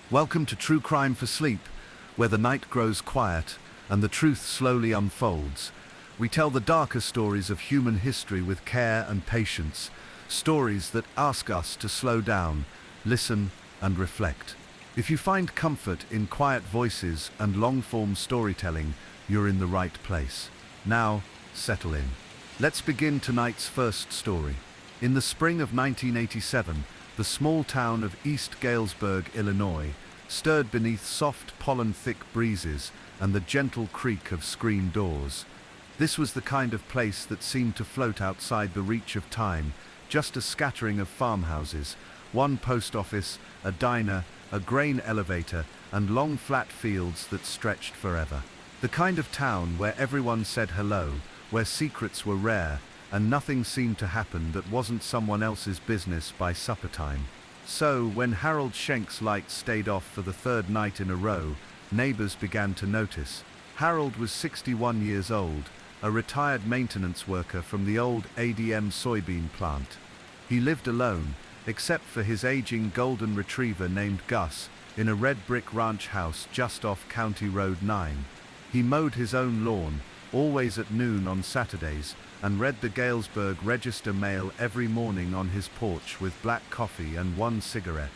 Welcome to True Crime for Sleep, where the night grows quiet and the truth slowly unfolds. We tell the darker stories of human history with care and patience, stories that ask us to slow down, listen, and reflect. If you find comfort in quiet voices and long-form storytelling, you're in the right place. Now, settle in. Let's begin tonight's first story. In the spring of 1987, the small town of East Galesburg, Illinois, stirred beneath soft pollen-thick breezes and the gentle creak of screen doors. This was the kind of place that seemed to float outside the reach of time, just a scattering of farmhouses, one post office, a diner, a grain elevator, and long flat fields that stretched forever. The kind of town where everyone said hello, where secrets were rare, and nothing seemed to happen that wasn't someone else's business by supper time. So, when Harold Schenk's lights stayed off for the third night in a row, neighbors began to notice. Harold was 61 years old, a retired maintenance worker from the old ADM soybean plant. He lived alone, except for his aging golden retriever named Gus, in a red brick ranch house just off County Road 9. He mowed his own lawn, always at noon on Saturdays, and read the Galesburg Register Mail every morning on his porch with black coffee and one cigarette.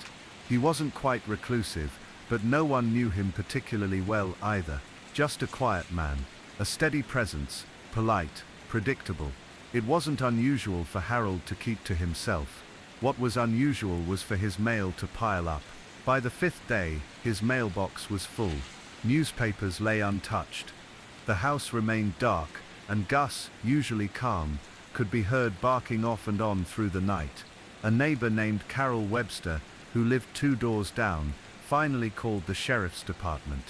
He wasn't quite reclusive, but no one knew him particularly well either. Just a quiet man, a steady presence, polite, predictable. It wasn't unusual for Harold to keep to himself. What was unusual was for his mail to pile up. By the fifth day, his mailbox was full. Newspapers lay untouched. The house remained dark, and Gus, usually calm, could be heard barking off and on through the night. A neighbor named Carol Webster, who lived 2 doors down, finally called the sheriff's department.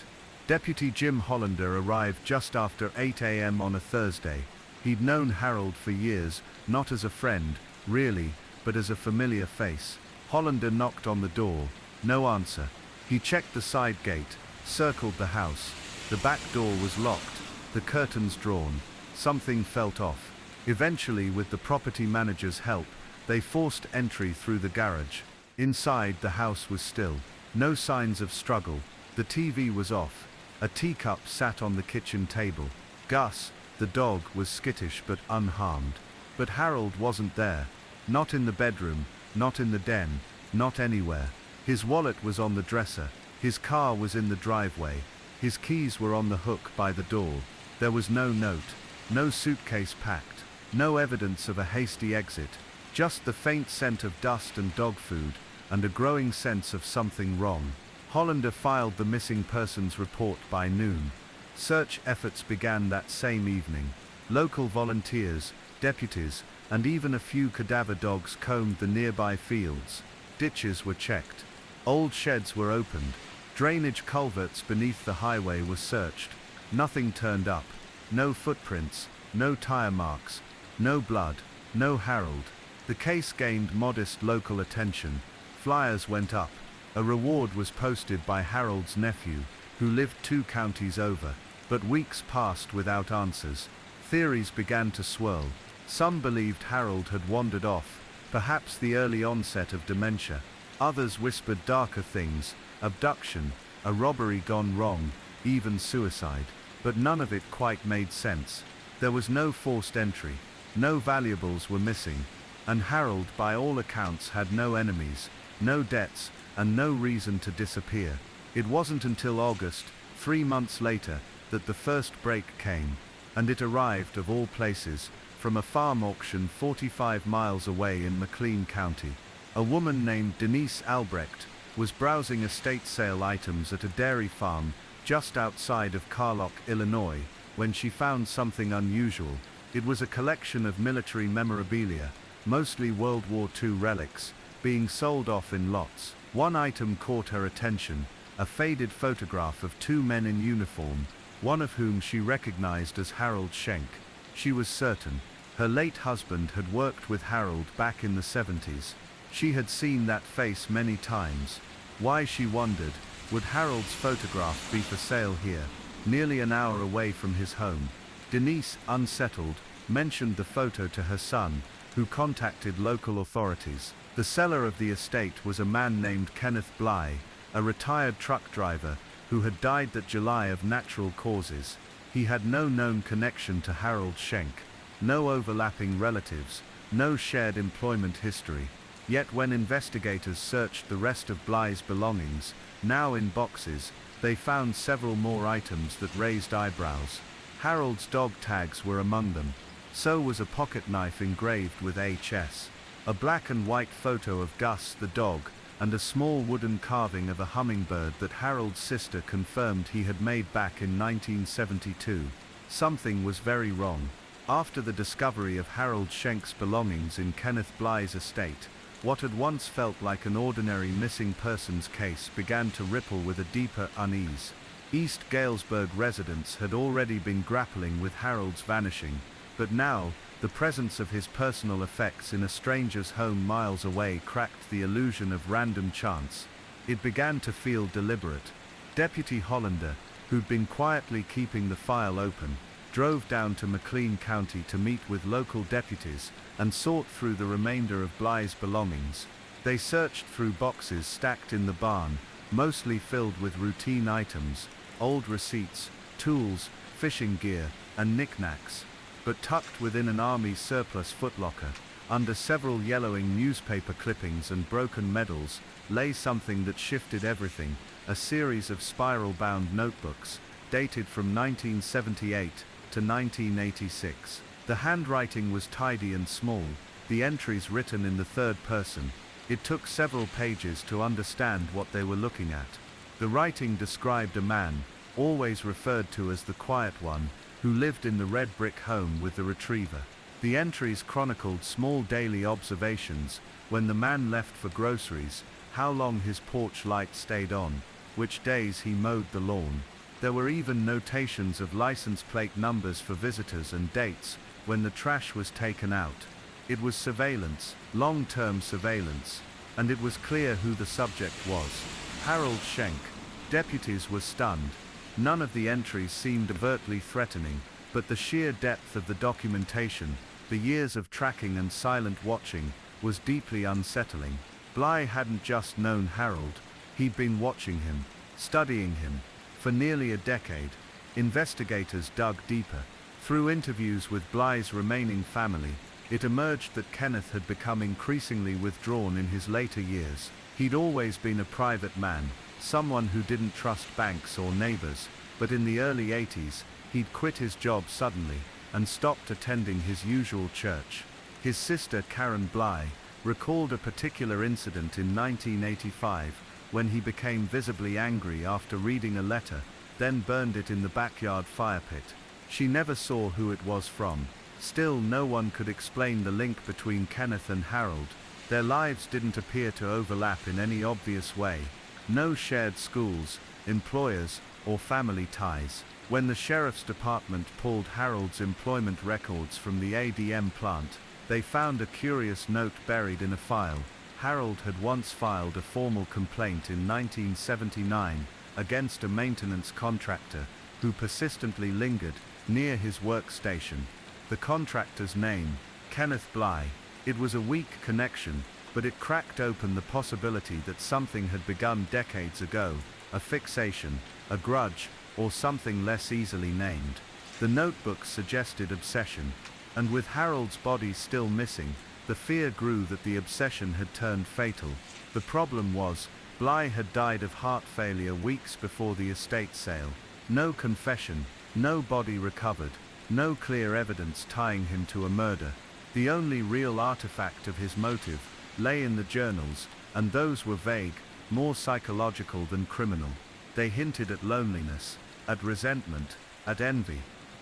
Deputy Jim Hollander arrived just after 8 a.m. on a Thursday. He'd known Harold for years, not as a friend, really, but as a familiar face. Hollander knocked on the door. No answer. He checked the side gate, circled the house. The back door was locked, the curtains drawn. Something felt off. Eventually, with the property manager's help, they forced entry through the garage. Inside, the house was still. No signs of struggle. The TV was off. A teacup sat on the kitchen table. Gus, the dog, was skittish but unharmed. But Harold wasn't there. Not in the bedroom, not in the den, not anywhere. His wallet was on the dresser. His car was in the driveway. His keys were on the hook by the door. There was no note. No suitcase packed, no evidence of a hasty exit, just the faint scent of dust and dog food, and a growing sense of something wrong. Hollander filed the missing persons report by noon. Search efforts began that same evening. Local volunteers, deputies, and even a few cadaver dogs combed the nearby fields. Ditches were checked. Old sheds were opened. Drainage culverts beneath the highway were searched. Nothing turned up. No footprints, no tire marks, no blood, no Harold. The case gained modest local attention. Flyers went up. A reward was posted by Harold's nephew, who lived 2 counties over. But weeks passed without answers. Theories began to swirl. Some believed Harold had wandered off, perhaps the early onset of dementia. Others whispered darker things, abduction, a robbery gone wrong, even suicide. But none of it quite made sense. There was no forced entry, no valuables were missing, and Harold, by all accounts, had no enemies, no debts, and no reason to disappear. It wasn't until August, 3 months later, that the first break came, and it arrived, of all places, from a farm auction 45 miles away in McLean County. A woman named Denise Albrecht was browsing estate sale items at a dairy farm just outside of Carlock, Illinois, when she found something unusual. It was a collection of military memorabilia, mostly World War II relics, being sold off in lots. One item caught her attention, a faded photograph of 2 men in uniform, one of whom she recognized as Harold Schenk. She was certain. Her late husband had worked with Harold back in the 70s. She had seen that face many times. Why, she wondered, would Harold's photograph be for sale here, nearly an hour away from his home? Denise, unsettled, mentioned the photo to her son, who contacted local authorities. The seller of the estate was a man named Kenneth Bly, a retired truck driver, who had died that July of natural causes. He had no known connection to Harold Schenk, no overlapping relatives, no shared employment history. Yet when investigators searched the rest of Bly's belongings, now in boxes, they found several more items that raised eyebrows. Harold's dog tags were among them. So was a pocket knife engraved with HS, a black and white photo of Gus the dog, and a small wooden carving of a hummingbird that Harold's sister confirmed he had made back in 1972. Something was very wrong. After the discovery of Harold Schenk's belongings in Kenneth Bly's estate, what had once felt like an ordinary missing persons case began to ripple with a deeper unease. East Galesburg residents had already been grappling with Harold's vanishing, but now, the presence of his personal effects in a stranger's home miles away cracked the illusion of random chance. It began to feel deliberate. Deputy Hollander, who'd been quietly keeping the file open, drove down to McLean County to meet with local deputies and sort through the remainder of Bly's belongings. They searched through boxes stacked in the barn, mostly filled with routine items, old receipts, tools, fishing gear, and knickknacks. But tucked within an army surplus footlocker, under several yellowing newspaper clippings and broken medals, lay something that shifted everything: a series of spiral-bound notebooks, dated from 1978 to 1986. The handwriting was tidy and small, the entries written in the third person. It took several pages to understand what they were looking at. The writing described a man, always referred to as the Quiet One, who lived in the red brick home with the retriever. The entries chronicled small daily observations: when the man left for groceries, how long his porch light stayed on, which days he mowed the lawn. There were even notations of license plate numbers for visitors and dates when the trash was taken out. It was surveillance, long-term surveillance, and it was clear who the subject was: Harold Schenk. Deputies were stunned. None of the entries seemed overtly threatening, but the sheer depth of the documentation, the years of tracking and silent watching, was deeply unsettling. Bly hadn't just known Harold, he'd been watching him, studying him, for nearly a decade. Investigators dug deeper. Through interviews with Bly's remaining family, it emerged that Kenneth had become increasingly withdrawn in his later years. He'd always been a private man, someone who didn't trust banks or neighbors, but in the early 80s, he'd quit his job suddenly and stopped attending his usual church. His sister Karen Bly recalled a particular incident in 1985 when he became visibly angry after reading a letter, then burned it in the backyard fire pit. She never saw who it was from. Still, no one could explain the link between Kenneth and Harold. Their lives didn't appear to overlap in any obvious way. No shared schools, employers, or family ties. When the sheriff's department pulled Harold's employment records from the ADM plant, they found a curious note buried in a file. Harold had once filed a formal complaint in 1979 against a maintenance contractor who persistently lingered near his workstation. The contractor's name, Kenneth Bly. It was a weak connection, but it cracked open the possibility that something had begun decades ago, a fixation, a grudge, or something less easily named. The notebook suggested obsession, and with Harold's body still missing, the fear grew that the obsession had turned fatal. The problem was, Bly had died of heart failure weeks before the estate sale. No confession, no body recovered, no clear evidence tying him to a murder. The only real artifact of his motive lay in the journals, and those were vague, more psychological than criminal. They hinted at loneliness, at resentment, at envy.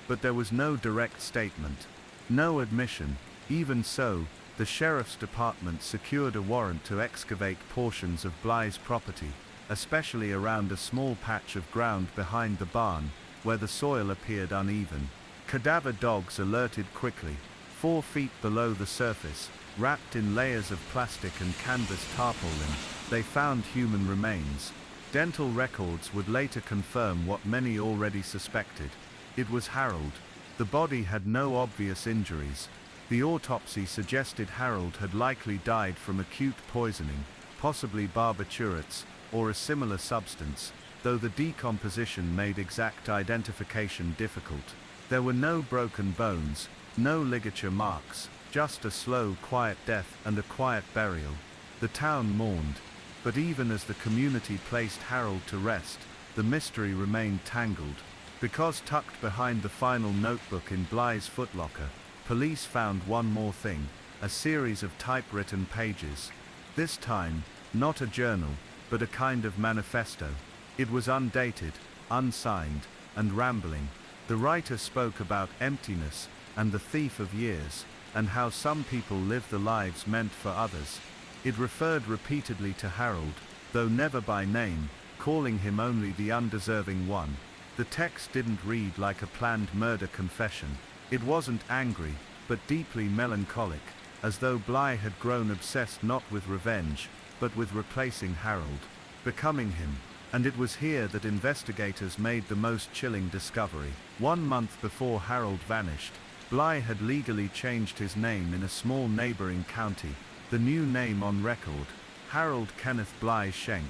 But there was no direct statement, no admission. Even so, the sheriff's department secured a warrant to excavate portions of Bly's property, especially around a small patch of ground behind the barn, where the soil appeared uneven. Cadaver dogs alerted quickly. 4 feet below the surface, wrapped in layers of plastic and canvas tarpaulin, they found human remains. Dental records would later confirm what many already suspected. It was Harold. The body had no obvious injuries. The autopsy suggested Harold had likely died from acute poisoning, possibly barbiturates, or a similar substance, though the decomposition made exact identification difficult. There were no broken bones, no ligature marks, just a slow, quiet death and a quiet burial. The town mourned, but even as the community placed Harold to rest, the mystery remained tangled. Because tucked behind the final notebook in Bly's footlocker, police found one more thing, a series of typewritten pages. This time, not a journal, but a kind of manifesto. It was undated, unsigned, and rambling. The writer spoke about emptiness and the thief of years, and how some people live the lives meant for others. It referred repeatedly to Harold, though never by name, calling him only the undeserving one. The text didn't read like a planned murder confession. It wasn't angry, but deeply melancholic, as though Bly had grown obsessed not with revenge, but with replacing Harold, becoming him. And it was here that investigators made the most chilling discovery. 1 month before Harold vanished, Bly had legally changed his name in a small neighboring county. The new name on record, Harold Kenneth Bly Schenk.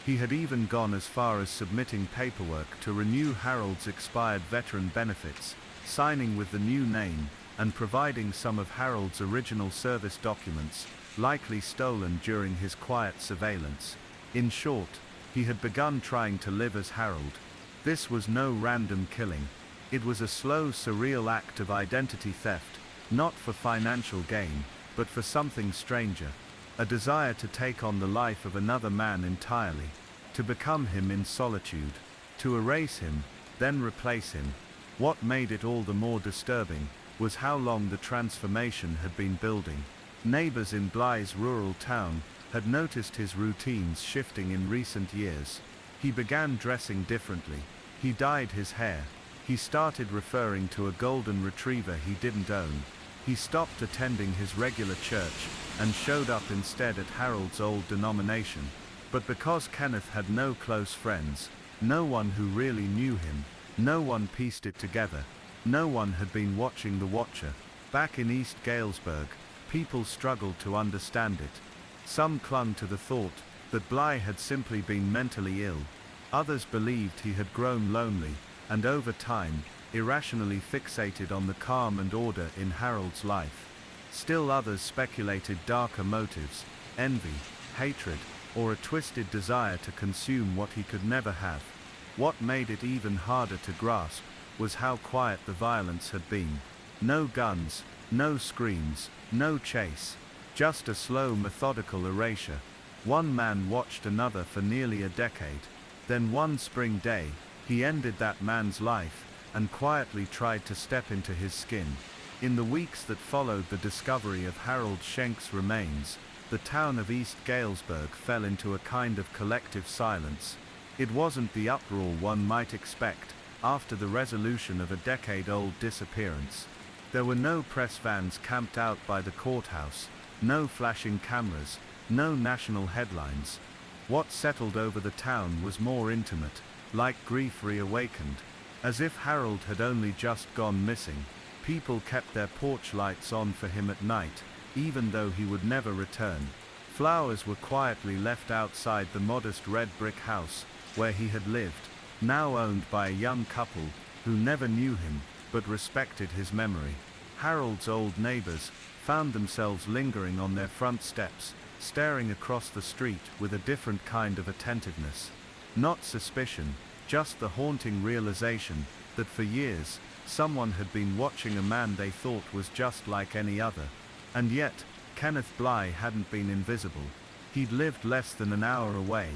He had even gone as far as submitting paperwork to renew Harold's expired veteran benefits, signing with the new name, and providing some of Harold's original service documents, likely stolen during his quiet surveillance. In short, he had begun trying to live as Harold. This was no random killing. It was a slow, surreal act of identity theft, not for financial gain, but for something stranger. A desire to take on the life of another man entirely, to become him in solitude, to erase him, then replace him. What made it all the more disturbing was how long the transformation had been building. Neighbors in Bly's rural town had noticed his routines shifting in recent years. He began dressing differently. He dyed his hair. He started referring to a golden retriever he didn't own. He stopped attending his regular church and showed up instead at Harold's old denomination. But because Kenneth had no close friends, no one who really knew him, no one pieced it together. No one had been watching the Watcher. Back in East Galesburg, people struggled to understand it. Some clung to the thought that Bly had simply been mentally ill. Others believed he had grown lonely, and over time, irrationally fixated on the calm and order in Harold's life. Still others speculated darker motives, envy, hatred, or a twisted desire to consume what he could never have. What made it even harder to grasp was how quiet the violence had been. No guns, no screams, no chase, just a slow, methodical erasure. One man watched another for nearly a decade. Then one spring day, he ended that man's life, and quietly tried to step into his skin. In the weeks that followed the discovery of Harold Schenk's remains, the town of East Galesburg fell into a kind of collective silence. It wasn't the uproar one might expect after the resolution of a decade-old disappearance. There were no press vans camped out by the courthouse, no flashing cameras, no national headlines. What settled over the town was more intimate, like grief reawakened. As if Harold had only just gone missing, people kept their porch lights on for him at night, even though he would never return. Flowers were quietly left outside the modest red brick house where he had lived, now owned by a young couple who never knew him, but respected his memory. Harold's old neighbors found themselves lingering on their front steps, staring across the street with a different kind of attentiveness. Not suspicion, just the haunting realization that for years, someone had been watching a man they thought was just like any other. And yet, Kenneth Bly hadn't been invisible. He'd lived less than an hour away,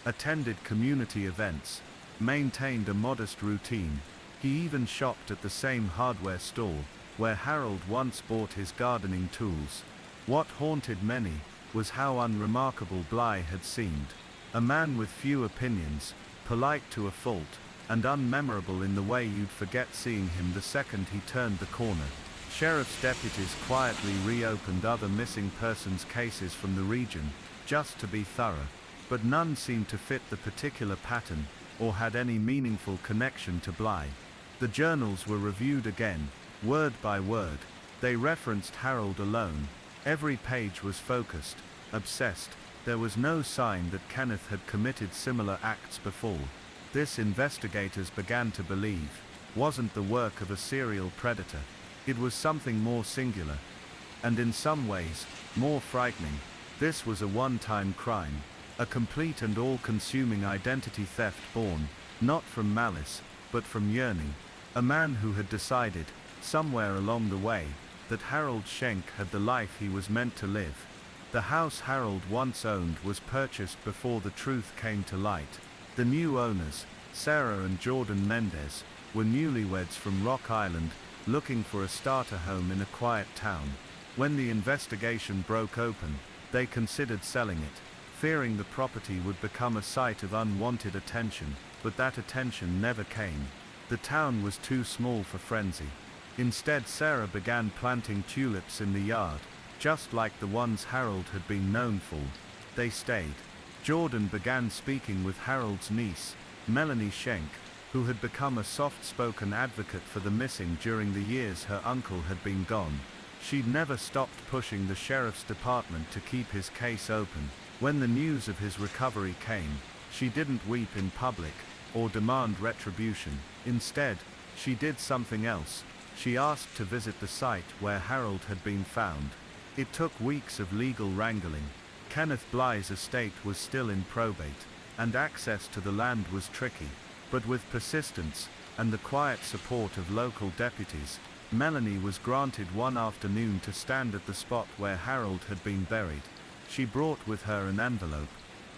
attended community events, maintained a modest routine. He even shopped at the same hardware store where Harold once bought his gardening tools. What haunted many was how unremarkable Bly had seemed. A man with few opinions, polite to a fault, and unmemorable in the way you'd forget seeing him the second he turned the corner. Sheriff's deputies quietly reopened other missing persons cases from the region, just to be thorough, but none seemed to fit the particular pattern, or had any meaningful connection to Bly. The journals were reviewed again, word by word. They referenced Harold alone. Every page was focused, obsessed, There was no sign that Kenneth had committed similar acts before. This, investigators began to believe, wasn't the work of a serial predator. It was something more singular, and in some ways, more frightening. This was a one-time crime, a complete and all-consuming identity theft born, not from malice, but from yearning. A man who had decided, somewhere along the way, that Harold Schenk had the life he was meant to live. The house Harold once owned was purchased before the truth came to light. The new owners, Sarah and Jordan Mendez, were newlyweds from Rock Island, looking for a starter home in a quiet town. When the investigation broke open, they considered selling it, fearing the property would become a site of unwanted attention, but that attention never came. The town was too small for frenzy. Instead, Sarah began planting tulips in the yard, just like the ones Harold had been known for. They stayed. Jordan began speaking with Harold's niece, Melanie Schenk, who had become a soft-spoken advocate for the missing during the years her uncle had been gone. She'd never stopped pushing the sheriff's department to keep his case open. When the news of his recovery came, she didn't weep in public, or demand retribution. Instead, she did something else. She asked to visit the site where Harold had been found. It took weeks of legal wrangling. Kenneth Bly's estate was still in probate, and access to the land was tricky. But with persistence, and the quiet support of local deputies, Melanie was granted one afternoon to stand at the spot where Harold had been buried. She brought with her an envelope.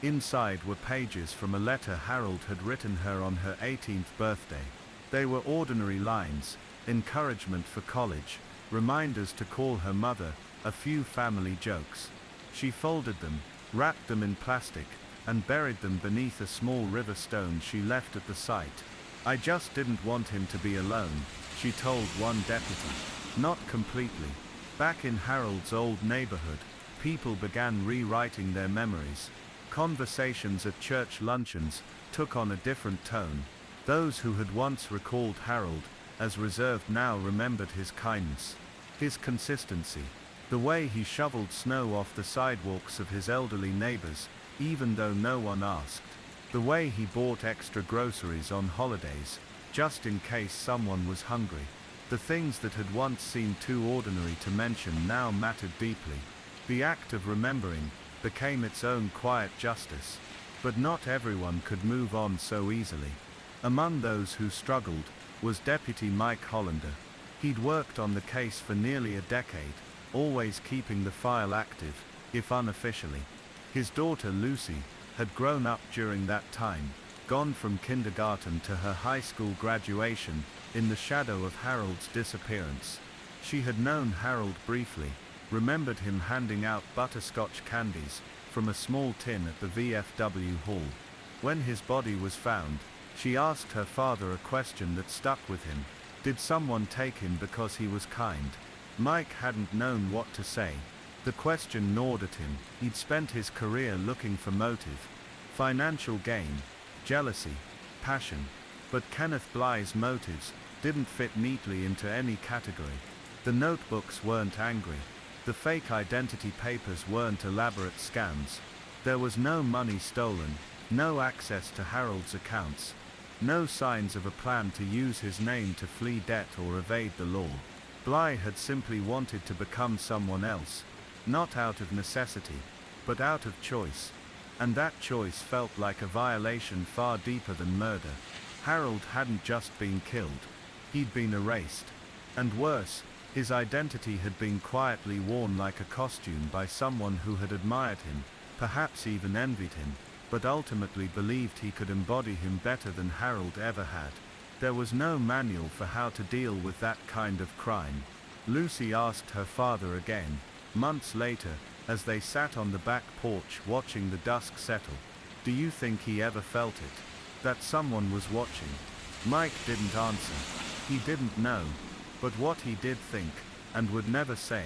Inside were pages from a letter Harold had written her on her 18th birthday. They were ordinary lines, encouragement for college, reminders to call her mother, a few family jokes. She folded them, wrapped them in plastic, and buried them beneath a small river stone she left at the site. "I just didn't want him to be alone," she told one deputy. Not completely. Back in Harold's old neighborhood, people began rewriting their memories. Conversations at church luncheons took on a different tone. Those who had once recalled Harold as reserved now remembered his kindness, his consistency, the way he shoveled snow off the sidewalks of his elderly neighbors, even though no one asked, the way he bought extra groceries on holidays, just in case someone was hungry. The things that had once seemed too ordinary to mention now mattered deeply. The act of remembering became its own quiet justice. But not everyone could move on so easily. Among those who struggled was Deputy Mike Hollander. He'd worked on the case for nearly a decade, always keeping the file active, if unofficially. His daughter Lucy had grown up during that time, gone from kindergarten to her high school graduation, in the shadow of Harold's disappearance. She had known Harold briefly, remembered him handing out butterscotch candies from a small tin at the VFW hall. When his body was found, she asked her father a question that stuck with him. Did someone take him because he was kind? Mike hadn't known what to say. The question gnawed at him. He'd spent his career looking for motive. Financial gain, jealousy, passion. But Kenneth Bly's motives didn't fit neatly into any category. The notebooks weren't angry. The fake identity papers weren't elaborate scams. There was no money stolen, no access to Harold's accounts, no signs of a plan to use his name to flee debt or evade the law. Bly had simply wanted to become someone else, not out of necessity, but out of choice. And that choice felt like a violation far deeper than murder. Harold hadn't just been killed, he'd been erased. And worse, his identity had been quietly worn like a costume by someone who had admired him, perhaps even envied him, but ultimately believed he could embody him better than Harold ever had. There was no manual for how to deal with that kind of crime. Lucy asked her father again, months later, as they sat on the back porch watching the dusk settle. Do you think he ever felt it? That someone was watching? Mike didn't answer. He didn't know. But what he did think, and would never say,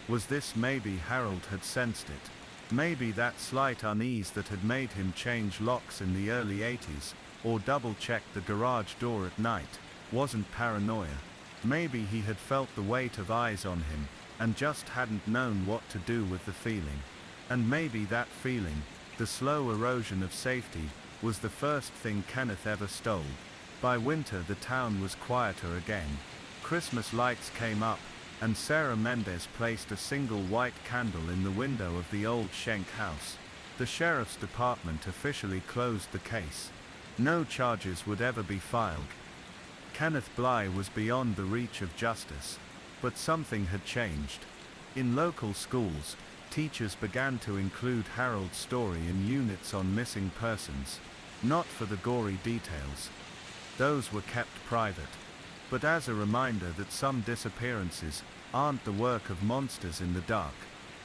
was this: maybe Harold had sensed it. Maybe that slight unease that had made him change locks in the early 80s, or double-check the garage door at night, wasn't paranoia. Maybe he had felt the weight of eyes on him, and just hadn't known what to do with the feeling. And maybe that feeling, the slow erosion of safety, was the first thing Kenneth ever stole. By winter the town was quieter again. Christmas lights came up, and Sarah Mendez placed a single white candle in the window of the old Schenk house. The sheriff's department officially closed the case. No charges would ever be filed. Kenneth Bly was beyond the reach of justice. But something had changed. In local schools, teachers began to include Harold's story in units on missing persons, not for the gory details. Those were kept private, but as a reminder that some disappearances aren't the work of monsters in the dark.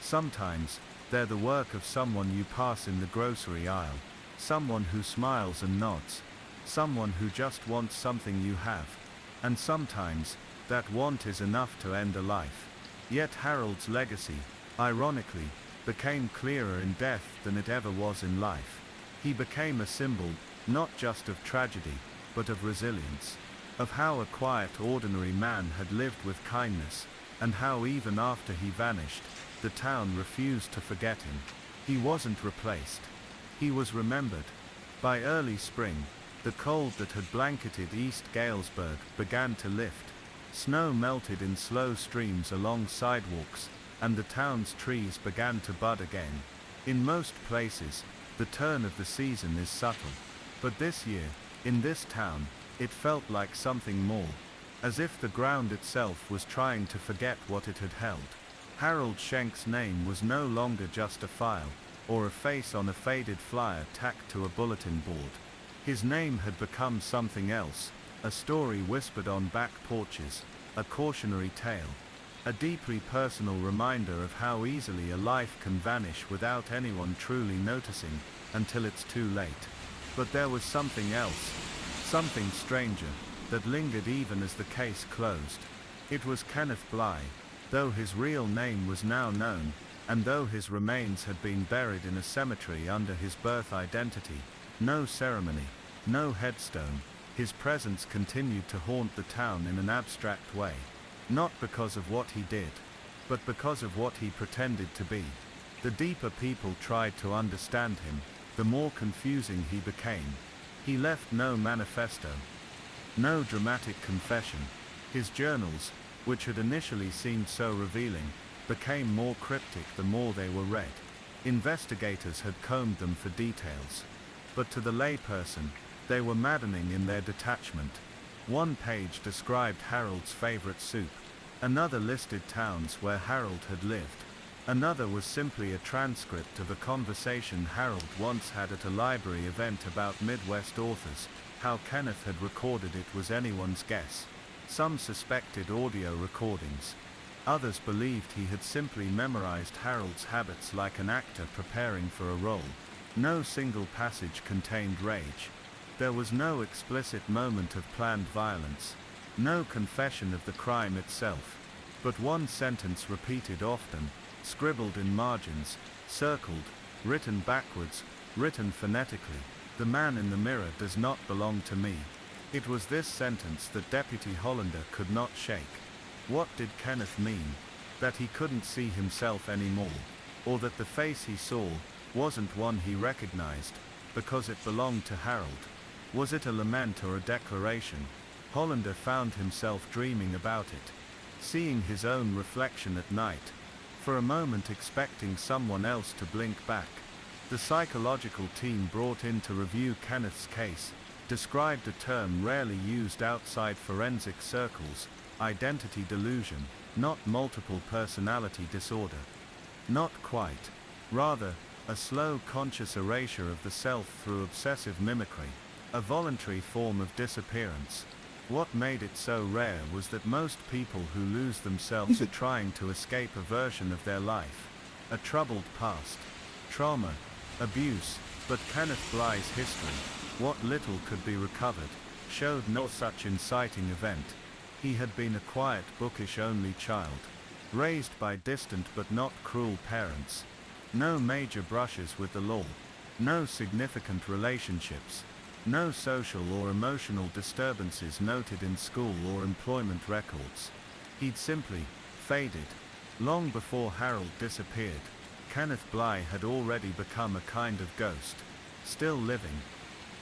Sometimes, they're the work of someone you pass in the grocery aisle, someone who smiles and nods, someone who just wants something you have, and sometimes, that want is enough to end a life. Yet Harold's legacy, ironically, became clearer in death than it ever was in life. He became a symbol, not just of tragedy, but of resilience, of how a quiet, ordinary man had lived with kindness, and how even after he vanished, the town refused to forget him. He wasn't replaced. He was remembered. By early spring, the cold that had blanketed East Galesburg began to lift. Snow melted in slow streams along sidewalks, and the town's trees began to bud again. In most places, the turn of the season is subtle. But this year, in this town, it felt like something more, as if the ground itself was trying to forget what it had held. Harold Schenk's name was no longer just a file, or a face on a faded flyer tacked to a bulletin board. His name had become something else, a story whispered on back porches, a cautionary tale, a deeply personal reminder of how easily a life can vanish without anyone truly noticing, until it's too late. But there was something else, something stranger, that lingered even as the case closed. It was Kenneth Bly, though his real name was now known, and though his remains had been buried in a cemetery under his birth identity. No ceremony, no headstone, his presence continued to haunt the town in an abstract way. Not because of what he did, but because of what he pretended to be. The deeper people tried to understand him, the more confusing he became. He left no manifesto, no dramatic confession. His journals, which had initially seemed so revealing, became more cryptic the more they were read. Investigators had combed them for details, but to the layperson, they were maddening in their detachment. One page described Harold's favorite soup, another listed towns where Harold had lived, another was simply a transcript of a conversation Harold once had at a library event about Midwest authors. How Kenneth had recorded it was anyone's guess. Some suspected audio recordings. Others believed he had simply memorized Harold's habits like an actor preparing for a role. No single passage contained rage. There was no explicit moment of planned violence, no confession of the crime itself, but one sentence repeated often, scribbled in margins, circled, written backwards, written phonetically. The man in the mirror does not belong to me. It was this sentence that Deputy Hollander could not shake. What did Kenneth mean? That he couldn't see himself anymore? Or that the face he saw wasn't one he recognized, because it belonged to Harold? Was it a lament or a declaration? Hollander found himself dreaming about it, seeing his own reflection at night, for a moment expecting someone else to blink back. The psychological team brought in to review Kenneth's case described a term rarely used outside forensic circles: identity delusion, not multiple personality disorder. Not quite. Rather, a slow conscious erasure of the self through obsessive mimicry, a voluntary form of disappearance. What made it so rare was that most people who lose themselves are trying to escape a version of their life, a troubled past, trauma, abuse. But Kenneth Bly's history, what little could be recovered, showed no such inciting event. He had been a quiet, bookish only child, raised by distant but not cruel parents. No major brushes with the law, no significant relationships, no social or emotional disturbances noted in school or employment records. He'd simply faded. Long before Harold disappeared, Kenneth Bly had already become a kind of ghost, still living,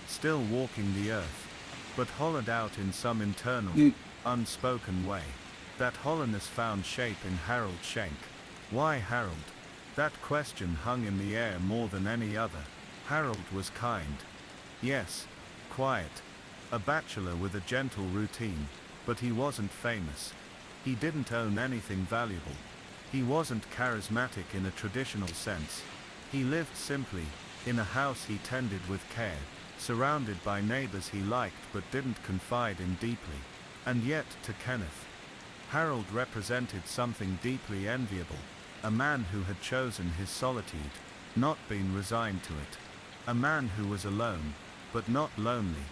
still walking the earth, but hollowed out in some internal, unspoken way. That hollowness found shape in Harold Schenk. Why Harold? That question hung in the air more than any other. Harold was kind. Yes, quiet. A bachelor with a gentle routine, but he wasn't famous. He didn't own anything valuable. He wasn't charismatic in a traditional sense. He lived simply, in a house he tended with care, surrounded by neighbors he liked but didn't confide in deeply. And yet, to Kenneth, Harold represented something deeply enviable, a man who had chosen his solitude, not been resigned to it. A man who was alone, but not lonely,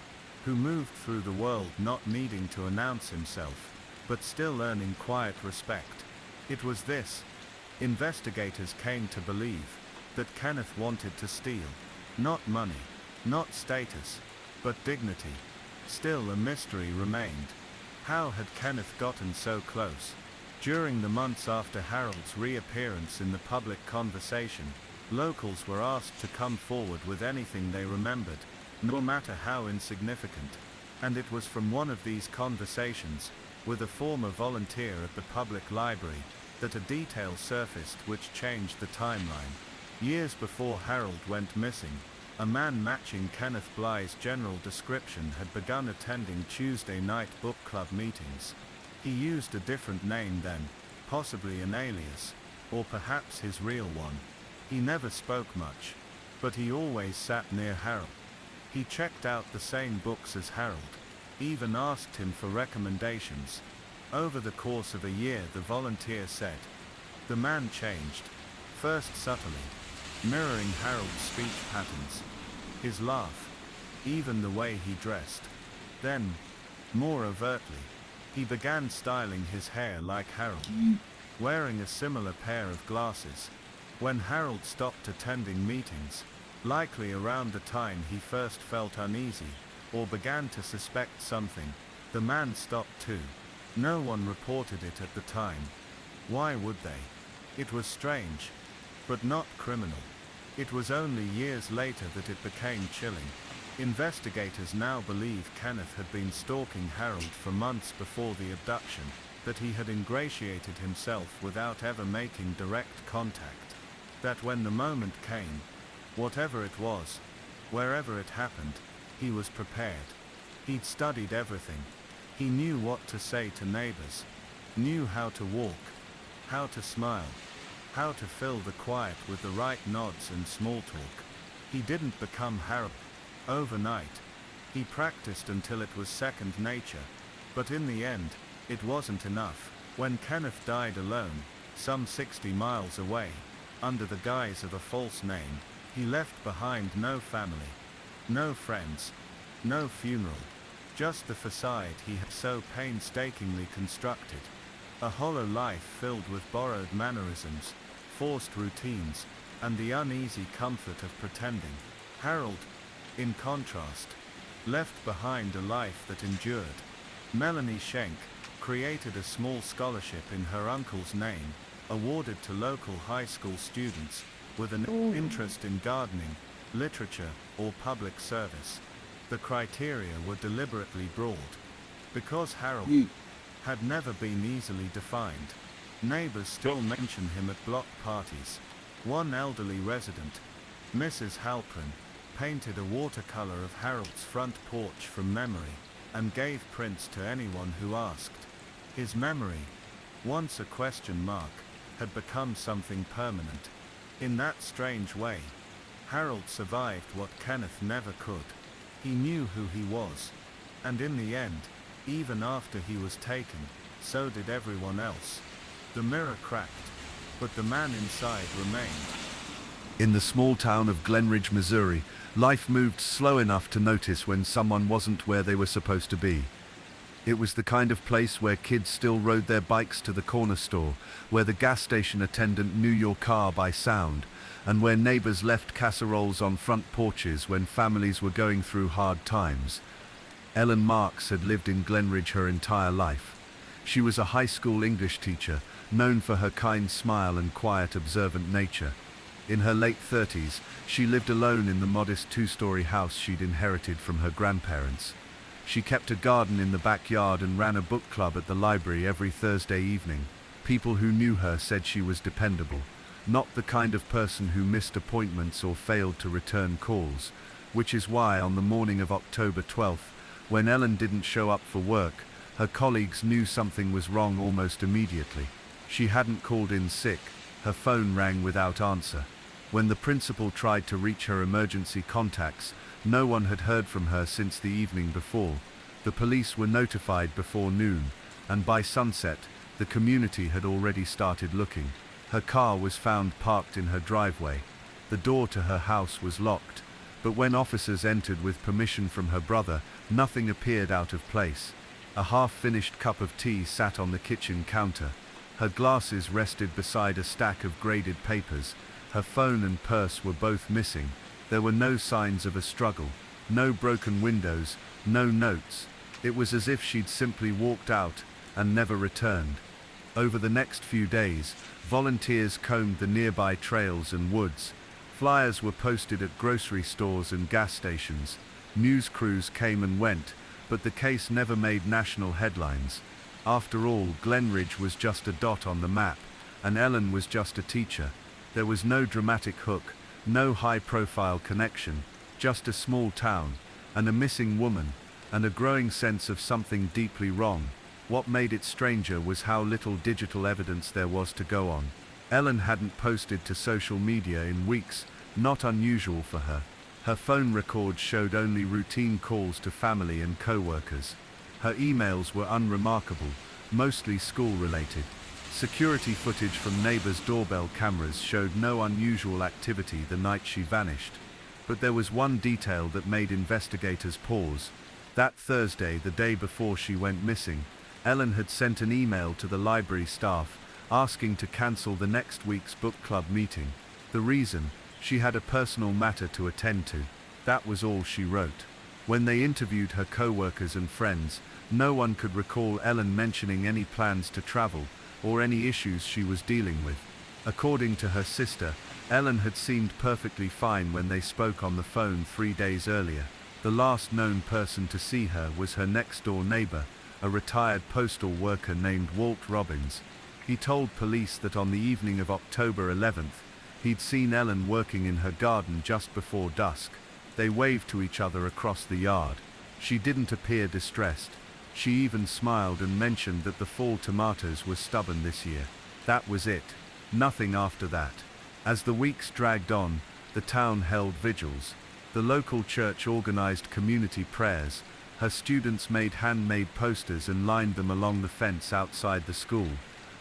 who moved through the world not needing to announce himself, but still earning quiet respect. It was this, investigators came to believe, that Kenneth wanted to steal. Not money, not status, but dignity. Still a mystery remained. How had Kenneth gotten so close? During the months after Harold's reappearance in the public conversation, locals were asked to come forward with anything they remembered, no matter how insignificant. And it was from one of these conversations, with a former volunteer at the public library, that a detail surfaced which changed the timeline. Years before Harold went missing, a man matching Kenneth Bly's general description had begun attending Tuesday night book club meetings. He used a different name then, possibly an alias, or perhaps his real one. He never spoke much, but he always sat near Harold. He checked out the same books as Harold, even asked him for recommendations. Over the course of a year, the volunteer said, the man changed, first subtly, mirroring Harold's speech patterns, his laugh, even the way he dressed. Then, more overtly, he began styling his hair like Harold, wearing a similar pair of glasses. When Harold stopped attending meetings, likely around the time he first felt uneasy, or began to suspect something, the man stopped too. No one reported it at the time. Why would they? It was strange, but not criminal. It was only years later that it became chilling. Investigators now believe Kenneth had been stalking Harold for months before the abduction, that he had ingratiated himself without ever making direct contact. That when the moment came, whatever it was, wherever it happened, he was prepared. He'd studied everything. He knew what to say to neighbors, knew how to walk, how to smile, how to fill the quiet with the right nods and small talk. He didn't become Harold overnight. He practiced until it was second nature, but in the end, it wasn't enough. When Kenneth died alone, some 60 miles away, under the guise of a false name, he left behind no family, no friends, no funeral, just the facade he had so painstakingly constructed. A hollow life filled with borrowed mannerisms, forced routines, and the uneasy comfort of pretending. Harold, in contrast, left behind a life that endured. Melanie Schenk created a small scholarship in her uncle's name, awarded to local high school students, with an interest in gardening, literature, or public service. The criteria were deliberately broad. Because Harold had never been easily defined, neighbors still mention him at block parties. One elderly resident, Mrs. Halprin, painted a watercolor of Harold's front porch from memory, and gave prints to anyone who asked. His memory, once a question mark, had become something permanent. In that strange way, Harold survived what Kenneth never could. He knew who he was, and in the end, even after he was taken, so did everyone else. The mirror cracked, but the man inside remained. In the small town of Glenridge, Missouri, life moved slow enough to notice when someone wasn't where they were supposed to be. It was the kind of place where kids still rode their bikes to the corner store, where the gas station attendant knew your car by sound, and where neighbors left casseroles on front porches when families were going through hard times. Ellen Marks had lived in Glenridge her entire life. She was a high school English teacher, known for her kind smile and quiet, observant nature. In her late 30s, she lived alone in the modest two-story house she'd inherited from her grandparents. She kept a garden in the backyard and ran a book club at the library every Thursday evening. People who knew her said she was dependable, not the kind of person who missed appointments or failed to return calls, which is why on the morning of October 12th, when Ellen didn't show up for work, her colleagues knew something was wrong almost immediately. She hadn't called in sick. Her phone rang without answer. When the principal tried to reach her emergency contacts, no one had heard from her since the evening before. The police were notified before noon, and by sunset, the community had already started looking. Her car was found parked in her driveway. The door to her house was locked, but when officers entered with permission from her brother, nothing appeared out of place. A half-finished cup of tea sat on the kitchen counter. Her glasses rested beside a stack of graded papers. Her phone and purse were both missing. There were no signs of a struggle, no broken windows, no notes. It was as if she'd simply walked out and never returned. Over the next few days, volunteers combed the nearby trails and woods. Flyers were posted at grocery stores and gas stations. News crews came and went, but the case never made national headlines. After all, Glenridge was just a dot on the map, and Ellen was just a teacher. There was no dramatic hook, no high-profile connection, just a small town, and a missing woman, and a growing sense of something deeply wrong. What made it stranger was how little digital evidence there was to go on. Ellen hadn't posted to social media in weeks, not unusual for her. Her phone records showed only routine calls to family and co-workers. Her emails were unremarkable, mostly school-related. Security footage from neighbors' doorbell cameras showed no unusual activity the night she vanished. But there was one detail that made investigators pause. That Thursday, the day before she went missing, Ellen had sent an email to the library staff asking to cancel the next week's book club meeting. The reason? She had a personal matter to attend to. That was all she wrote. When they interviewed her co-workers and friends, no one could recall Ellen mentioning any plans to travel or any issues she was dealing with. According to her sister, Ellen had seemed perfectly fine when they spoke on the phone 3 days earlier. The last known person to see her was her next-door neighbor, a retired postal worker named Walt Robbins. He told police that on the evening of October 11th, he'd seen Ellen working in her garden just before dusk. They waved to each other across the yard. She didn't appear distressed. She even smiled and mentioned that the fall tomatoes were stubborn this year. That was it. Nothing after that. As the weeks dragged on, the town held vigils. The local church organized community prayers. Her students made handmade posters and lined them along the fence outside the school.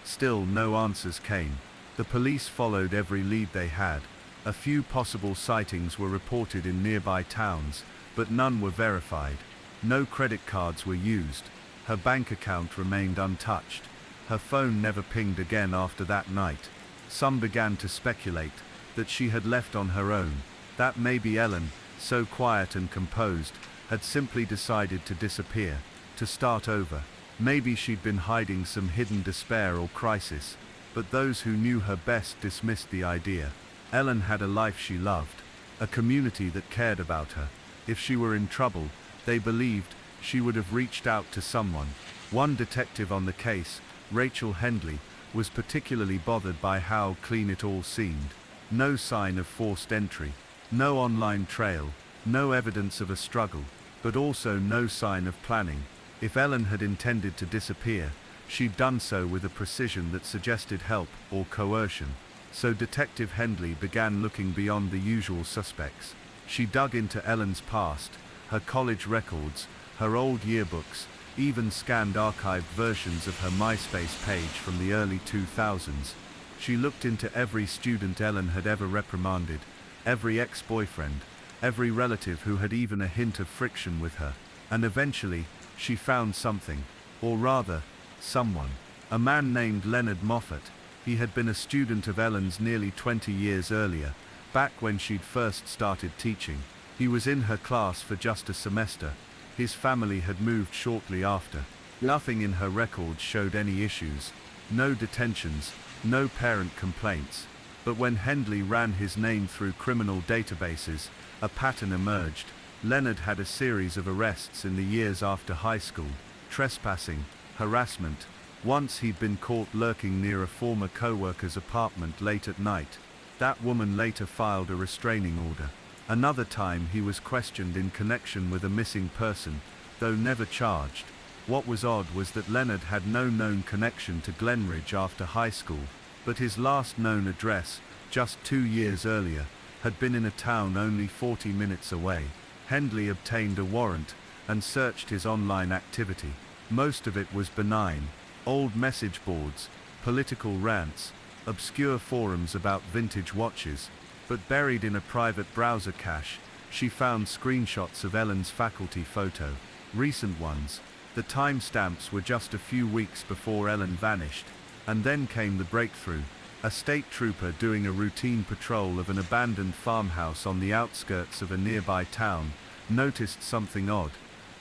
Still, no answers came. The police followed every lead they had. A few possible sightings were reported in nearby towns, but none were verified. No credit cards were used. Her bank account remained untouched. Her phone never pinged again after that night. Some began to speculate that she had left on her own, that maybe Ellen, so quiet and composed, had simply decided to disappear, to start over. Maybe she'd been hiding some hidden despair or crisis, but those who knew her best dismissed the idea. Ellen had a life she loved, a community that cared about her. If she were in trouble, they believed, she would have reached out to someone. One detective on the case, Rachel Hendley, was particularly bothered by how clean it all seemed. No sign of forced entry, no online trail, no evidence of a struggle, but also no sign of planning. If Ellen had intended to disappear, she'd done so with a precision that suggested help or coercion. So Detective Hendley began looking beyond the usual suspects. She dug into Ellen's past, her college records, her old yearbooks, even scanned archived versions of her MySpace page from the early 2000s. She looked into every student Ellen had ever reprimanded, every ex-boyfriend, every relative who had even a hint of friction with her. And eventually, she found something, or rather, someone. A man named Leonard Moffat. He had been a student of Ellen's nearly 20 years earlier, back when she'd first started teaching. He was in her class for just a semester. His family had moved shortly after. Nothing in her records showed any issues. No detentions, no parent complaints. But when Hendley ran his name through criminal databases, a pattern emerged. Leonard had a series of arrests in the years after high school: trespassing, harassment. Once he'd been caught lurking near a former co-worker's apartment late at night. That woman later filed a restraining order. Another time he was questioned in connection with a missing person, though never charged. What was odd was that Leonard had no known connection to Glenridge after high school, but his last known address, just 2 years earlier, had been in a town only 40 minutes away. Hendley obtained a warrant and searched his online activity. Most of it was benign: old message boards, political rants, obscure forums about vintage watches. But buried in a private browser cache, she found screenshots of Ellen's faculty photo. Recent ones. The timestamps were just a few weeks before Ellen vanished. And then came the breakthrough. A state trooper doing a routine patrol of an abandoned farmhouse on the outskirts of a nearby town noticed something odd: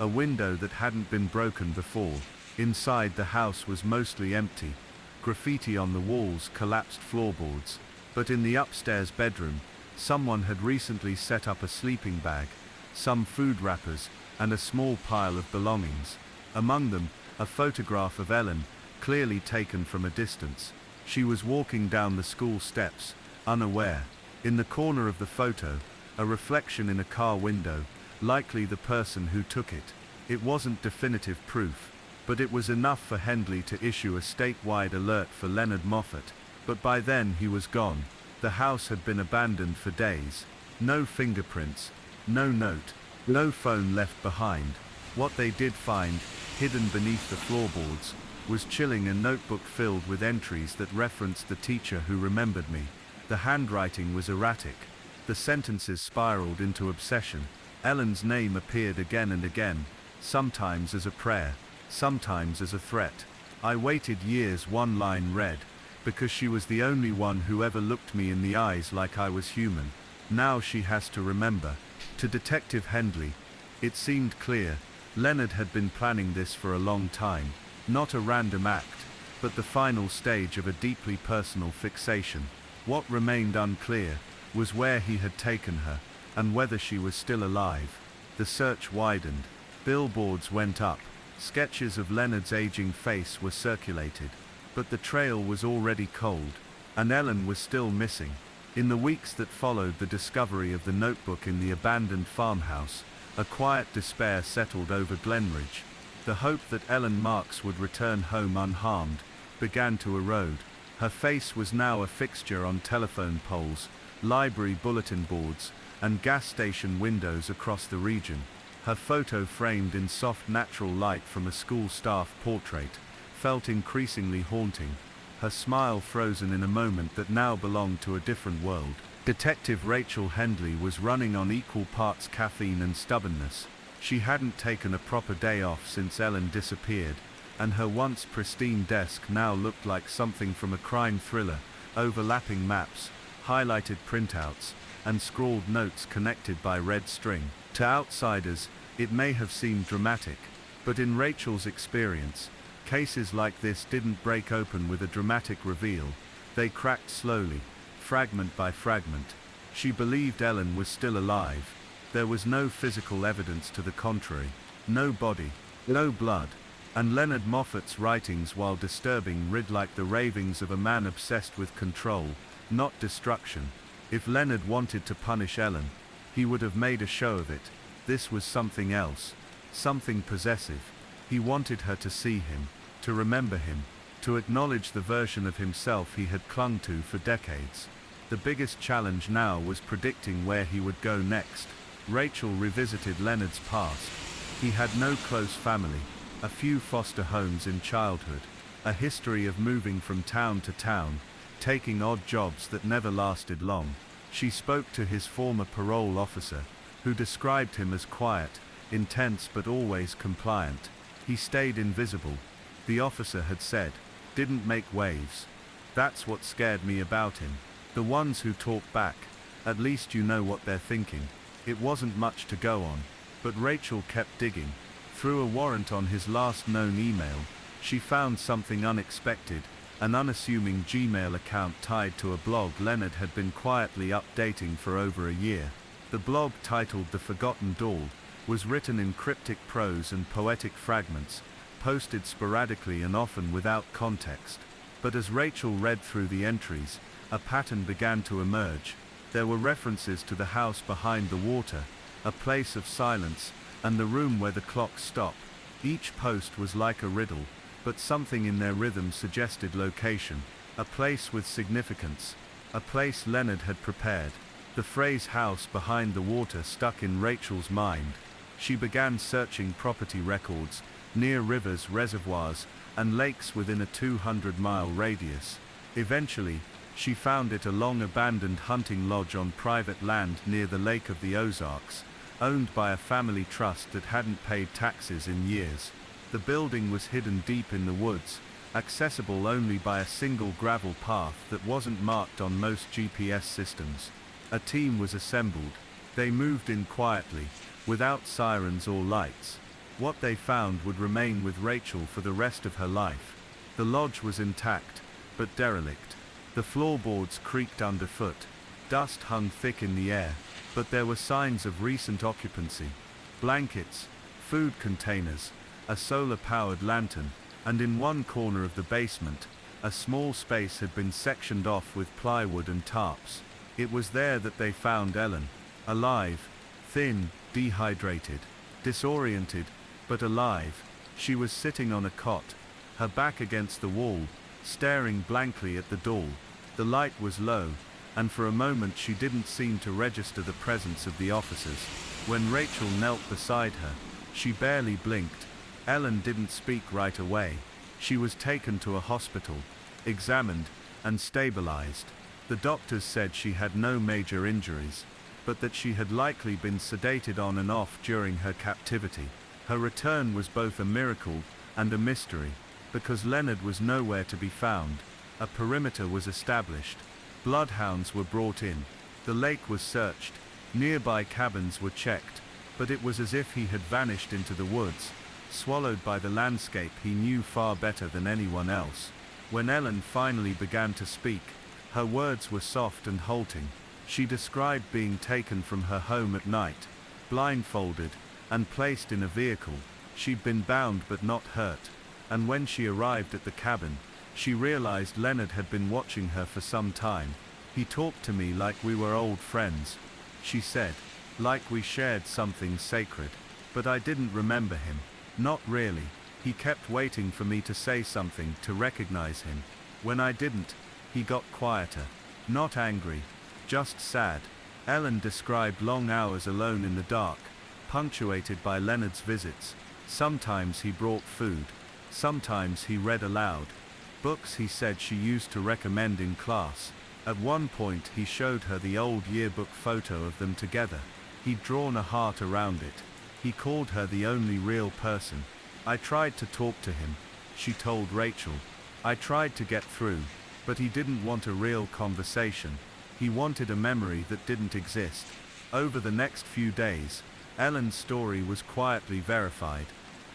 a window that hadn't been broken before. Inside, the house was mostly empty. Graffiti on the walls, collapsed floorboards. But in the upstairs bedroom, someone had recently set up a sleeping bag, some food wrappers, and a small pile of belongings. Among them, a photograph of Ellen, clearly taken from a distance. She was walking down the school steps, unaware. In the corner of the photo, a reflection in a car window, likely the person who took it. It wasn't definitive proof, but it was enough for Hendley to issue a statewide alert for Leonard Moffat. But by then he was gone. The house had been abandoned for days. No fingerprints, no note, no phone left behind. What they did find, hidden beneath the floorboards, was chilling: a notebook filled with entries that referenced the teacher who remembered me. The handwriting was erratic. The sentences spiraled into obsession. Ellen's name appeared again and again, sometimes as a prayer, sometimes as a threat. I waited years, one line read, because she was the only one who ever looked me in the eyes like I was human. Now she has to remember. To Detective Hendley, it seemed clear. Leonard had been planning this for a long time. Not a random act, but the final stage of a deeply personal fixation. What remained unclear was where he had taken her, and whether she was still alive. The search widened. Billboards went up. Sketches of Leonard's aging face were circulated. But the trail was already cold, and Ellen was still missing. In the weeks that followed the discovery of the notebook in the abandoned farmhouse, a quiet despair settled over Glenridge. The hope that Ellen Marks would return home unharmed began to erode. Her face was now a fixture on telephone poles, library bulletin boards, and gas station windows across the region. Her photo, framed in soft natural light from a school staff portrait, felt increasingly haunting. Her smile frozen in a moment that now belonged to a different world. Detective Rachel Hendley was running on equal parts caffeine and stubbornness. She hadn't taken a proper day off since Ellen disappeared, and her once pristine desk now looked like something from a crime thriller: overlapping maps, highlighted printouts, and scrawled notes connected by red string. To outsiders, it may have seemed dramatic, but in Rachel's experience, cases like this didn't break open with a dramatic reveal. They cracked slowly, fragment by fragment. She believed Ellen was still alive. There was no physical evidence to the contrary. No body, no blood. And Leonard Moffat's writings, while disturbing, read like the ravings of a man obsessed with control, not destruction. If Leonard wanted to punish Ellen, he would have made a show of it. This was something else. Something possessive. He wanted her to see him, to remember him, to acknowledge the version of himself he had clung to for decades. The biggest challenge now was predicting where he would go next. Rachel revisited Leonard's past. He had no close family, a few foster homes in childhood, a history of moving from town to town, taking odd jobs that never lasted long. She spoke to his former parole officer, who described him as quiet, intense but always compliant. He stayed invisible, the officer had said, didn't make waves. That's what scared me about him. The ones who talk back, at least you know what they're thinking. It wasn't much to go on, but Rachel kept digging. Through a warrant on his last known email, she found something unexpected: an unassuming Gmail account tied to a blog Leonard had been quietly updating for over a year. The blog, titled The Forgotten Doll, was written in cryptic prose and poetic fragments, posted sporadically and often without context. But as Rachel read through the entries, a pattern began to emerge. There were references to the house behind the water, a place of silence, and the room where the clock stopped. Each post was like a riddle, but something in their rhythm suggested location, a place with significance, a place Leonard had prepared. The phrase house behind the water stuck in Rachel's mind. She began searching property records, near rivers, reservoirs, and lakes within a 200-mile radius. Eventually, she found it, a long-abandoned hunting lodge on private land near the Lake of the Ozarks, owned by a family trust that hadn't paid taxes in years. The building was hidden deep in the woods, accessible only by a single gravel path that wasn't marked on most GPS systems. A team was assembled. They moved in quietly, without sirens or lights. What they found would remain with Rachel for the rest of her life. The lodge was intact, but derelict. The floorboards creaked underfoot. Dust hung thick in the air, but there were signs of recent occupancy. Blankets, food containers, a solar-powered lantern, and in one corner of the basement, a small space had been sectioned off with plywood and tarps. It was there that they found Ellen, alive, thin, dehydrated, disoriented, but alive. She was sitting on a cot, her back against the wall, staring blankly at the door. The light was low, and for a moment she didn't seem to register the presence of the officers. When Rachel knelt beside her, she barely blinked. Ellen didn't speak right away. She was taken to a hospital, examined, and stabilized. The doctors said she had no major injuries, but that she had likely been sedated on and off during her captivity. Her return was both a miracle and a mystery, because Leonard was nowhere to be found. A perimeter was established. Bloodhounds were brought in. The lake was searched. Nearby cabins were checked, but it was as if he had vanished into the woods, swallowed by the landscape he knew far better than anyone else. When Ellen finally began to speak, her words were soft and halting. She described being taken from her home at night, blindfolded, and placed in a vehicle. She'd been bound but not hurt, and when she arrived at the cabin, she realized Leonard had been watching her for some time. "He talked to me like we were old friends," she said, "like we shared something sacred. But I didn't remember him. Not really. He kept waiting for me to say something, to recognize him. When I didn't, he got quieter. Not angry, just sad." Ellen described long hours alone in the dark, punctuated by Leonard's visits. Sometimes he brought food. Sometimes he read aloud. Books he said she used to recommend in class. At one point he showed her the old yearbook photo of them together. He'd drawn a heart around it. He called her the only real person. "I tried to talk to him," she told Rachel. "I tried to get through, but he didn't want a real conversation. He wanted a memory that didn't exist." Over the next few days, Ellen's story was quietly verified.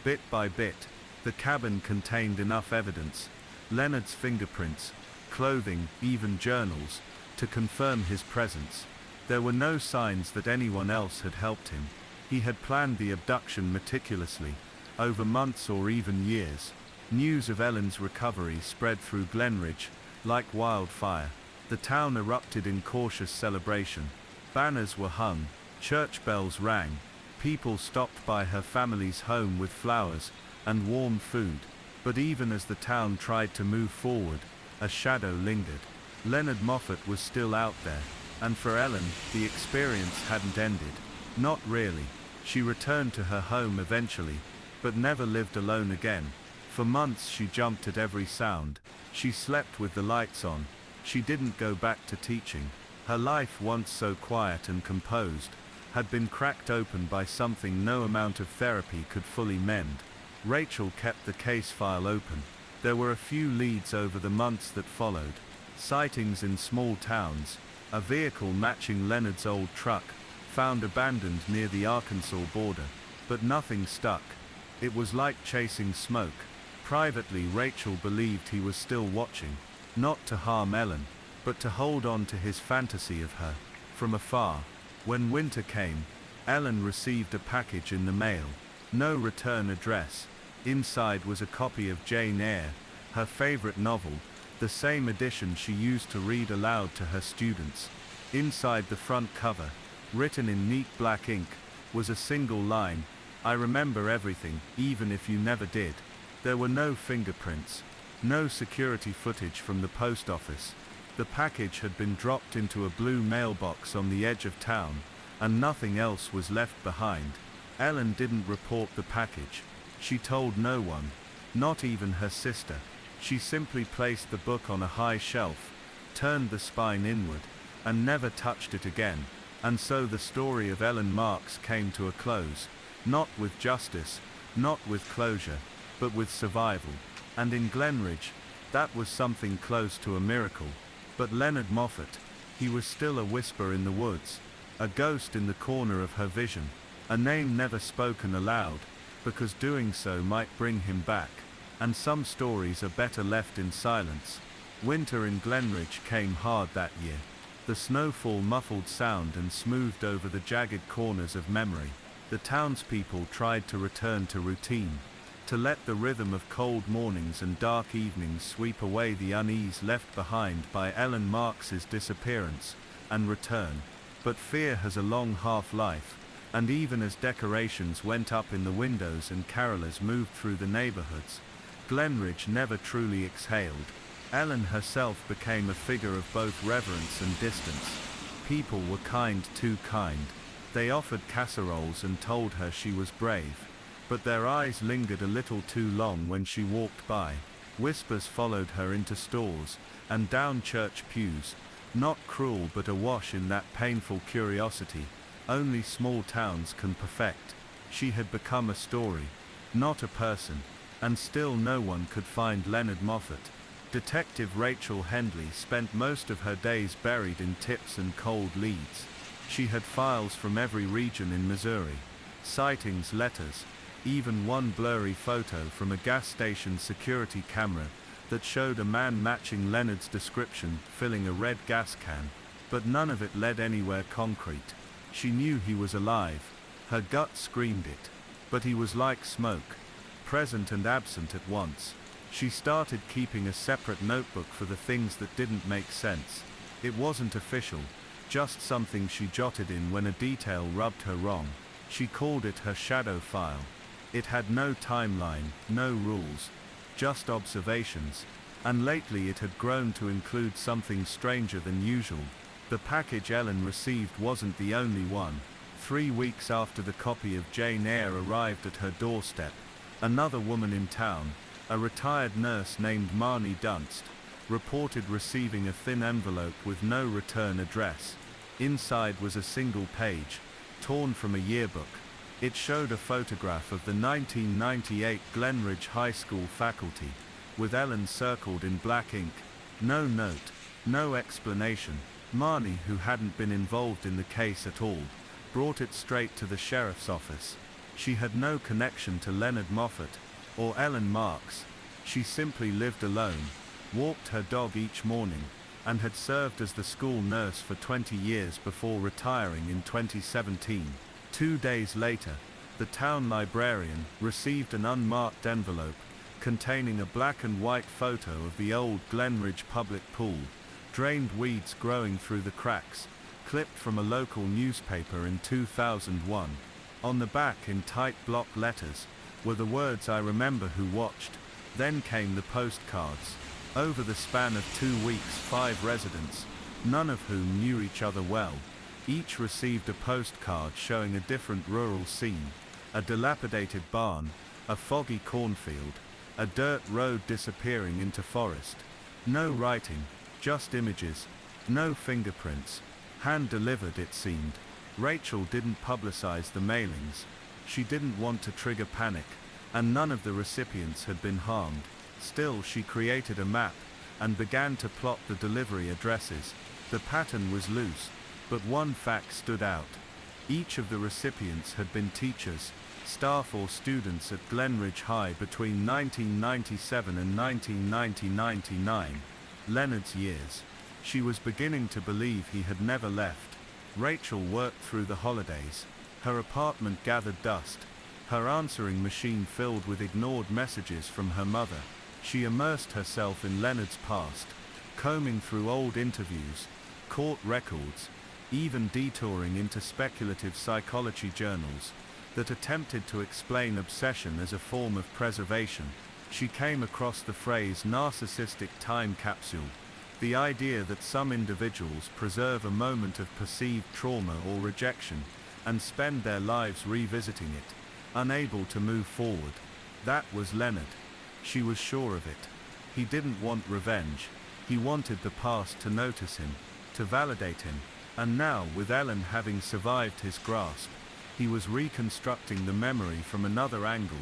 Bit by bit, the cabin contained enough evidence, Leonard's fingerprints, clothing, even journals, to confirm his presence. There were no signs that anyone else had helped him. He had planned the abduction meticulously, over months or even years. News of Ellen's recovery spread through Glenridge like wildfire. The town erupted in cautious celebration. Banners were hung, church bells rang, people stopped by her family's home with flowers and warm food. But even as the town tried to move forward, a shadow lingered. Leonard Moffat was still out there, and for Ellen, the experience hadn't ended. Not really. She returned to her home eventually, but never lived alone again. For months she jumped at every sound. She slept with the lights on. She didn't go back to teaching. Her life, once so quiet and composed, had been cracked open by something no amount of therapy could fully mend. Rachel kept the case file open. There were a few leads over the months that followed. Sightings in small towns, a vehicle matching Leonard's old truck, found abandoned near the Arkansas border, but nothing stuck. It was like chasing smoke. Privately, Rachel believed he was still watching, not to harm Ellen, but to hold on to his fantasy of her, from afar. When winter came, Ellen received a package in the mail. No return address. Inside was a copy of Jane Eyre, her favorite novel, the same edition she used to read aloud to her students. Inside the front cover, written in neat black ink, was a single line: "I remember everything, even if you never did." There were no fingerprints, no security footage from the post office. The package had been dropped into a blue mailbox on the edge of town, and nothing else was left behind. Ellen didn't report the package. She told no one, not even her sister. She simply placed the book on a high shelf, turned the spine inward, and never touched it again. And so the story of Ellen Marks came to a close, not with justice, not with closure, but with survival. And in Glenridge, that was something close to a miracle. But Leonard Moffat, he was still a whisper in the woods, a ghost in the corner of her vision, a name never spoken aloud, because doing so might bring him back. And some stories are better left in silence. Winter in Glenridge came hard that year. The snowfall muffled sound and smoothed over the jagged corners of memory. The townspeople tried to return to routine, to let the rhythm of cold mornings and dark evenings sweep away the unease left behind by Ellen Marks's disappearance and return. But fear has a long half-life, and even as decorations went up in the windows and carolers moved through the neighborhoods, Glenridge never truly exhaled. Ellen herself became a figure of both reverence and distance. People were kind, too kind. They offered casseroles and told her she was brave, but their eyes lingered a little too long when she walked by. Whispers followed her into stores and down church pews, not cruel but awash in that painful curiosity only small towns can perfect. She had become a story, not a person, and still no one could find Leonard Moffat. Detective Rachel Hendley spent most of her days buried in tips and cold leads. She had files from every region in Missouri, sightings, letters, even one blurry photo from a gas station security camera that showed a man matching Leonard's description filling a red gas can, but none of it led anywhere concrete. She knew he was alive, her gut screamed it, but he was like smoke, present and absent at once. She started keeping a separate notebook for the things that didn't make sense. It wasn't official, just something she jotted in when a detail rubbed her wrong. She called it her shadow file. It had no timeline, no rules, just observations, and lately it had grown to include something stranger than usual. The package Ellen received wasn't the only one. 3 weeks after the copy of Jane Eyre arrived at her doorstep, another woman in town, a retired nurse named Marnie Dunst, reported receiving a thin envelope with no return address. Inside was a single page, torn from a yearbook. It showed a photograph of the 1998 Glenridge High School faculty, with Ellen circled in black ink. No note, no explanation. Marnie, who hadn't been involved in the case at all, brought it straight to the sheriff's office. She had no connection to Leonard Moffat or Ellen Marks. She simply lived alone, walked her dog each morning, and had served as the school nurse for 20 years before retiring in 2017. 2 days later, the town librarian received an unmarked envelope containing a black and white photo of the old Glenridge public pool, drained weeds growing through the cracks, clipped from a local newspaper in 2001. On the back, in tight block letters, were the words "I remember who watched." Then came the postcards. Over the span of 2 weeks, 5 residents, none of whom knew each other well, each received a postcard showing a different rural scene: a dilapidated barn, a foggy cornfield, a dirt road disappearing into forest. No writing, just images, no fingerprints. Hand-delivered, it seemed. Rachel didn't publicize the mailings. She didn't want to trigger panic, and none of the recipients had been harmed. Still, she created a map and began to plot the delivery addresses. The pattern was loose, but one fact stood out. Each of the recipients had been teachers, staff or students at Glenridge High between 1997 and 1999, Leonard's years. She was beginning to believe he had never left. Rachel worked through the holidays. Her apartment gathered dust, her answering machine filled with ignored messages from her mother. She immersed herself in Leonard's past, combing through old interviews, court records, even detouring into speculative psychology journals that attempted to explain obsession as a form of preservation. She came across the phrase narcissistic time capsule, the idea that some individuals preserve a moment of perceived trauma or rejection and spend their lives revisiting it, unable to move forward. That was Leonard. She was sure of it. He didn't want revenge. He wanted the past to notice him, to validate him. And now, with Ellen having survived his grasp, he was reconstructing the memory from another angle,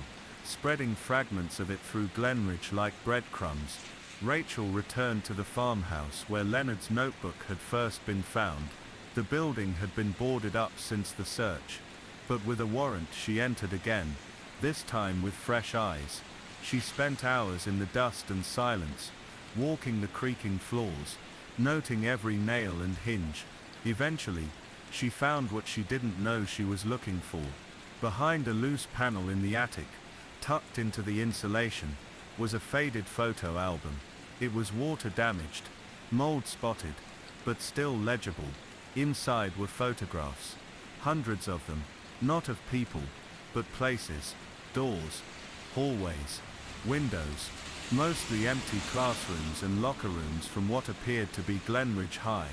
spreading fragments of it through Glenridge like breadcrumbs. Rachel returned to the farmhouse where Leonard's notebook had first been found. The building had been boarded up since the search, but with a warrant she entered again, this time with fresh eyes. She spent hours in the dust and silence, walking the creaking floors, noting every nail and hinge. Eventually, she found what she didn't know she was looking for. Behind a loose panel in the attic, tucked into the insulation, was a faded photo album. It was water damaged, mold spotted, but still legible. Inside were photographs, hundreds of them, not of people, but places, doors, hallways, windows, mostly empty classrooms and locker rooms from what appeared to be Glenridge High.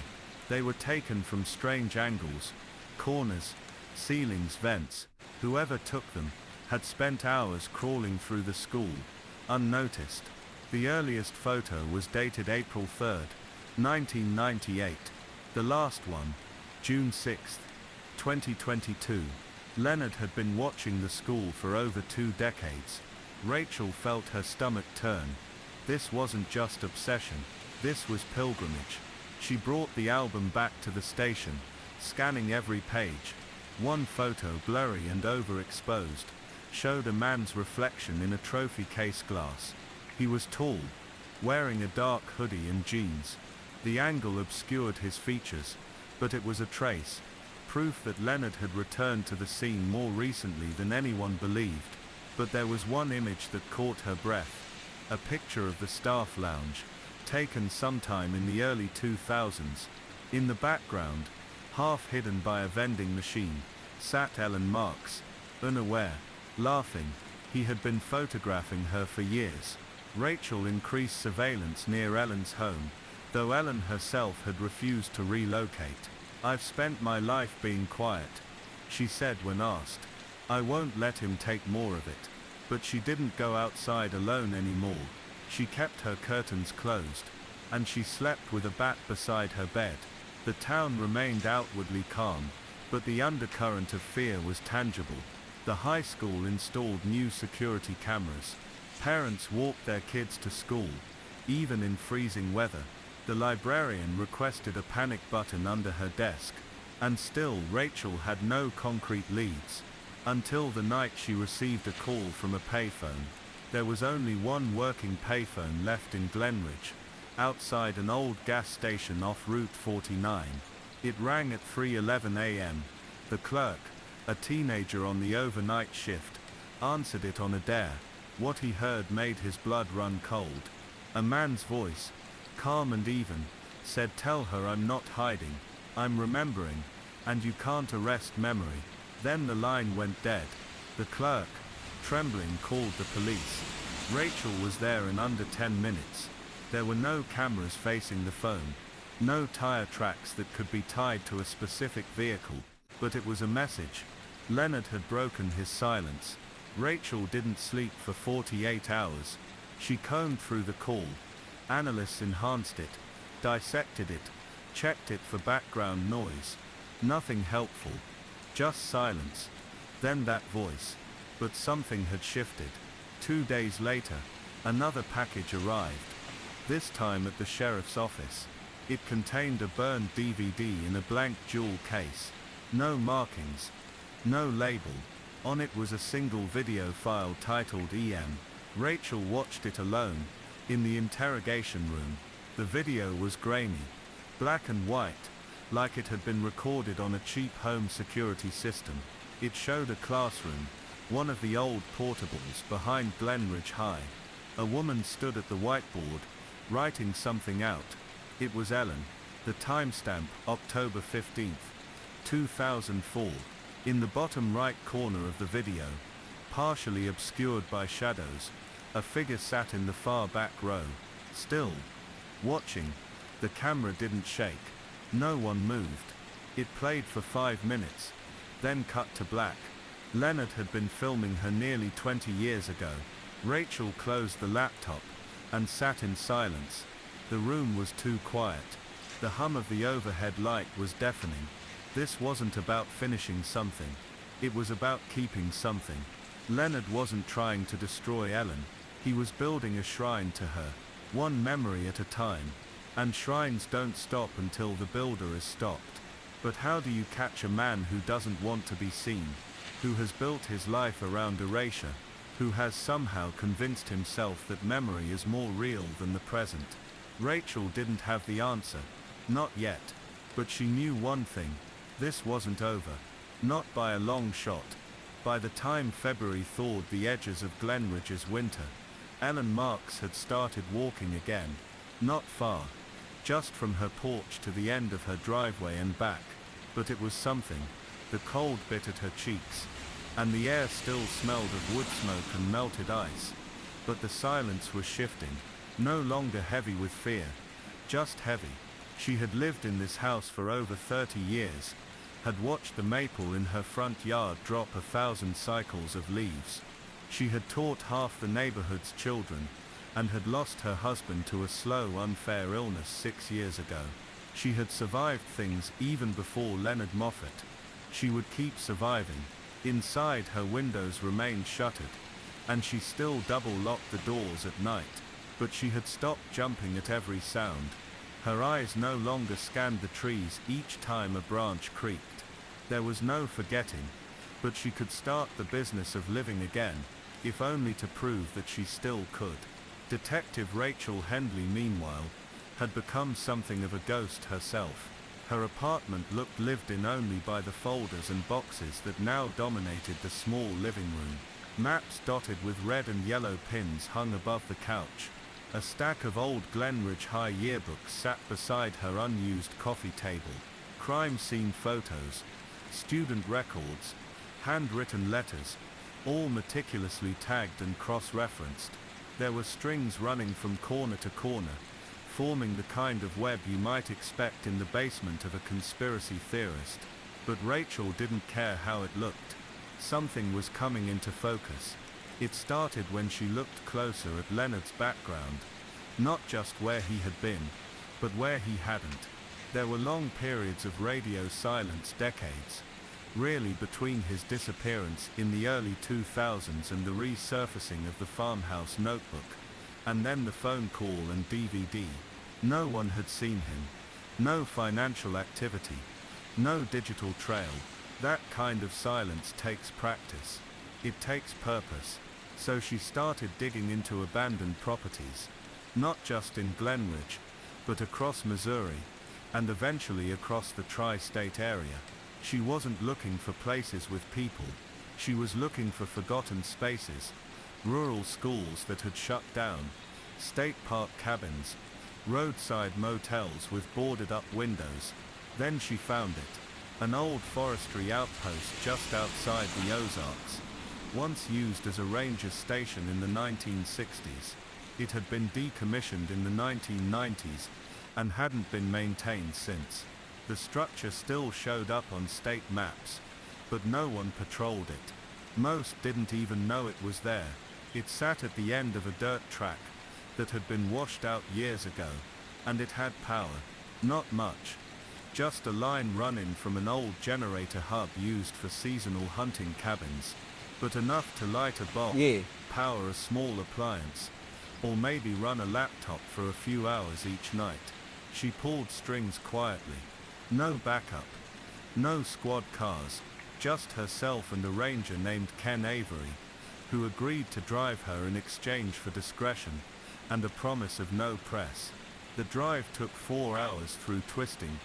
They were taken from strange angles, corners, ceilings, vents. Whoever took them had spent hours crawling through the school, unnoticed. The earliest photo was dated April 3rd, 1998. The last one, June 6th, 2022. Leonard had been watching the school for over 2 decades. Rachel felt her stomach turn. This wasn't just obsession, this was pilgrimage. She brought the album back to the station, scanning every page. One photo, blurry and overexposed, showed a man's reflection in a trophy case glass. He was tall, wearing a dark hoodie and jeans. The angle obscured his features, but it was a trace, proof that Leonard had returned to the scene more recently than anyone believed. But there was one image that caught her breath, a picture of the staff lounge, taken sometime in the early 2000s. In the background, half hidden by a vending machine, sat Ellen Marks, unaware, laughing. He had been photographing her for years. Rachel increased surveillance near Ellen's home, though Ellen herself had refused to relocate. "I've spent my life being quiet," she said when asked. "I won't let him take more of it." But she didn't go outside alone anymore. She kept her curtains closed, and she slept with a bat beside her bed. The town remained outwardly calm, but the undercurrent of fear was tangible. The high school installed new security cameras. Parents walked their kids to school, even in freezing weather. The librarian requested a panic button under her desk, and still Rachel had no concrete leads. Until the night she received a call from a payphone. There was only one working payphone left in Glenridge, outside an old gas station off Route 49. It rang at 3:11 a.m. The clerk, a teenager on the overnight shift, answered it on a dare. What he heard made his blood run cold. A man's voice, calm and even, said, "Tell her I'm not hiding, I'm remembering, and you can't arrest memory." Then the line went dead. The clerk, trembling, called the police. Rachel was there in under 10 minutes. There were no cameras facing the phone, no tire tracks that could be tied to a specific vehicle, but it was a message. Leonard had broken his silence. Rachel didn't sleep for 48 hours. She combed through the call. Analysts enhanced it, dissected it, checked it for background noise. Nothing helpful. Just silence. Then that voice. But something had shifted. 2 days later, another package arrived. This time at the sheriff's office. It contained a burned DVD in a blank jewel case. No markings. No label. On it was a single video file titled EM. Rachel watched it alone, in the interrogation room. The video was grainy, black and white, like it had been recorded on a cheap home security system. It showed a classroom, one of the old portables behind Glenridge High. A woman stood at the whiteboard, writing something out. It was Ellen. The timestamp, October 15th, 2004. In the bottom right corner of the video, partially obscured by shadows, a figure sat in the far back row, still, watching. The camera didn't shake. No one moved. It played for 5 minutes, then cut to black. Leonard had been filming her nearly 20 years ago. Rachel closed the laptop and sat in silence. The room was too quiet. The hum of the overhead light was deafening. This wasn't about finishing something. It was about keeping something. Leonard wasn't trying to destroy Ellen. He was building a shrine to her, one memory at a time. And shrines don't stop until the builder is stopped. But how do you catch a man who doesn't want to be seen, who has built his life around erasure, who has somehow convinced himself that memory is more real than the present? Rachel didn't have the answer. Not yet. But she knew one thing. This wasn't over. Not by a long shot. By the time February thawed the edges of Glenridge's winter, Ellen Marks had started walking again. Not far. Just from her porch to the end of her driveway and back. But it was something. The cold bit at her cheeks, and the air still smelled of wood smoke and melted ice. But the silence was shifting, no longer heavy with fear, just heavy. She had lived in this house for over 30 years, had watched the maple in her front yard drop 1,000 cycles of leaves. She had taught half the neighborhood's children, and had lost her husband to a slow, unfair illness 6 years ago. She had survived things even before Leonard Moffat. She would keep surviving. Inside, her windows remained shuttered, and she still double-locked the doors at night. But she had stopped jumping at every sound. Her eyes no longer scanned the trees each time a branch creaked. There was no forgetting, but she could start the business of living again, if only to prove that she still could. Detective Rachel Hendley, meanwhile, had become something of a ghost herself. Her apartment looked lived in only by the folders and boxes that now dominated the small living room. Maps dotted with red and yellow pins hung above the couch. A stack of old Glenridge High yearbooks sat beside her unused coffee table. Crime scene photos, student records, handwritten letters, all meticulously tagged and cross-referenced. There were strings running from corner to corner, forming the kind of web you might expect in the basement of a conspiracy theorist. But Rachel didn't care how it looked. Something was coming into focus. It started when she looked closer at Leonard's background. Not just where he had been, but where he hadn't. There were long periods of radio silence, decades, really, between his disappearance in the early 2000s and the resurfacing of the farmhouse notebook, and then the phone call and DVD. No one had seen him. No financial activity. No digital trail. That kind of silence takes practice. It takes purpose. So she started digging into abandoned properties. Not just in Glenridge, but across Missouri, and eventually across the tri-state area. She wasn't looking for places with people. She was looking for forgotten spaces. Rural schools that had shut down. State park cabins. Roadside motels with boarded-up windows. Then she found it. An old forestry outpost just outside the Ozarks. Once used as a ranger station in the 1960s. It had been decommissioned in the 1990s and hadn't been maintained since. The structure still showed up on state maps, but no one patrolled it. Most didn't even know it was there. It sat at the end of a dirt track that had been washed out years ago, and it had power. Not much. Just a line run-in from an old generator hub used for seasonal hunting cabins, but enough to light a bulb, power a small appliance, or maybe run a laptop for a few hours each night. She pulled strings quietly. No backup. No squad cars. just herself and a ranger named Ken Avery, who agreed to drive her in exchange for discretion and a promise of no press. The drive took 4 hours through twisting,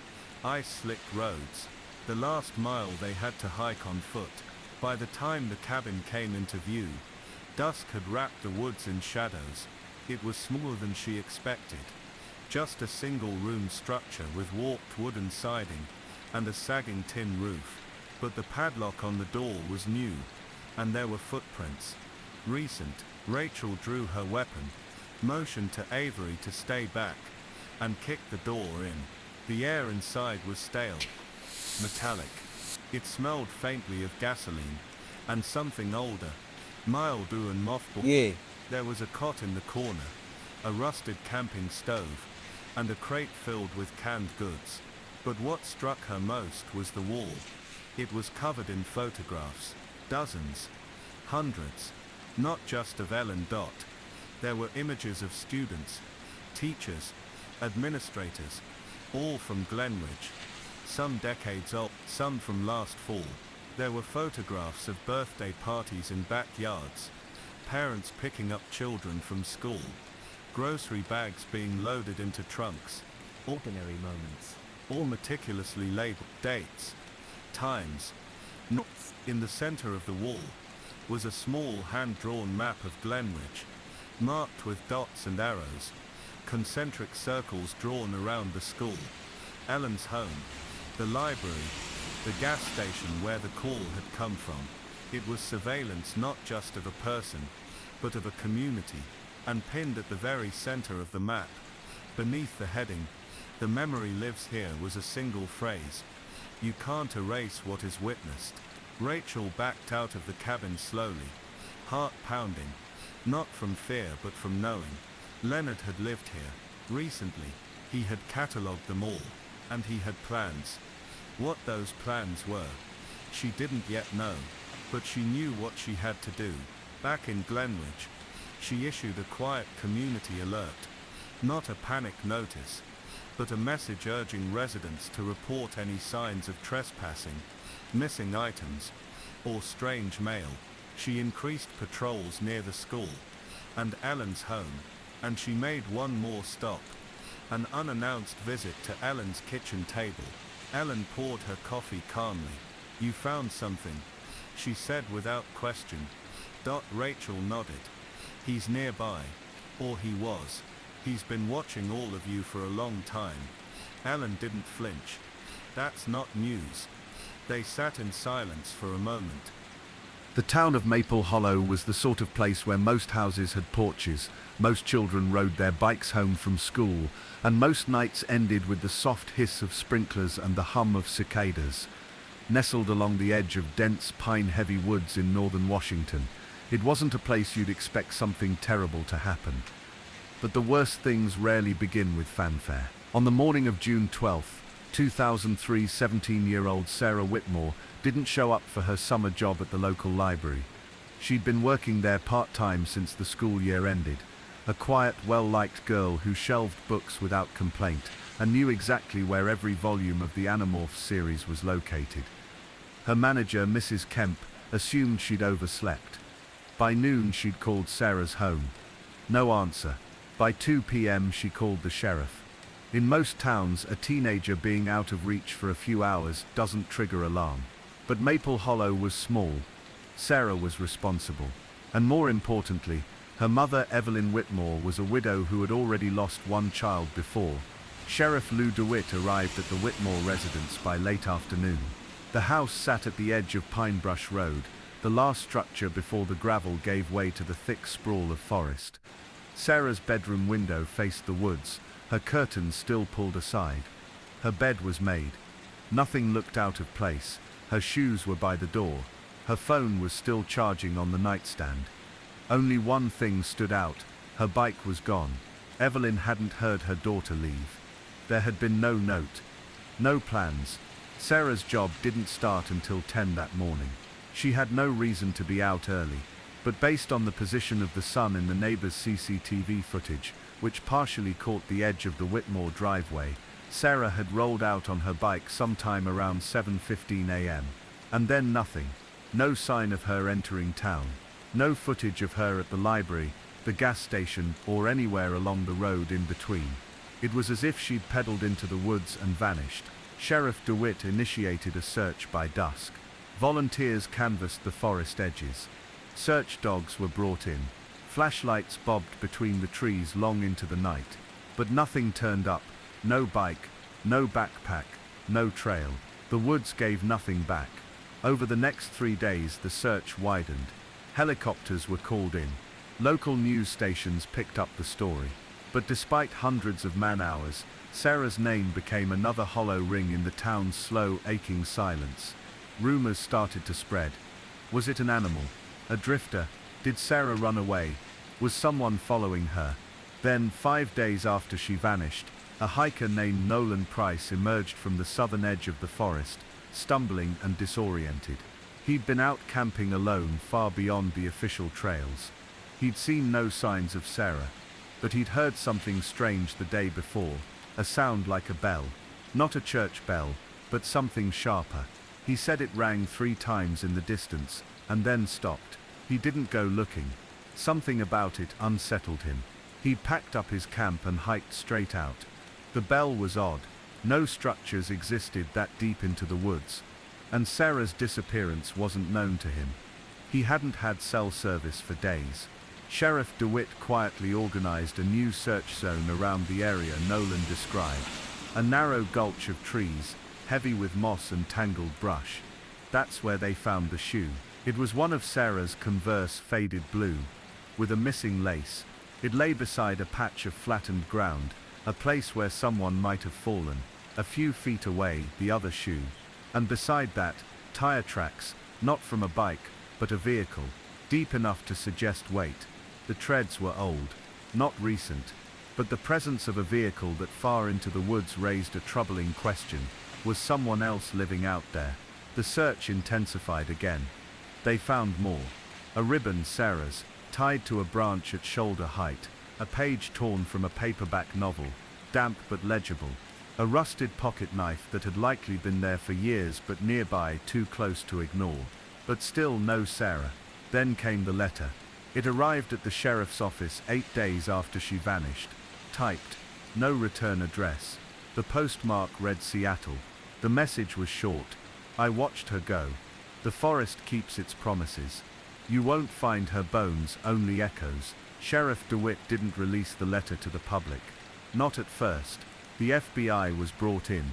ice-slicked roads. The last mile they had to hike on foot. By the time the cabin came into view, dusk had wrapped the woods in shadows. It was smaller than she expected. Just a single-room structure with warped wooden siding and a sagging tin roof. But the padlock on the door was new, and there were footprints. Recent. Rachel drew her weapon, motioned to Avery to stay back, and kicked the door in. The air inside was stale, metallic. It smelled faintly of gasoline, and something older, mildew and mothball. Yeah. There was a cot in the corner, a rusted camping stove, and a crate filled with canned goods. But what struck her most was the wall. It was covered in photographs, dozens, hundreds, not just of Ellen Dot. There were images of students, teachers, administrators, all from Glenridge, some decades old, some from last fall. There were photographs of birthday parties in backyards, parents picking up children from school, grocery bags being loaded into trunks, Ordinary moments. all meticulously labeled dates, times, knots. In the center of the wall was a small hand-drawn map of Glenridge, marked with dots and arrows, concentric circles drawn around the school, Ellen's home, the library, the gas station where the call had come from. It was surveillance not just of a person, but of a community, and pinned at the very center of the map, beneath the heading, "The memory lives here," was a single phrase. You can't erase what is witnessed. Rachel backed out of the cabin slowly, heart pounding, not from fear but from knowing. Leonard had lived here, recently. He had catalogued them all, and he had plans. What those plans were, she didn't yet know, but she knew what she had to do. Back in Glenridge, she issued a quiet community alert, not a panic notice, but a message urging residents to report any signs of trespassing, missing items, or strange mail. She increased patrols near the school and Ellen's home, and she made one more stop, an unannounced visit to Ellen's kitchen table. Ellen poured her coffee calmly. "You found something," she said without question. Rachel nodded. "He's nearby. Or he was. He's been watching all of you for a long time." Ellen didn't flinch. "That's not news." They sat in silence for a moment. The town of Maple Hollow was the sort of place where most houses had porches, most children rode their bikes home from school, and most nights ended with the soft hiss of sprinklers and the hum of cicadas. Nestled along the edge of dense pine-heavy woods in northern Washington, it wasn't a place you'd expect something terrible to happen. But the worst things rarely begin with fanfare. On the morning of June 12, 2003, 17-year-old Sarah Whitmore didn't show up for her summer job at the local library. She'd been working there part-time since the school year ended, a quiet, well-liked girl who shelved books without complaint and knew exactly where every volume of the Animorphs series was located. Her manager, Mrs. Kemp, assumed she'd overslept. By noon, she'd called Sarah's home. No answer. By 2 p.m., she called the sheriff. In most towns, a teenager being out of reach for a few hours doesn't trigger alarm. But Maple Hollow was small. Sarah was responsible. And more importantly, her mother, Evelyn Whitmore, was a widow who had already lost one child before. Sheriff Lou DeWitt arrived at the Whitmore residence by late afternoon. The house sat at the edge of Pinebrush Road, the last structure before the gravel gave way to the thick sprawl of forest. Sarah's bedroom window faced the woods, her curtains still pulled aside. Her bed was made. Nothing looked out of place. Her shoes were by the door. Her phone was still charging on the nightstand. Only one thing stood out. Her bike was gone. Evelyn hadn't heard her daughter leave. There had been no note. No plans. Sarah's job didn't start until 10 that morning. She had no reason to be out early, but based on the position of the sun in the neighbor's CCTV footage, which partially caught the edge of the Whitmore driveway, Sarah had rolled out on her bike sometime around 7:15 a.m. And then nothing. No sign of her entering town. No footage of her at the library, the gas station, or anywhere along the road in between. It was as if she'd pedaled into the woods and vanished. Sheriff DeWitt initiated a search by dusk. Volunteers canvassed the forest edges. Search dogs were brought in. Flashlights bobbed between the trees long into the night. But nothing turned up. No bike, no backpack, no trail. The woods gave nothing back. Over the next 3 days the search widened. Helicopters were called in. Local news stations picked up the story. But despite hundreds of man-hours, Sarah's name became another hollow ring in the town's slow, aching silence. Rumors started to spread. Was it an animal? A drifter? Did Sarah run away? Was someone following her? Then, 5 days after she vanished, a hiker named Nolan Price emerged from the southern edge of the forest, stumbling and disoriented. He'd been out camping alone far beyond the official trails. He'd seen no signs of Sarah, but he'd heard something strange the day before, a sound like a bell. Not a church bell, but something sharper. He said it rang 3 times in the distance, and then stopped. He didn't go looking. Something about it unsettled him. He packed up his camp and hiked straight out. The bell was odd. No structures existed that deep into the woods. And Sarah's disappearance wasn't known to him. He hadn't had cell service for days. Sheriff DeWitt quietly organized a new search zone around the area Nolan described. A narrow gulch of trees, heavy with moss and tangled brush. That's where they found the shoe. It was one of Sarah's Converse faded blue, with a missing lace. It lay beside a patch of flattened ground, a place where someone might have fallen. A few feet away, the other shoe. And beside that, tire tracks, not from a bike, but a vehicle, deep enough to suggest weight. The treads were old, not recent, but the presence of a vehicle that far into the woods raised a troubling question. Was someone else living out there? The search intensified again. They found more. A ribbon, Sarah's, tied to a branch at shoulder height, a page torn from a paperback novel, damp but legible, a rusted pocket knife that had likely been there for years but nearby, too close to ignore. But still no Sarah. Then came the letter. It arrived at the sheriff's office 8 days after she vanished. Typed. No return address. The postmark read Seattle. The message was short. I watched her go. The forest keeps its promises. You won't find her bones, only echoes. Sheriff DeWitt didn't release the letter to the public. Not at first. The FBI was brought in.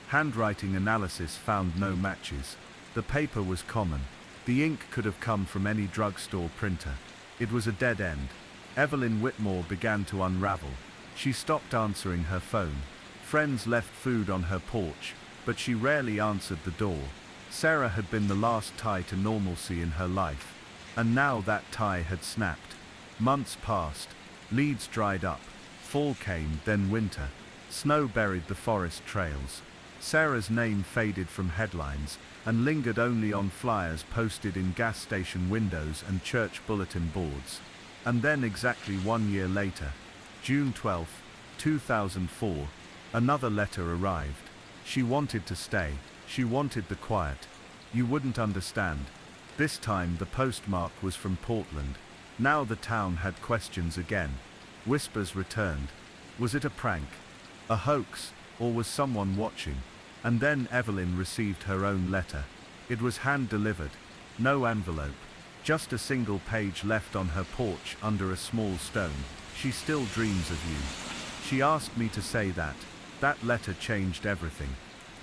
Handwriting analysis found no matches. The paper was common. The ink could have come from any drugstore printer. It was a dead end. Evelyn Whitmore began to unravel. She stopped answering her phone. Friends left food on her porch, but she rarely answered the door. Sarah had been the last tie to normalcy in her life, and now that tie had snapped. Months passed. Leads dried up. Fall came, then winter. Snow buried the forest trails. Sarah's name faded from headlines and lingered only on flyers posted in gas station windows and church bulletin boards. And then exactly 1 year later, June 12, 2004, another letter arrived. She wanted to stay. She wanted the quiet. You wouldn't understand. This time the postmark was from Portland. Now the town had questions again. Whispers returned. Was it a prank? A hoax? Or was someone watching? And then Evelyn received her own letter. It was hand-delivered. No envelope. Just a single page left on her porch under a small stone. She still dreams of you. She asked me to say that. That letter changed everything.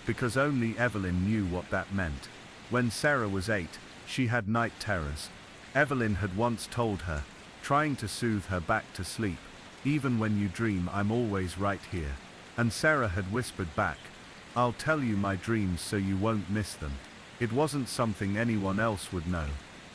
Because only Evelyn knew what that meant. When Sarah was 8, she had night terrors. Evelyn had once told her, trying to soothe her back to sleep, even when you dream, I'm always right here. And Sarah had whispered back, I'll tell you my dreams so you won't miss them. It wasn't something anyone else would know.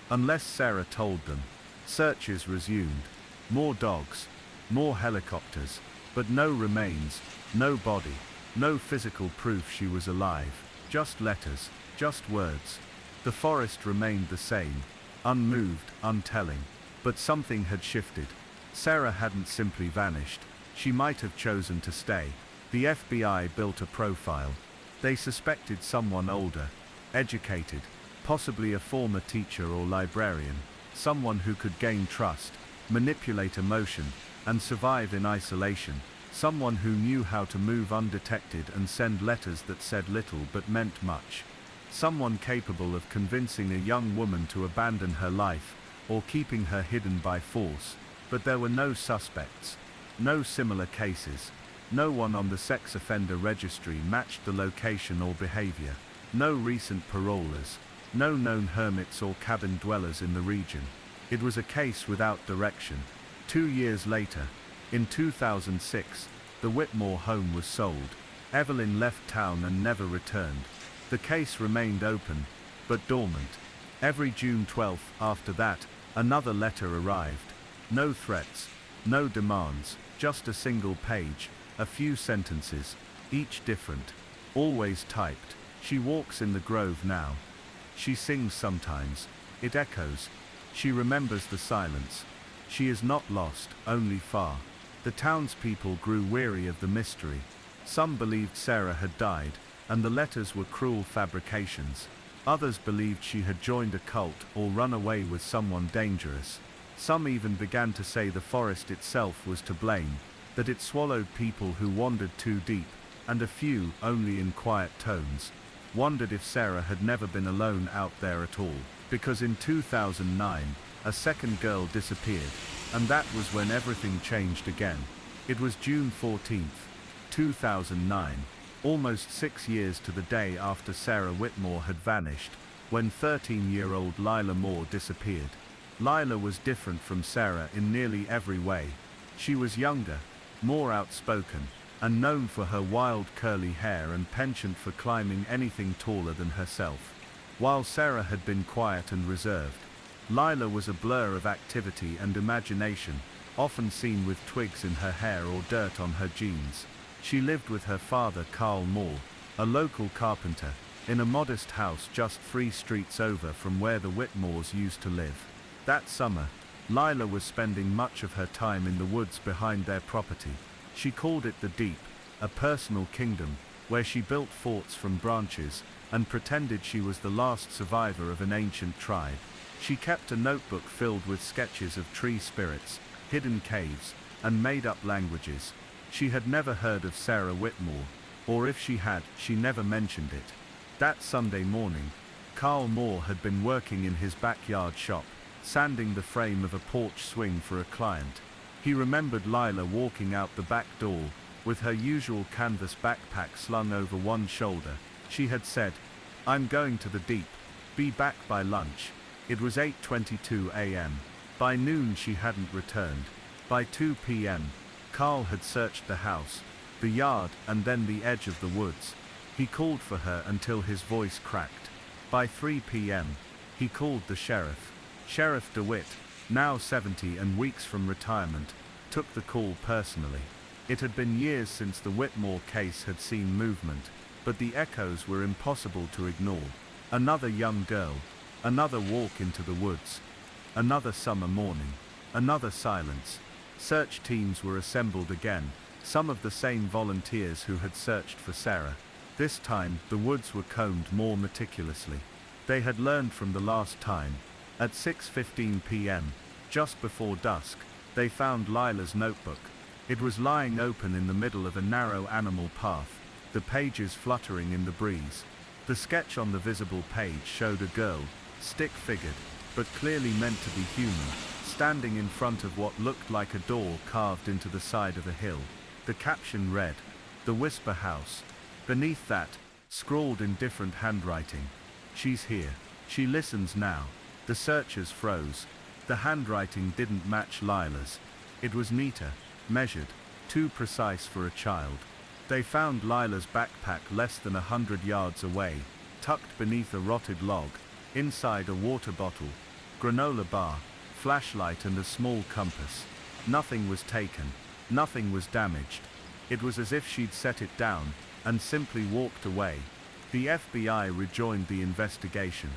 Unless Sarah told them. Searches resumed. More dogs. More helicopters. But no remains. No body. No physical proof she was alive. Just letters. Just words. The forest remained the same. Unmoved, untelling. But something had shifted. Sarah hadn't simply vanished. She might have chosen to stay. The FBI built a profile. They suspected someone older, educated, possibly a former teacher or librarian, someone who could gain trust, manipulate emotion, and survive in isolation, someone who knew how to move undetected and send letters that said little but meant much. Someone capable of convincing a young woman to abandon her life, or keeping her hidden by force. But there were no suspects, no similar cases, no one on the sex offender registry matched the location or behavior, no recent parolers, no known hermits or cabin dwellers in the region. It was a case without direction. 2 years later, in 2006, the Whitmore home was sold. Evelyn left town and never returned. The case remained open, but dormant. Every June 12th after that, another letter arrived. No threats, no demands, just a single page, a few sentences, each different, always typed. She walks in the grove now. She sings sometimes. It echoes. She remembers the silence. She is not lost, only far. The townspeople grew weary of the mystery. Some believed Sarah had died, and the letters were cruel fabrications. Others believed she had joined a cult or run away with someone dangerous. Some even began to say the forest itself was to blame, that it swallowed people who wandered too deep, and a few, only in quiet tones, wondered if Sarah had never been alone out there at all, because in 2009, a second girl disappeared, and that was when everything changed again. It was June 14th, 2009, almost 6 years to the day after Sarah Whitmore had vanished, when 13-year-old Lila Moore disappeared. Lila was different from Sarah in nearly every way. She was younger, more outspoken, and known for her wild curly hair and penchant for climbing anything taller than herself. While Sarah had been quiet and reserved, Lila was a blur of activity and imagination, often seen with twigs in her hair or dirt on her jeans. She lived with her father Carl Moore, a local carpenter, in a modest house just 3 streets over from where the Whitmores used to live. That summer, Lila was spending much of her time in the woods behind their property. She called it the Deep, a personal kingdom, where she built forts from branches, and pretended she was the last survivor of an ancient tribe. She kept a notebook filled with sketches of tree spirits, hidden caves, and made-up languages. She had never heard of Sarah Whitmore, or if she had, she never mentioned it. That Sunday morning, Carl Moore had been working in his backyard shop, sanding the frame of a porch swing for a client. He remembered Lila walking out the back door, with her usual canvas backpack slung over one shoulder. She had said, "I'm going to the Deep. Be back by lunch." It was 8:22 a.m. By noon she hadn't returned. By 2 p.m., Carl had searched the house, the yard, and then the edge of the woods. He called for her until his voice cracked. By 3 p.m., he called the sheriff. Sheriff DeWitt, now 70 and weeks from retirement, took the call personally. It had been years since the Whitmore case had seen movement, but the echoes were impossible to ignore. Another young girl, another walk into the woods, another summer morning, another silence. Search teams were assembled again, some of the same volunteers who had searched for Sarah. This time, the woods were combed more meticulously. They had learned from the last time. At 6:15 p.m., just before dusk, they found Lila's notebook. It was lying open in the middle of a narrow animal path, the pages fluttering in the breeze. The sketch on the visible page showed a girl, stick-figured, but clearly meant to be human, standing in front of what looked like a door carved into the side of a hill. The caption read, "The Whisper House." Beneath that, scrawled in different handwriting, "She's here. She listens now." The searchers froze. The handwriting didn't match Lila's. It was neater, measured, too precise for a child. They found Lila's backpack less than 100 yards away, tucked beneath a rotted log, inside a water bottle, granola bar, flashlight and a small compass. Nothing was taken. Nothing was damaged. It was as if she'd set it down, and simply walked away. The FBI rejoined the investigation.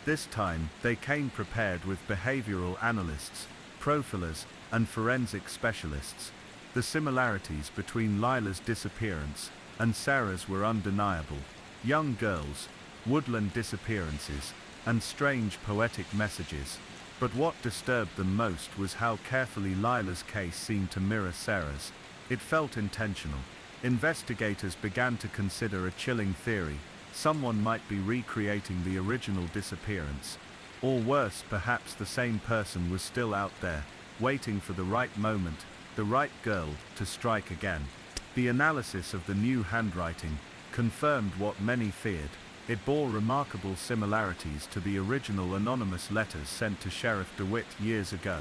This time, they came prepared with behavioral analysts, profilers, and forensic specialists. The similarities between Lila's disappearance and Sarah's were undeniable. Young girls, woodland disappearances, and strange poetic messages. But what disturbed them most was how carefully Lila's case seemed to mirror Sarah's. It felt intentional. Investigators began to consider a chilling theory. Someone might be recreating the original disappearance. Or worse, perhaps the same person was still out there, waiting for the right moment, the right girl, to strike again. The analysis of the new handwriting confirmed what many feared. It bore remarkable similarities to the original anonymous letters sent to Sheriff DeWitt years ago.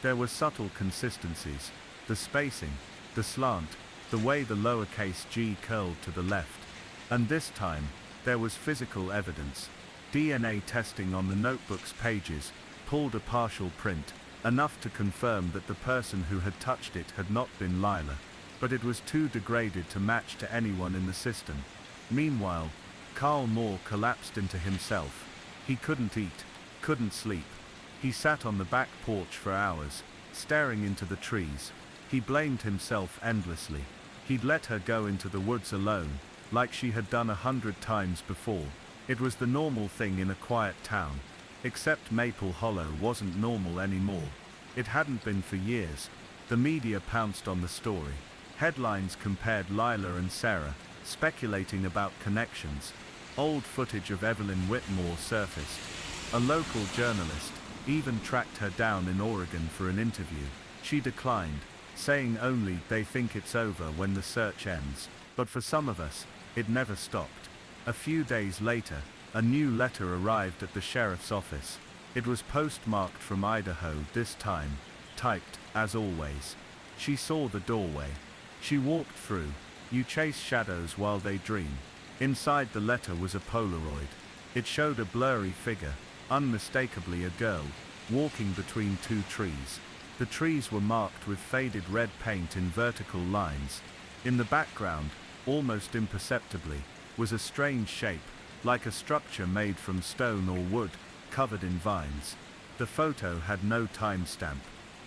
There were subtle consistencies: the spacing, the slant, the way the lowercase g curled to the left. And this time, there was physical evidence. DNA testing on the notebook's pages pulled a partial print, enough to confirm that the person who had touched it had not been Lila. But it was too degraded to match to anyone in the system. Meanwhile, Carl Moore collapsed into himself. He couldn't eat, couldn't sleep. He sat on the back porch for hours, staring into the trees. He blamed himself endlessly. He'd let her go into the woods alone, like she had done 100 times before. It was the normal thing in a quiet town. Except Maple Hollow wasn't normal anymore. It hadn't been for years. The media pounced on the story. Headlines compared Lila and Sarah, speculating about connections. Old footage of Evelyn Whitmore surfaced. A local journalist even tracked her down in Oregon for an interview. She declined, saying only they think it's over when the search ends. But for some of us, it never stopped. A few days later, a new letter arrived at the sheriff's office. It was postmarked from Idaho this time, typed, as always. She saw the doorway. She walked through. You chase shadows while they dream. Inside the letter was a Polaroid. It showed a blurry figure, unmistakably a girl, walking between two trees. The trees were marked with faded red paint in vertical lines. In the background, almost imperceptibly, was a strange shape, like a structure made from stone or wood, covered in vines. The photo had no timestamp,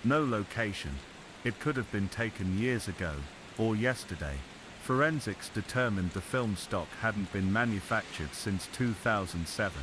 no location. It could have been taken years ago, or yesterday. Forensics determined the film stock hadn't been manufactured since 2007.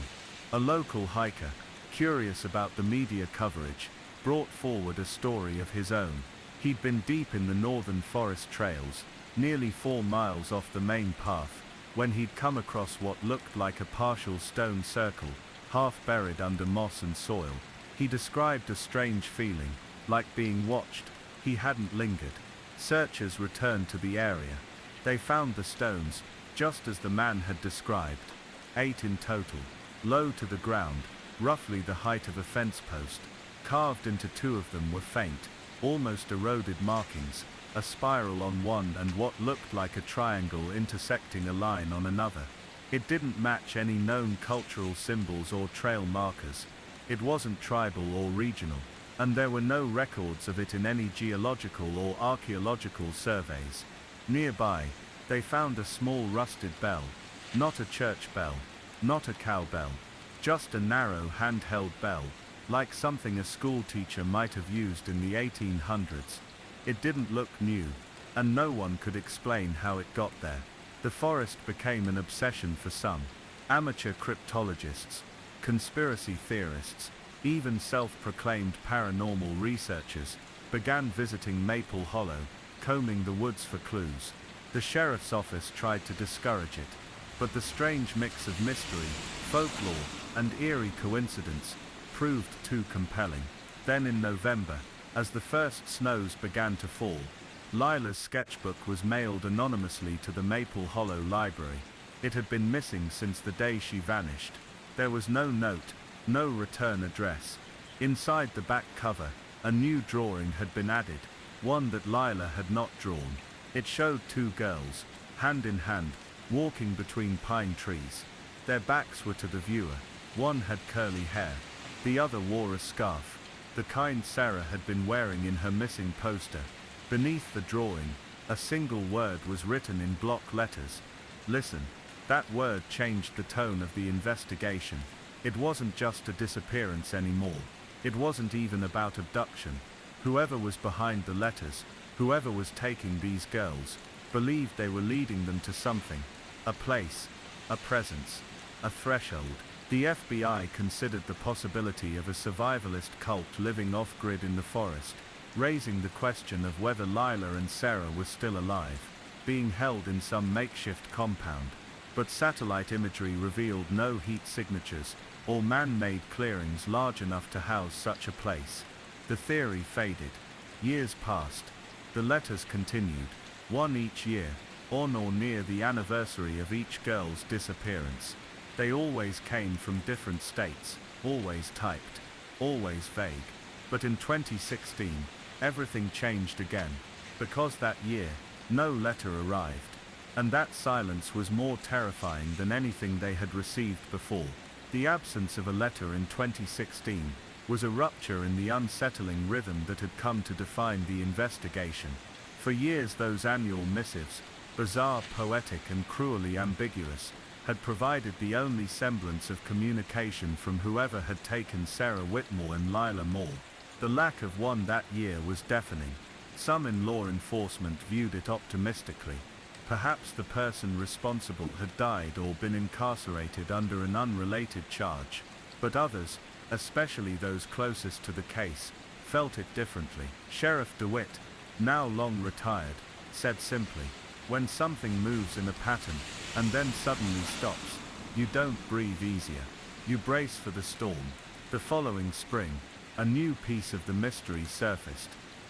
A local hiker, curious about the media coverage, brought forward a story of his own. He'd been deep in the northern forest trails, nearly 4 miles off the main path, when he'd come across what looked like a partial stone circle, half buried under moss and soil. He described a strange feeling, like being watched. He hadn't lingered. Searchers returned to the area. They found the stones, just as the man had described. 8 in total, low to the ground, roughly the height of a fence post. Carved into 2 of them were faint, almost eroded markings, a spiral on one and what looked like a triangle intersecting a line on another. It didn't match any known cultural symbols or trail markers. It wasn't tribal or regional, and there were no records of it in any geological or archaeological surveys. Nearby, they found a small rusted bell, not a church bell, not a cowbell, just a narrow handheld bell, like something a school teacher might have used in the 1800s. It didn't look new, and no one could explain how it got there. The forest became an obsession for some. Amateur cryptologists, conspiracy theorists, even self-proclaimed paranormal researchers began visiting Maple Hollow, combing the woods for clues. The sheriff's office tried to discourage it, but the strange mix of mystery, folklore, and eerie coincidence proved too compelling. Then in November, as the first snows began to fall, Lila's sketchbook was mailed anonymously to the Maple Hollow Library. It had been missing since the day she vanished. There was no note, no return address. Inside the back cover, a new drawing had been added, one that Lila had not drawn. It showed 2 girls, hand in hand, walking between pine trees. Their backs were to the viewer. One had curly hair. The other wore a scarf, the kind Sarah had been wearing in her missing poster. Beneath the drawing, a single word was written in block letters. Listen. That word changed the tone of the investigation. It wasn't just a disappearance anymore. It wasn't even about abduction. Whoever was behind the letters, whoever was taking these girls, believed they were leading them to something. A place, a presence, a threshold. The FBI considered the possibility of a survivalist cult living off-grid in the forest, raising the question of whether Lila and Sarah were still alive, being held in some makeshift compound. But satellite imagery revealed no heat signatures or man-made clearings large enough to house such a place. The theory faded. Years passed. The letters continued, one each year, on or near the anniversary of each girl's disappearance. They always came from different states, always typed, always vague. But in 2016, everything changed again, because that year, no letter arrived. And that silence was more terrifying than anything they had received before. The absence of a letter in 2016 was a rupture in the unsettling rhythm that had come to define the investigation. For years those annual missives, bizarre, poetic and cruelly ambiguous, had provided the only semblance of communication from whoever had taken Sarah Whitmore and Lila Moore. The lack of one that year was deafening. Some in law enforcement viewed it optimistically. Perhaps the person responsible had died or been incarcerated under an unrelated charge. But others, especially those closest to the case, felt it differently. Sheriff DeWitt, now long retired, said simply, "When something moves in a pattern, and then suddenly stops, you don't breathe easier. You brace for the storm." The following spring, a new piece of the mystery surfaced.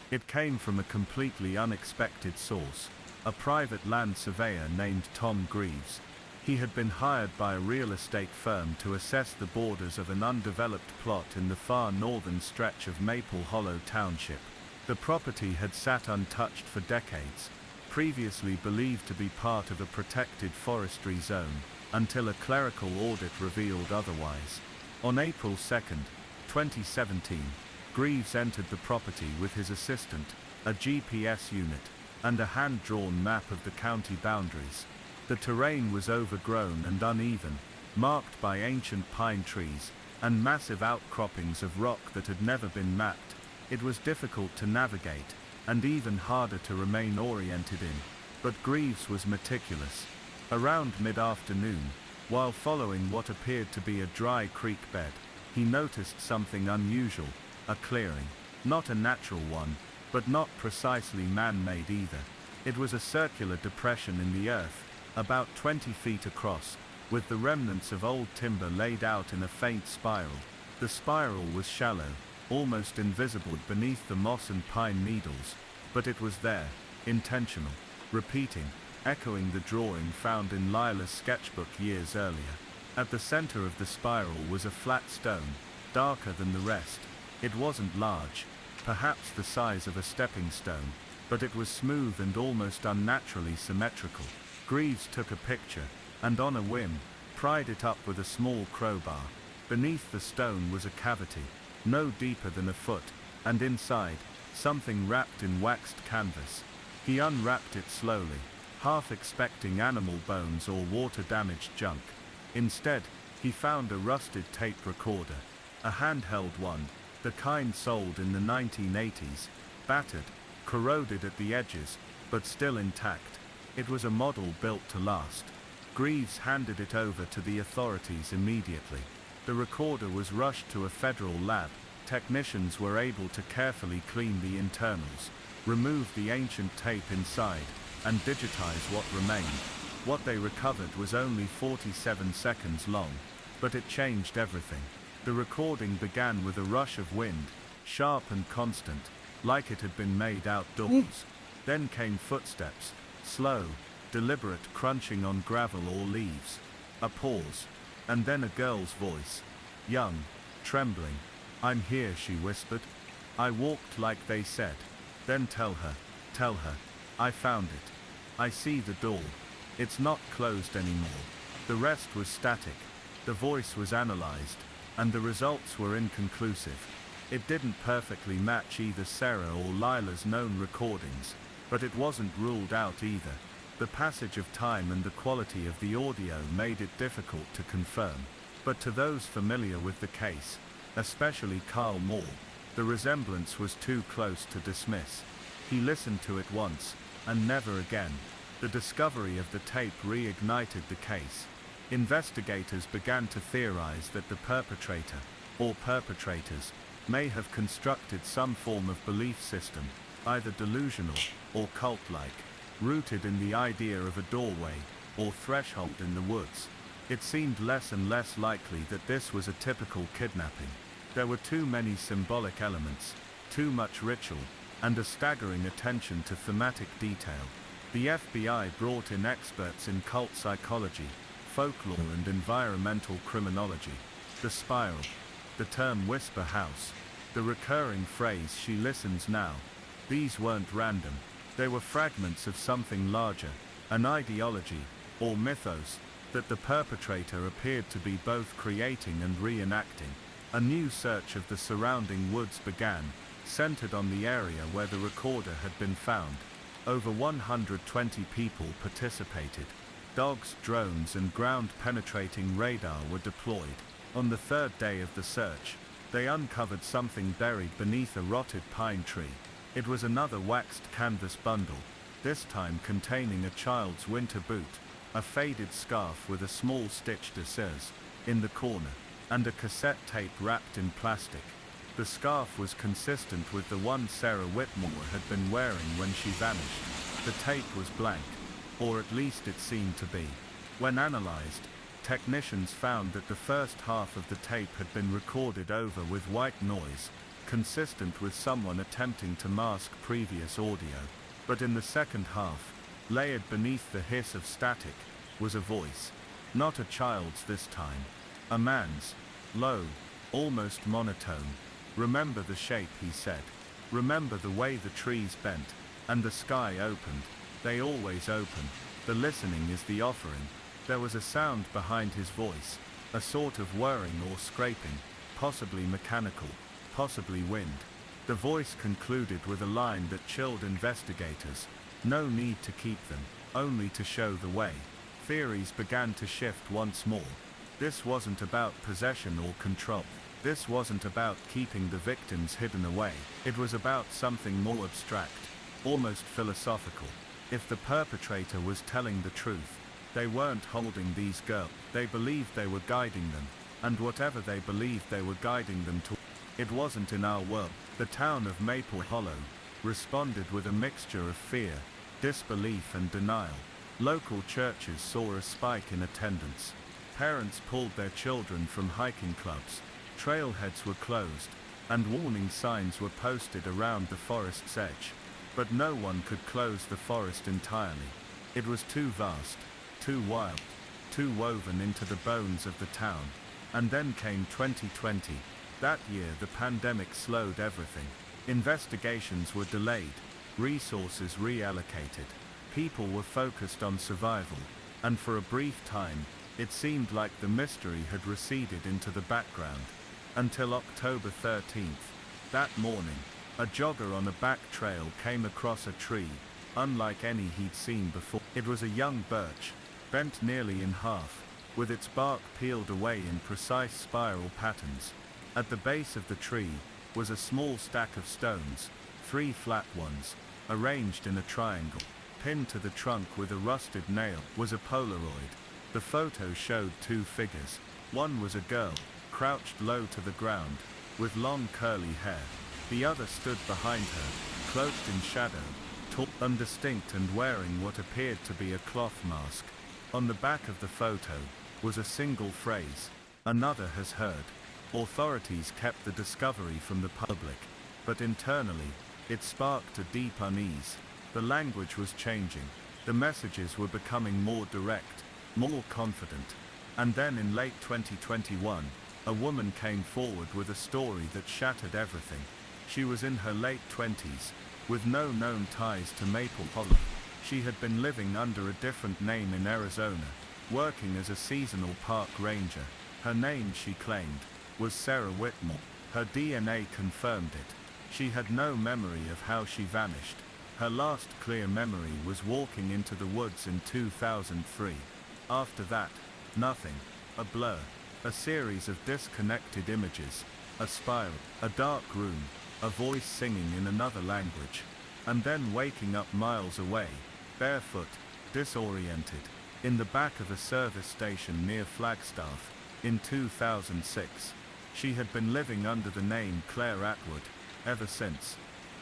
It came from a completely unexpected source, a private land surveyor named Tom Greaves. He had been hired by a real estate firm to assess the borders of an undeveloped plot in the far northern stretch of Maple Hollow Township. The property had sat untouched for decades, previously believed to be part of a protected forestry zone, until a clerical audit revealed otherwise. On April 2, 2017, Greaves entered the property with his assistant, a GPS unit, and a hand-drawn map of the county boundaries. The terrain was overgrown and uneven, marked by ancient pine trees, and massive outcroppings of rock that had never been mapped. It was difficult to navigate, and even harder to remain oriented in. But Greaves was meticulous. Around mid-afternoon, while following what appeared to be a dry creek bed, he noticed something unusual, a clearing. Not a natural one, but not precisely man-made either. It was a circular depression in the earth, about 20 feet across, with the remnants of old timber laid out in a faint spiral. The spiral was shallow, almost invisible beneath the moss and pine needles, but it was there, intentional, repeating, echoing the drawing found in Lila's sketchbook years earlier. At the center of the spiral was a flat stone, darker than the rest. It wasn't large, perhaps the size of a stepping stone, but it was smooth and almost unnaturally symmetrical. Greaves took a picture, and on a whim, pried it up with a small crowbar. Beneath the stone was a cavity, no deeper than a foot, and inside, something wrapped in waxed canvas. He unwrapped it slowly, half expecting animal bones or water-damaged junk. Instead, he found a rusted tape recorder, a handheld one, the kind sold in the 1980s, battered, corroded at the edges, but still intact. It was a model built to last. Greaves handed it over to the authorities immediately. The recorder was rushed to a federal lab. Technicians were able to carefully clean the internals, remove the ancient tape inside, and digitize what remained. What they recovered was only 47 seconds long, but it changed everything. The recording began with a rush of wind, sharp and constant, like it had been made outdoors. Then came footsteps, slow, deliberate crunching on gravel or leaves. A pause, and then a girl's voice, young, trembling. "I'm here," she whispered. "I walked like they said." "Then tell her, I found it. I see the door. It's not closed anymore." The rest was static. The voice was analyzed, and the results were inconclusive. It didn't perfectly match either Sarah or Lila's known recordings, but it wasn't ruled out either. The passage of time and the quality of the audio made it difficult to confirm. But to those familiar with the case, especially Carl Moore, the resemblance was too close to dismiss. He listened to it once, and never again. The discovery of the tape reignited the case. Investigators began to theorize that the perpetrator, or perpetrators, may have constructed some form of belief system, either delusional or cult-like, rooted in the idea of a doorway or threshold in the woods. It seemed less and less likely that this was a typical kidnapping. There were too many symbolic elements, too much ritual, and a staggering attention to thematic detail. The FBI brought in experts in cult psychology, folklore and environmental criminology. The spiral, the term whisper house, the recurring phrase "she listens now." These weren't random. They were fragments of something larger, an ideology, or mythos, that the perpetrator appeared to be both creating and reenacting. A new search of the surrounding woods began, centered on the area where the recorder had been found. Over 120 people participated. Dogs, drones and ground-penetrating radar were deployed. On the third day of the search, they uncovered something buried beneath a rotted pine tree. It was another waxed canvas bundle, this time containing a child's winter boot, a faded scarf with a small stitch de scissors in the corner, and a cassette tape wrapped in plastic. The scarf was consistent with the one Sarah Whitmore had been wearing when she vanished. The tape was blank, or at least it seemed to be. When analyzed, technicians found that the first half of the tape had been recorded over with white noise, consistent with someone attempting to mask previous audio. But in the second half, layered beneath the hiss of static, was a voice. Not a child's this time. A man's. Low, almost monotone. "Remember the shape," he said. "Remember the way the trees bent, and the sky opened. They always open. The listening is the offering." There was a sound behind his voice, a sort of whirring or scraping, possibly mechanical, possibly wind. The voice concluded with a line that chilled investigators. No need to keep them, only to show the way. Theories began to shift once more. This wasn't about possession or control. This wasn't about keeping the victims hidden away. It was about something more abstract, almost philosophical. If the perpetrator was telling the truth, they weren't holding these girls. They believed they were guiding them, and whatever they believed they were guiding them to. It wasn't in our world. The town of Maple Hollow responded with a mixture of fear, disbelief and denial. Local churches saw a spike in attendance. Parents pulled their children from hiking clubs. Trailheads were closed, and warning signs were posted around the forest's edge. But no one could close the forest entirely. It was too vast, too wild, too woven into the bones of the town. And then came 2020. That year the pandemic slowed everything. Investigations were delayed, resources reallocated. People were focused on survival, and for a brief time, it seemed like the mystery had receded into the background. Until October 13th. That morning, a jogger on a back trail came across a tree, unlike any he'd seen before. It was a young birch, bent nearly in half, with its bark peeled away in precise spiral patterns. At the base of the tree was a small stack of stones, 3 flat ones, arranged in a triangle. Pinned to the trunk with a rusted nail was a Polaroid. The photo showed 2 figures. One was a girl, crouched low to the ground, with long curly hair. The other stood behind her, cloaked in shadow, tall, indistinct and wearing what appeared to be a cloth mask. On the back of the photo was a single phrase, "Another has heard." Authorities kept the discovery from the public, but internally, it sparked a deep unease. The language was changing. The messages were becoming more direct, more confident. And then in late 2021, a woman came forward with a story that shattered everything. She was in her late 20s, with no known ties to Maple Hollow. She had been living under a different name in Arizona, working as a seasonal park ranger. Her name, she claimed, was Sarah Whitmore. Her DNA confirmed it. She had no memory of how she vanished. Her last clear memory was walking into the woods in 2003. After that, nothing. A blur. A series of disconnected images. A spiral. A dark room. A voice singing in another language. And then waking up miles away, barefoot, disoriented. in the back of a service station near Flagstaff, in 2006. She had been living under the name Claire Atwood ever since.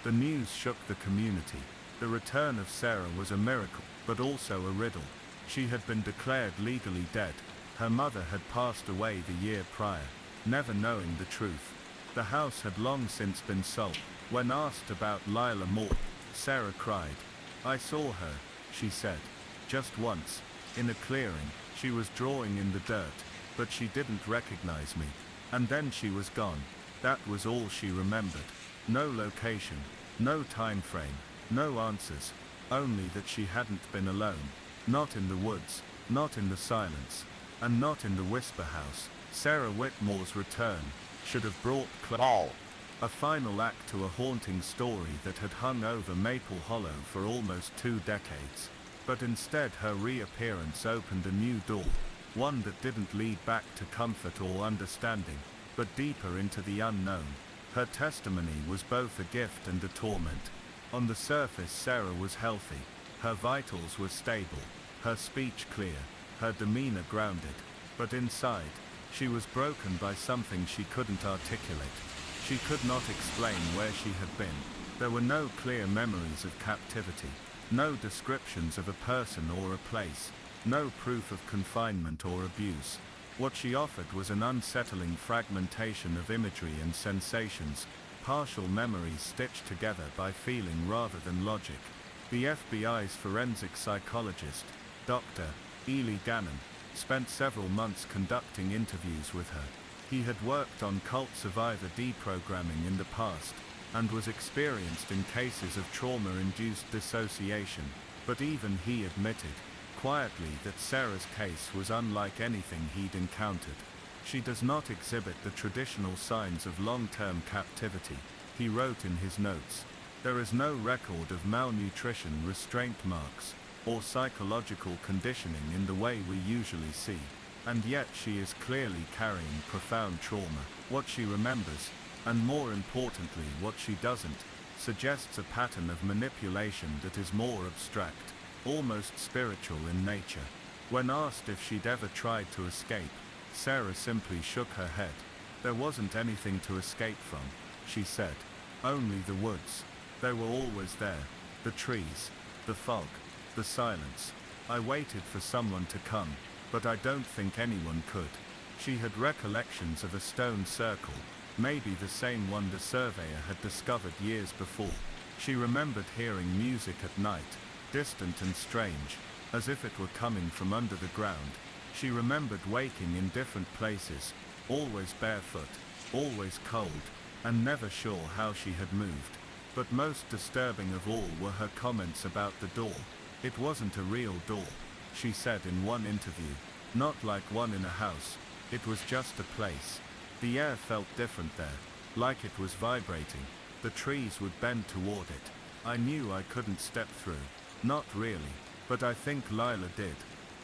The news shook the community. The return of Sarah was a miracle, but also a riddle. She had been declared legally dead. Her mother had passed away the year prior, never knowing the truth. The house had long since been sold. When asked about Lila Moore, Sarah cried. "I saw her," she said, "just once, in a clearing. She was drawing in the dirt, but she didn't recognize me. And then she was gone." That was all she remembered. No location, no time frame, no answers, only that she hadn't been alone. Not in the woods, not in the silence, and not in the Whisper House. Sarah Whitmore's return should have brought a final act to a haunting story that had hung over Maple Hollow for almost 2 decades. But instead her reappearance opened a new door, one that didn't lead back to comfort or understanding, but deeper into the unknown. Her testimony was both a gift and a torment. On the surface Sarah was healthy, her vitals were stable, her speech clear, her demeanor grounded, but inside, she was broken by something she couldn't articulate. She could not explain where she had been. There were no clear memories of captivity, no descriptions of a person or a place, no proof of confinement or abuse. What she offered was an unsettling fragmentation of imagery and sensations, partial memories stitched together by feeling rather than logic. The FBI's forensic psychologist, Dr. Ely Gannon, spent several months conducting interviews with her. He had worked on cult survivor deprogramming in the past, and was experienced in cases of trauma-induced dissociation, but even he admitted, quietly, that Sarah's case was unlike anything he'd encountered. She does not exhibit the traditional signs of long-term captivity, he wrote in his notes. There is no record of malnutrition, restraint marks, or psychological conditioning in the way we usually see. And yet she is clearly carrying profound trauma. What she remembers, and more importantly what she doesn't, suggests a pattern of manipulation that is more abstract, almost spiritual in nature. When asked if she'd ever tried to escape, Sarah simply shook her head. There wasn't anything to escape from, she said. Only the woods. They were always there. The trees, the fog, the silence. I waited for someone to come, but I don't think anyone could. She had recollections of a stone circle, maybe the same one the surveyor had discovered years before. She remembered hearing music at night, distant and strange, as if it were coming from under the ground. She remembered waking in different places, always barefoot, always cold, and never sure how she had moved. But most disturbing of all were her comments about the door. It wasn't a real door, she said in one interview. Not like one in a house. It was just a place. The air felt different there, like it was vibrating. The trees would bend toward it. I knew I couldn't step through. Not really, but I think Lila did.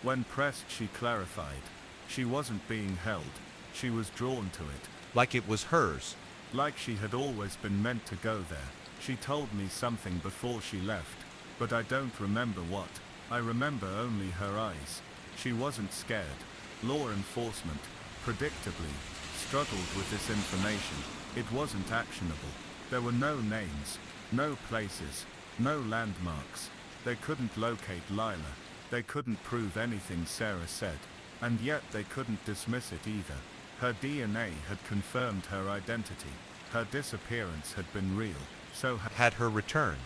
When pressed, she clarified. She wasn't being held. She was drawn to it. Like it was hers. Like she had always been meant to go there. She told me something before she left, but I don't remember what. I remember only her eyes. She wasn't scared. Law enforcement, predictably, struggled with this information. It wasn't actionable. There were no names, no places, no landmarks. They couldn't locate Lila. They couldn't prove anything Sarah said. And yet they couldn't dismiss it either. Her DNA had confirmed her identity. Her disappearance had been real. So Had her return.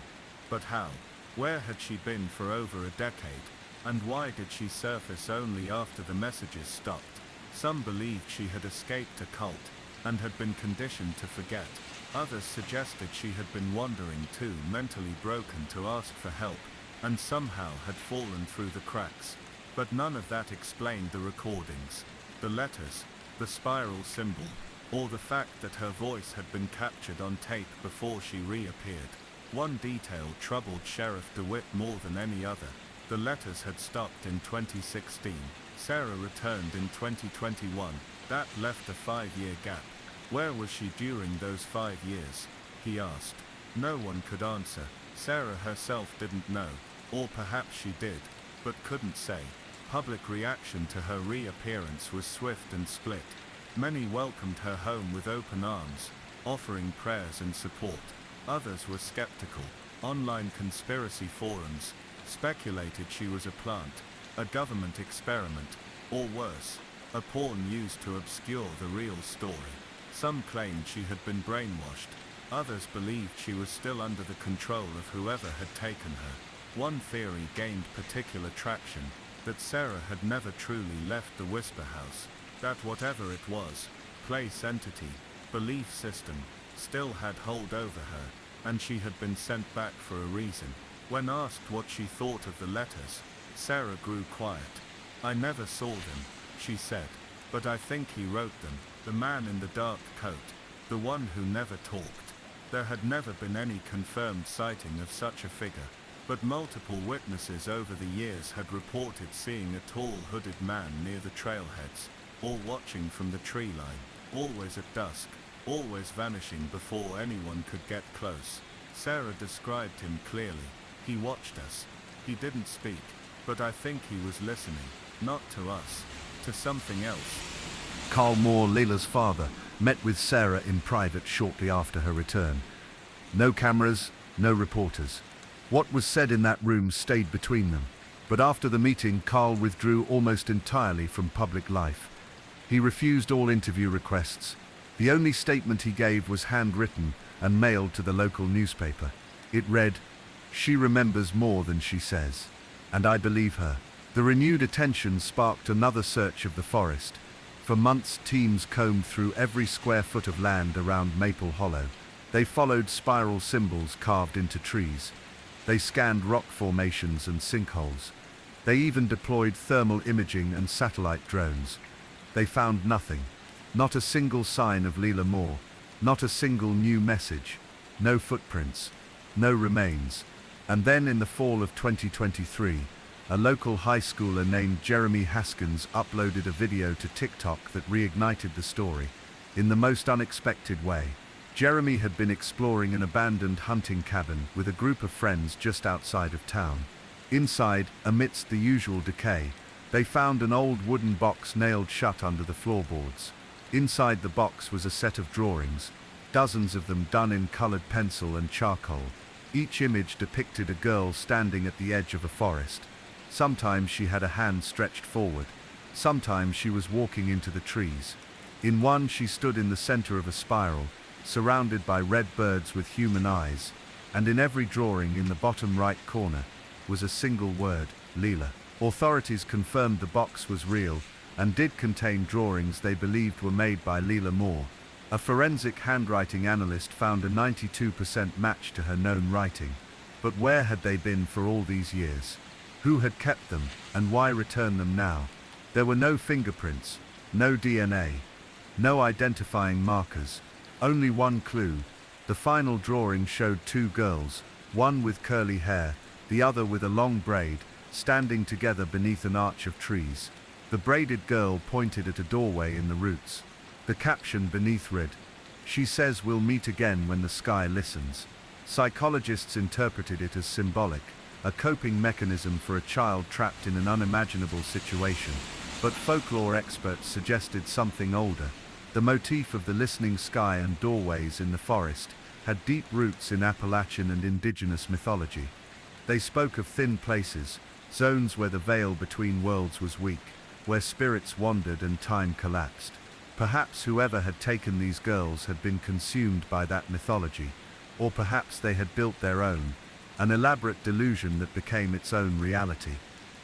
But how? Where had she been for over a decade? And why did she surface only after the messages stopped? Some believed she had escaped a cult, and had been conditioned to forget. Others suggested she had been wandering too mentally broken to ask for help, and somehow had fallen through the cracks. But none of that explained the recordings, the letters, the spiral symbol, or the fact that her voice had been captured on tape before she reappeared. One detail troubled Sheriff DeWitt more than any other. The letters had stopped in 2016. Sarah returned in 2021. That left a 5-year gap. Where was she during those 5 years? He asked. No one could answer. Sarah herself didn't know, or perhaps she did, but couldn't say. Public reaction to her reappearance was swift and split. Many welcomed her home with open arms, offering prayers and support. Others were skeptical. Online conspiracy forums speculated she was a plant, a government experiment, or worse, a pawn used to obscure the real story. Some claimed she had been brainwashed. Others believed she was still under the control of whoever had taken her. One theory gained particular traction, that Sarah had never truly left the Whisper House, that whatever it was, place, entity, belief system, still had hold over her, and she had been sent back for a reason. When asked what she thought of the letters, Sarah grew quiet. "I never saw them," she said, "but I think he wrote them. The man in the dark coat, the one who never talked." There had never been any confirmed sighting of such a figure, but multiple witnesses over the years had reported seeing a tall hooded man near the trailheads, or watching from the tree line, always at dusk, always vanishing before anyone could get close. Sarah described him clearly. "He watched us. He didn't speak, but I think he was listening, not to us, to something else." Carl Moore, Leila's father, met with Sarah in private shortly after her return. No cameras, no reporters. What was said in that room stayed between them, but after the meeting, Carl withdrew almost entirely from public life. He refused all interview requests. The only statement he gave was handwritten and mailed to the local newspaper. It read, "She remembers more than she says, and I believe her." The renewed attention sparked another search of the forest. For months, teams combed through every square foot of land around Maple Hollow. They followed spiral symbols carved into trees. They scanned rock formations and sinkholes. They even deployed thermal imaging and satellite drones. They found nothing. Not a single sign of Leila Moore. Not a single new message. No footprints. No remains. And then in the fall of 2023, a local high schooler named Jeremy Haskins uploaded a video to TikTok that reignited the story in the most unexpected way. Jeremy had been exploring an abandoned hunting cabin with a group of friends just outside of town. Inside, amidst the usual decay, they found an old wooden box nailed shut under the floorboards. Inside the box was a set of drawings, dozens of them done in colored pencil and charcoal. Each image depicted a girl standing at the edge of a forest. Sometimes she had a hand stretched forward. Sometimes she was walking into the trees. In one, she stood in the center of a spiral, surrounded by red birds with human eyes, and in every drawing in the bottom right corner was a single word, Leila. Authorities confirmed the box was real and did contain drawings they believed were made by Leila Moore. A forensic handwriting analyst found a 92% match to her known writing. But where had they been for all these years? Who had kept them, and why return them now? There were no fingerprints, no DNA, no identifying markers. Only one clue. The final drawing showed two girls, one with curly hair, the other with a long braid, standing together beneath an arch of trees. The braided girl pointed at a doorway in the roots. The caption beneath read, "She says we'll meet again when the sky listens." Psychologists interpreted it as symbolic, a coping mechanism for a child trapped in an unimaginable situation. But folklore experts suggested something older. The motif of the listening sky and doorways in the forest had deep roots in Appalachian and indigenous mythology. They spoke of thin places, zones where the veil between worlds was weak, where spirits wandered and time collapsed. Perhaps whoever had taken these girls had been consumed by that mythology, or perhaps they had built their own, an elaborate delusion that became its own reality.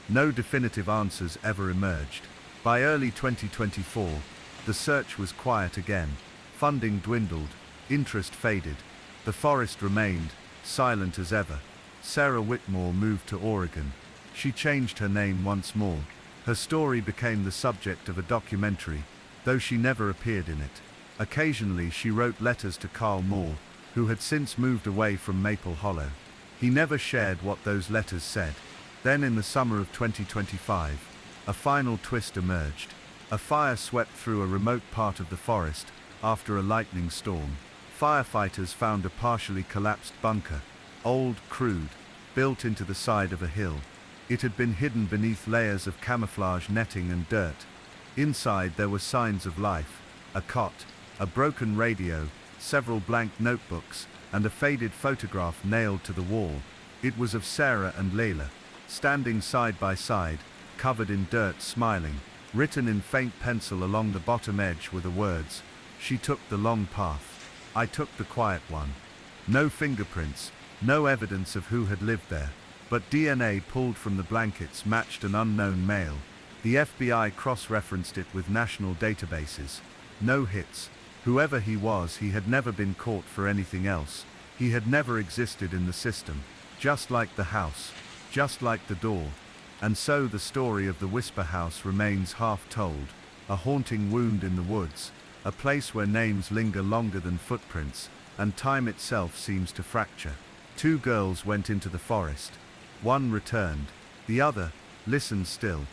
No definitive answers ever emerged. By early 2024, the search was quiet again. Funding dwindled, interest faded. The forest remained, silent as ever. Sarah Whitmore moved to Oregon. She changed her name once more. Her story became the subject of a documentary, though she never appeared in it. Occasionally she wrote letters to Carl Moore, who had since moved away from Maple Hollow. He never shared what those letters said. Then in the summer of 2025, a final twist emerged. A fire swept through a remote part of the forest after a lightning storm. Firefighters found a partially collapsed bunker, old, crude, built into the side of a hill. It had been hidden beneath layers of camouflage netting and dirt. Inside there were signs of life: a cot, a broken radio, several blank notebooks, and a faded photograph nailed to the wall. It was of Sarah and Layla, standing side by side, covered in dirt, smiling. Written in faint pencil along the bottom edge were the words, "She took the long path. I took the quiet one." No fingerprints, no evidence of who had lived there, but DNA pulled from the blankets matched an unknown male. The FBI cross-referenced it with national databases. No hits. Whoever he was, he had never been caught for anything else. He had never existed in the system. Just like the house. Just like the door. And so the story of the Whisper House remains half told. A haunting wound in the woods. A place where names linger longer than footprints, and time itself seems to fracture. 2 girls went into the forest. One returned. The other listened still.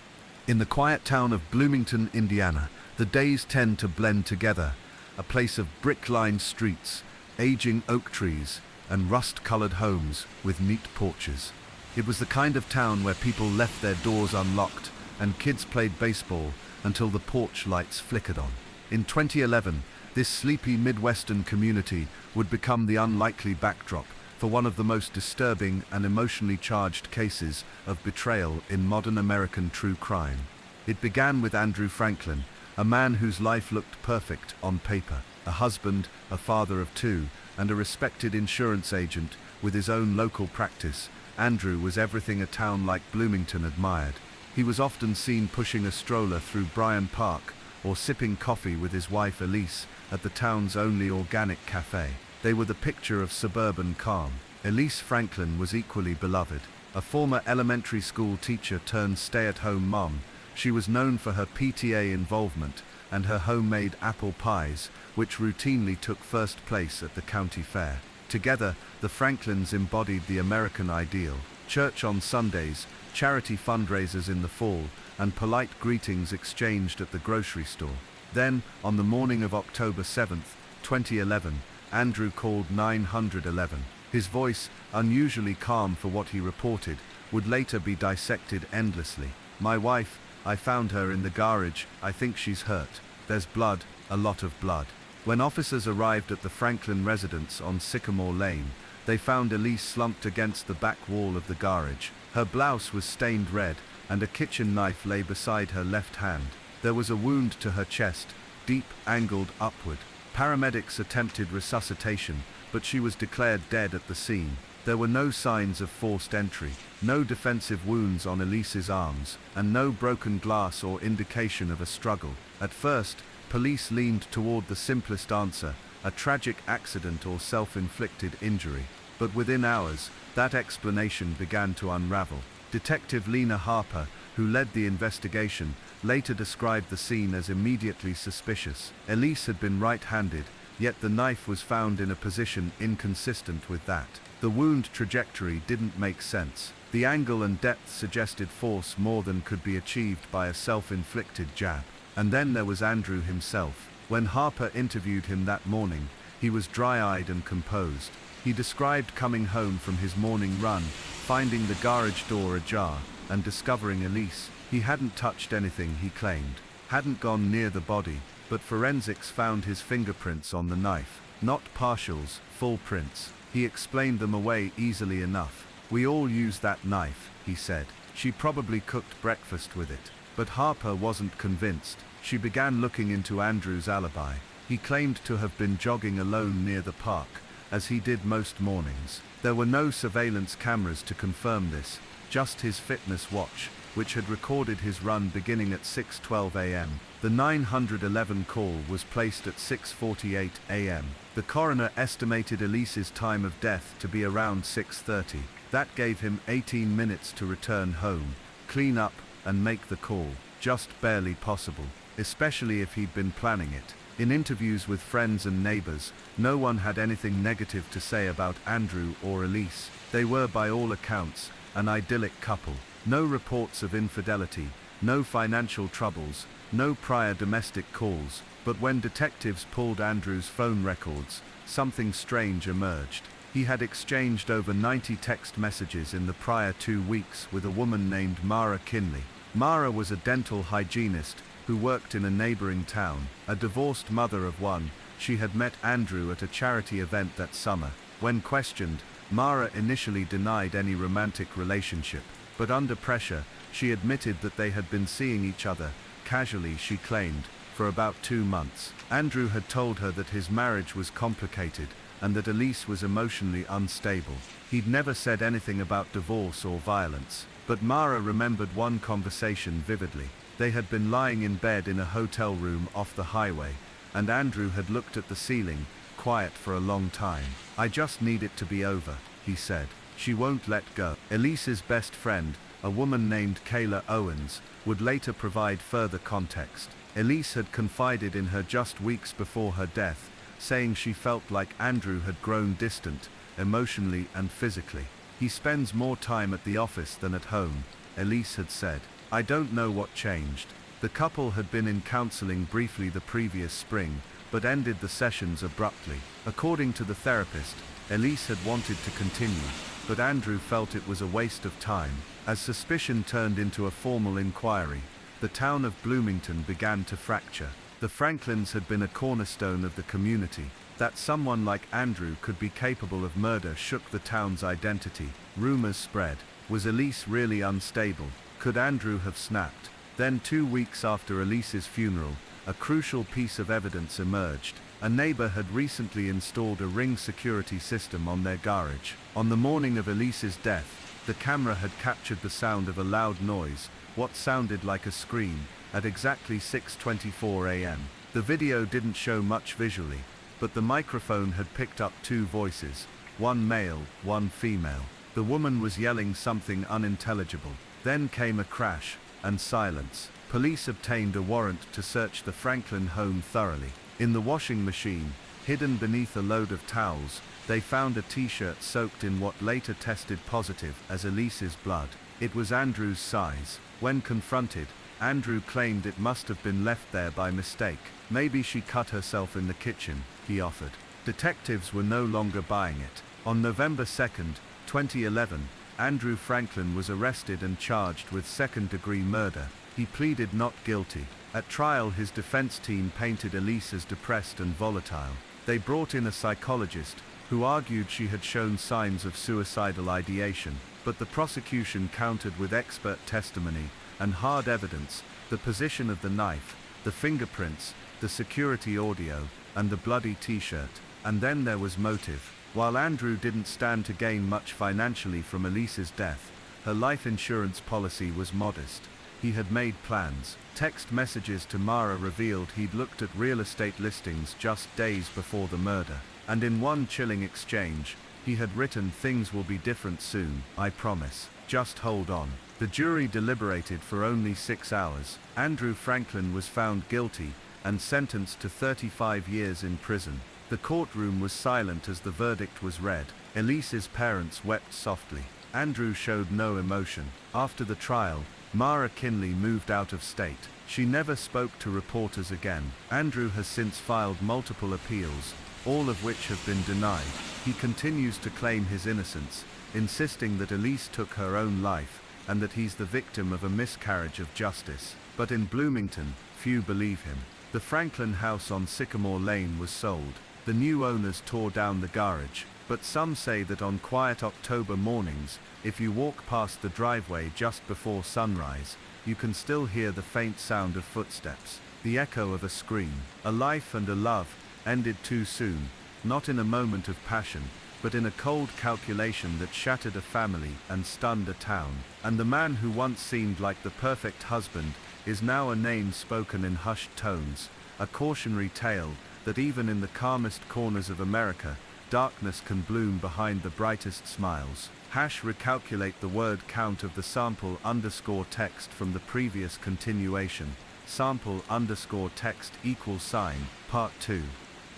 In the quiet town of Bloomington, Indiana, the days tend to blend together. A place of brick-lined streets, aging oak trees, and rust-colored homes with neat porches. It was the kind of town where people left their doors unlocked and kids played baseball until the porch lights flickered on. In 2011, this sleepy Midwestern community would become the unlikely backdrop for one of the most disturbing and emotionally charged cases of betrayal in modern American true crime. It began with Andrew Franklin, a man whose life looked perfect on paper. A husband, a father of 2, and a respected insurance agent with his own local practice. Andrew was everything a town like Bloomington admired. He was often seen pushing a stroller through Bryan Park or sipping coffee with his wife Elise at the town's only organic cafe. They were the picture of suburban calm. Elise Franklin was equally beloved. A former elementary school teacher turned stay-at-home mom, she was known for her PTA involvement and her homemade apple pies, which routinely took first place at the county fair. Together, the Franklins embodied the American ideal: church on Sundays, charity fundraisers in the fall, and polite greetings exchanged at the grocery store. Then, on the morning of October 7th, 2011, Andrew called 911. His voice, unusually calm for what he reported, would later be dissected endlessly. "My wife, I found her in the garage. I think she's hurt. There's blood, a lot of blood." When officers arrived at the Franklin residence on Sycamore Lane, they found Elise slumped against the back wall of the garage. Her blouse was stained red, and a kitchen knife lay beside her left hand. There was a wound to her chest, deep, angled upward. Paramedics attempted resuscitation, but she was declared dead at the scene. There were no signs of forced entry, no defensive wounds on Elise's arms, and no broken glass or indication of a struggle. At first, police leaned toward the simplest answer: a tragic accident or self-inflicted injury. But within hours, that explanation began to unravel. Detective Lena Harper, who led the investigation, later described the scene as immediately suspicious. Elise had been right-handed, yet the knife was found in a position inconsistent with that. The wound trajectory didn't make sense. The angle and depth suggested force more than could be achieved by a self-inflicted jab. And then there was Andrew himself. When Harper interviewed him that morning, he was dry-eyed and composed. He described coming home from his morning run, finding the garage door ajar, and discovering Elise. He hadn't touched anything, he claimed. Hadn't gone near the body, but forensics found his fingerprints on the knife. Not partials, full prints. He explained them away easily enough. "We all use that knife," he said. "She probably cooked breakfast with it." But Harper wasn't convinced. She began looking into Andrew's alibi. He claimed to have been jogging alone near the park, as he did most mornings. There were no surveillance cameras to confirm this, just his fitness watch, which had recorded his run beginning at 6:12 a.m. The 911 call was placed at 6:48 a.m. The coroner estimated Elise's time of death to be around 6:30. That gave him 18 minutes to return home, clean up, and make the call. Just barely possible, especially if he'd been planning it. In interviews with friends and neighbors, no one had anything negative to say about Andrew or Elise. They were, by all accounts, an idyllic couple. No reports of infidelity, no financial troubles, no prior domestic calls. But when detectives pulled Andrew's phone records, something strange emerged. He had exchanged over 90 text messages in the prior 2 weeks with a woman named Mara Kinley. Mara was a dental hygienist who worked in a neighboring town. A divorced mother of one, she had met Andrew at a charity event that summer. When questioned, Mara initially denied any romantic relationship, but under pressure, she admitted that they had been seeing each other, casually she claimed, for about 2 months. Andrew had told her that his marriage was complicated and that Elise was emotionally unstable. He'd never said anything about divorce or violence, but Mara remembered one conversation vividly. They had been lying in bed in a hotel room off the highway, and Andrew had looked at the ceiling, quiet for a long time. "I just need it to be over," he said. "She won't let go." Elise's best friend, a woman named Kayla Owens, would later provide further context. Elise had confided in her just weeks before her death, saying she felt like Andrew had grown distant, emotionally and physically. "He spends more time at the office than at home," Elise had said. "I don't know what changed." The couple had been in counseling briefly the previous spring, but ended the sessions abruptly. According to the therapist, Elise had wanted to continue, but Andrew felt it was a waste of time. As suspicion turned into a formal inquiry, the town of Bloomington began to fracture. The Franklins had been a cornerstone of the community. That someone like Andrew could be capable of murder shook the town's identity. Rumors spread. Was Elise really unstable? Could Andrew have snapped? Then 2 weeks after Elise's funeral, a crucial piece of evidence emerged. A neighbor had recently installed a ring security system on their garage. On the morning of Elise's death, the camera had captured the sound of a loud noise, what sounded like a scream, at exactly 6:24 a.m. The video didn't show much visually, but the microphone had picked up 2 voices, one male, one female. The woman was yelling something unintelligible. Then came a crash, and silence. Police obtained a warrant to search the Franklin home thoroughly. In the washing machine, hidden beneath a load of towels, they found a t-shirt soaked in what later tested positive as Elise's blood. It was Andrew's size. When confronted, Andrew claimed it must have been left there by mistake. "Maybe she cut herself in the kitchen," he offered. Detectives were no longer buying it. On November 2, 2011, Andrew Franklin was arrested and charged with second-degree murder. He pleaded not guilty. At trial, his defense team painted Elise as depressed and volatile. They brought in a psychologist, who argued she had shown signs of suicidal ideation, but the prosecution countered with expert testimony and hard evidence: the position of the knife, the fingerprints, the security audio, and the bloody t-shirt. And then there was motive. While Andrew didn't stand to gain much financially from Elise's death, her life insurance policy was modest. He had made plans. Text messages to Mara revealed he'd looked at real estate listings just days before the murder, and in one chilling exchange, he had written, "Things will be different soon, I promise. Just hold on." The jury deliberated for only 6 hours. Andrew Franklin was found guilty and sentenced to 35 years in prison. The courtroom was silent as the verdict was read. Elise's parents wept softly. Andrew showed no emotion. After the trial, Mara Kinley moved out of state. She never spoke to reporters again. Andrew has since filed multiple appeals, all of which have been denied. He continues to claim his innocence, insisting that Elise took her own life and that he's the victim of a miscarriage of justice. But in Bloomington, few believe him. The Franklin house on Sycamore Lane was sold. The new owners tore down the garage, but some say that on quiet October mornings, if you walk past the driveway just before sunrise, you can still hear the faint sound of footsteps, the echo of a scream. A life and a love ended too soon, not in a moment of passion, but in a cold calculation that shattered a family and stunned a town. And the man who once seemed like the perfect husband is now a name spoken in hushed tones, a cautionary tale that even in the calmest corners of America, darkness can bloom behind the brightest smiles. Recalculate the word count of the sample underscore text from the previous continuation. Sample underscore text equals sign, part 2.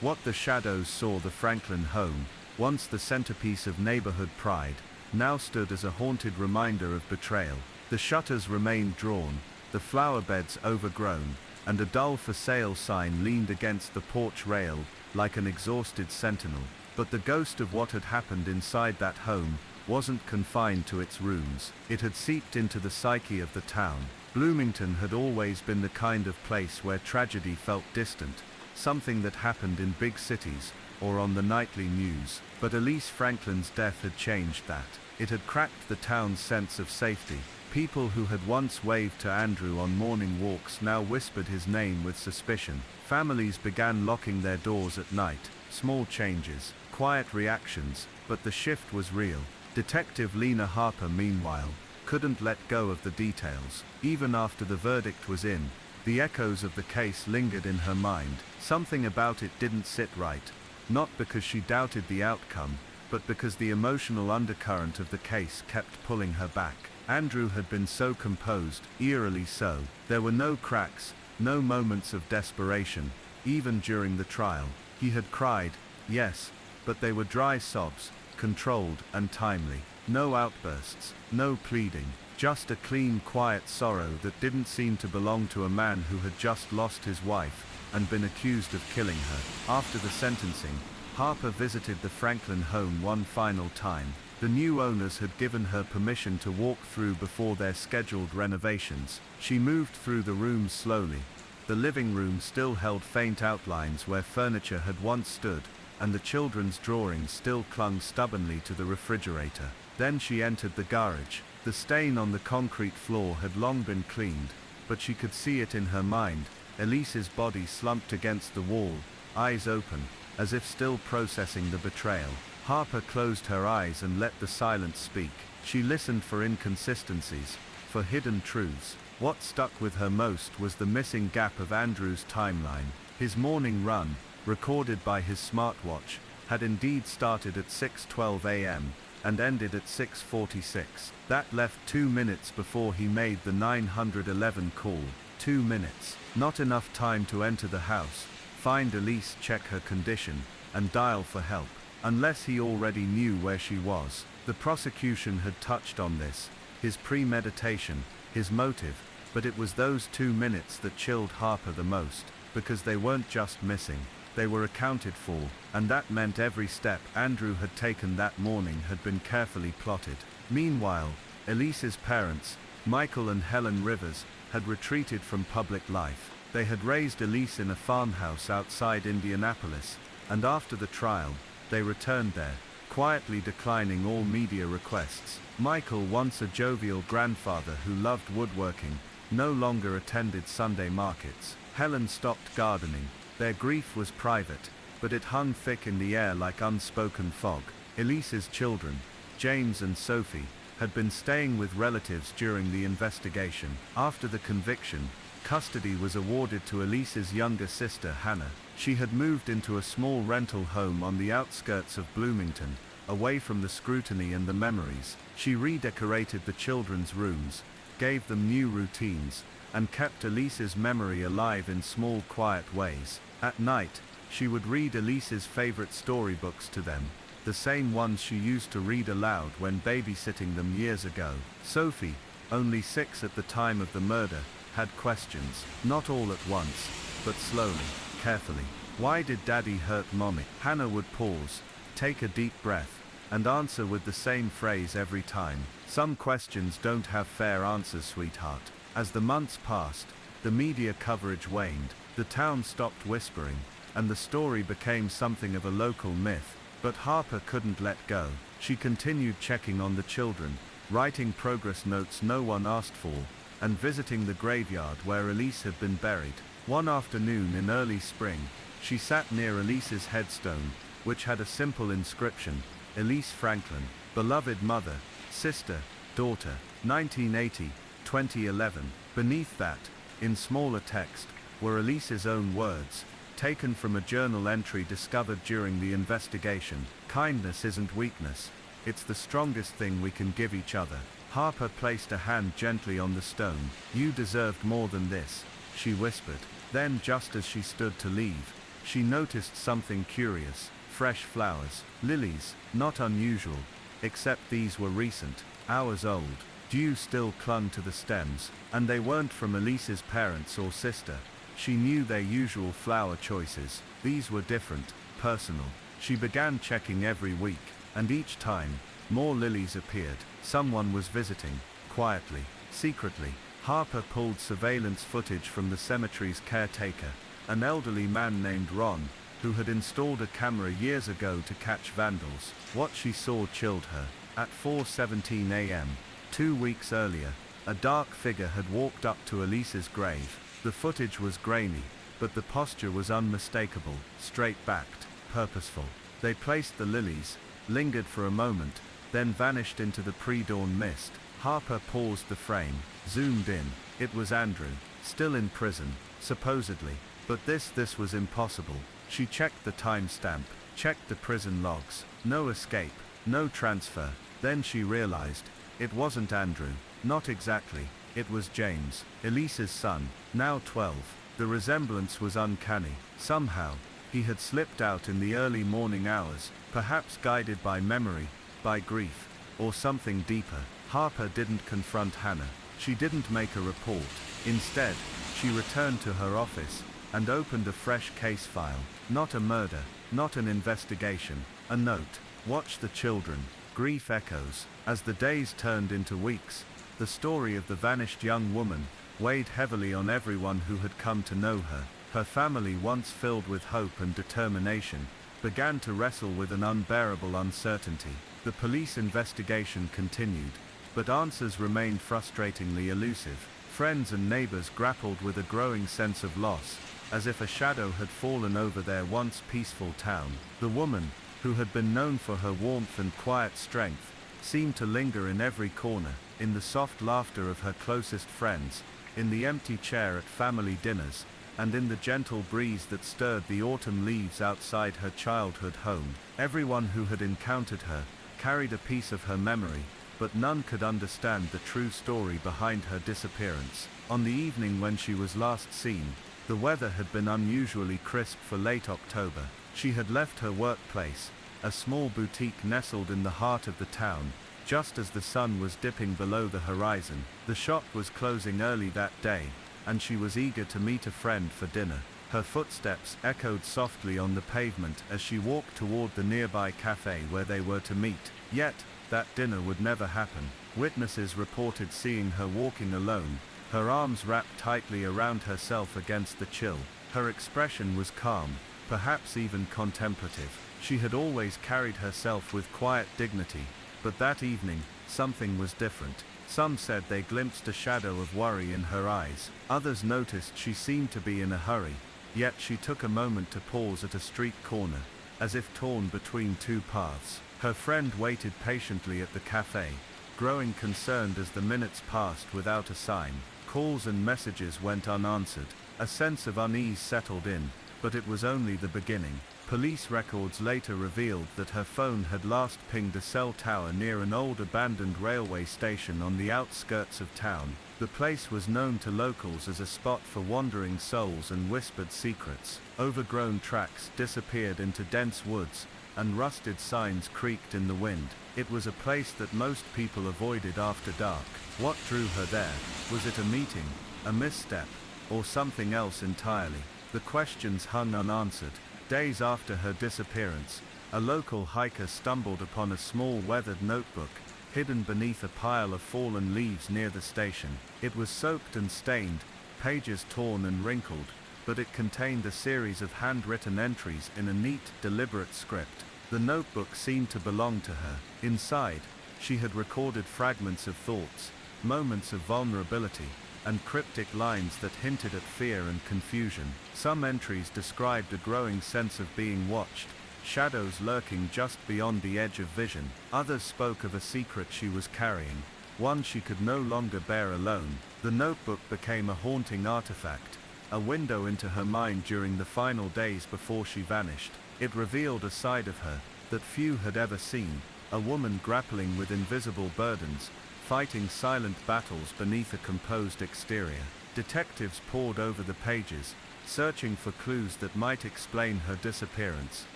What the shadows saw. The Franklin home, once the centerpiece of neighborhood pride, now stood as a haunted reminder of betrayal. The shutters remained drawn, the flower beds overgrown, and a dull for sale sign leaned against the porch rail like an exhausted sentinel. But the ghost of what had happened inside that home wasn't confined to its rooms. It had seeped into the psyche of the town. Bloomington had always been the kind of place where tragedy felt distant, something that happened in big cities or on the nightly news. But Elise Franklin's death had changed that. It had cracked the town's sense of safety. People who had once waved to Andrew on morning walks now whispered his name with suspicion. Families began locking their doors at night. Small changes, quiet reactions, but the shift was real. Detective Lena Harper, meanwhile, couldn't let go of the details. Even after the verdict was in, the echoes of the case lingered in her mind. Something about it didn't sit right. Not because she doubted the outcome, but because the emotional undercurrent of the case kept pulling her back. Andrew had been so composed, eerily so. There were no cracks, no moments of desperation, even during the trial. He had cried, yes, but they were dry sobs, controlled and timely. No outbursts, no pleading, just a clean, quiet sorrow that didn't seem to belong to a man who had just lost his wife and been accused of killing her. After the sentencing, Harper visited the Franklin home one final time. The new owners had given her permission to walk through before their scheduled renovations. She moved through the rooms slowly. The living room still held faint outlines where furniture had once stood, and the children's drawings still clung stubbornly to the refrigerator. Then she entered the garage. The stain on the concrete floor had long been cleaned, but she could see it in her mind. Elise's body slumped against the wall, eyes open, as if still processing the betrayal. Harper closed her eyes and let the silence speak. She listened for inconsistencies, for hidden truths. What stuck with her most was the missing gap of Andrew's timeline. His morning run, recorded by his smartwatch, had indeed started at 6:12 a.m. and ended at 6:46. That left 2 minutes before he made the 911 call. 2 minutes. Not enough time to enter the house, find Elise, check her condition, and dial for help. Unless he already knew where she was. The prosecution had touched on this, his premeditation, his motive, but it was those 2 minutes that chilled Harper the most, because they weren't just missing, they were accounted for, and that meant every step Andrew had taken that morning had been carefully plotted. Meanwhile, Elise's parents, Michael and Helen Rivers, had retreated from public life. They had raised Elise in a farmhouse outside Indianapolis, and after the trial, they returned there, quietly declining all media requests. Michael, once a jovial grandfather who loved woodworking, no longer attended Sunday markets. Helen stopped gardening. Their grief was private, but it hung thick in the air like unspoken fog. Elise's children, James and Sophie, had been staying with relatives during the investigation. After the conviction, custody was awarded to Elise's younger sister, Hannah. She had moved into a small rental home on the outskirts of Bloomington, away from the scrutiny and the memories. She redecorated the children's rooms, gave them new routines, and kept Elise's memory alive in small, quiet ways. At night, she would read Elise's favorite storybooks to them, the same ones she used to read aloud when babysitting them years ago. Sophie, only 6 at the time of the murder, had questions, not all at once, but slowly, carefully. Why did Daddy hurt Mommy? Hannah would pause, take a deep breath, and answer with the same phrase every time. Some questions don't have fair answers, sweetheart. As the months passed, the media coverage waned, the town stopped whispering, and the story became something of a local myth. But Harper couldn't let go. She continued checking on the children, writing progress notes no one asked for, and visiting the graveyard where Elise had been buried. One afternoon in early spring, she sat near Elise's headstone, which had a simple inscription, Elise Franklin, beloved mother, sister, daughter, 1980-2011. Beneath that, in smaller text, were Elise's own words, taken from a journal entry discovered during the investigation. Kindness isn't weakness, it's the strongest thing we can give each other. Harper placed a hand gently on the stone. You deserved more than this, she whispered. Then, just as she stood to leave, she noticed something curious. Fresh flowers, lilies, not unusual, except these were recent, hours old. Dew still clung to the stems, and they weren't from Elise's parents or sister. She knew their usual flower choices. These were different, personal. She began checking every week, and each time, more lilies appeared. Someone was visiting, quietly, secretly. Harper pulled surveillance footage from the cemetery's caretaker, an elderly man named Ron, who had installed a camera years ago to catch vandals. What she saw chilled her. At 4:17 a.m., 2 weeks earlier, a dark figure had walked up to Elise's grave. The footage was grainy, but the posture was unmistakable, straight-backed, purposeful. They placed the lilies, lingered for a moment, then vanished into the pre-dawn mist. Harper paused the frame, zoomed in. It was Andrew, still in prison, supposedly. But this was impossible. She checked the timestamp, checked the prison logs. No escape, no transfer. Then she realized, it wasn't Andrew. Not exactly. It was James, Elise's son, now 12. The resemblance was uncanny. Somehow, he had slipped out in the early morning hours, perhaps guided by memory, by grief, or something deeper. Harper didn't confront Hannah. She didn't make a report. Instead, she returned to her office and opened a fresh case file. Not a murder, not an investigation, a note. Watch the children. Grief echoes. As the days turned into weeks, the story of the vanished young woman weighed heavily on everyone who had come to know her. Her family, once filled with hope and determination, began to wrestle with an unbearable uncertainty. The police investigation continued, but answers remained frustratingly elusive. Friends and neighbors grappled with a growing sense of loss, as if a shadow had fallen over their once peaceful town. The woman, who had been known for her warmth and quiet strength, seemed to linger in every corner, in the soft laughter of her closest friends, in the empty chair at family dinners, and in the gentle breeze that stirred the autumn leaves outside her childhood home. Everyone who had encountered her carried a piece of her memory, but none could understand the true story behind her disappearance. On the evening when she was last seen, the weather had been unusually crisp for late October. She had left her workplace, a small boutique nestled in the heart of the town, just as the sun was dipping below the horizon. The shop was closing early that day, and she was eager to meet a friend for dinner. Her footsteps echoed softly on the pavement as she walked toward the nearby cafe where they were to meet. Yet, that dinner would never happen. Witnesses reported seeing her walking alone, her arms wrapped tightly around herself against the chill. Her expression was calm, perhaps even contemplative. She had always carried herself with quiet dignity, but that evening, something was different. Some said they glimpsed a shadow of worry in her eyes. Others noticed she seemed to be in a hurry, yet she took a moment to pause at a street corner, as if torn between two paths. Her friend waited patiently at the cafe, growing concerned as the minutes passed without a sign. Calls and messages went unanswered. A sense of unease settled in, but it was only the beginning. Police records later revealed that her phone had last pinged a cell tower near an old abandoned railway station on the outskirts of town. The place was known to locals as a spot for wandering souls and whispered secrets. Overgrown tracks disappeared into dense woods, and rusted signs creaked in the wind. It was a place that most people avoided after dark. What drew her there? Was it a meeting, a misstep, or something else entirely? The questions hung unanswered. Days after her disappearance, a local hiker stumbled upon a small weathered notebook, hidden beneath a pile of fallen leaves near the station. It was soaked and stained, pages torn and wrinkled, but it contained a series of handwritten entries in a neat, deliberate script. The notebook seemed to belong to her. Inside, she had recorded fragments of thoughts, moments of vulnerability, and cryptic lines that hinted at fear and confusion. Some entries described a growing sense of being watched, shadows lurking just beyond the edge of vision. Others spoke of a secret she was carrying, one she could no longer bear alone. The notebook became a haunting artifact, a window into her mind during the final days before she vanished. It revealed a side of her that few had ever seen, a woman grappling with invisible burdens, fighting silent battles beneath a composed exterior. Detectives pored over the pages, searching for clues that might explain her disappearance.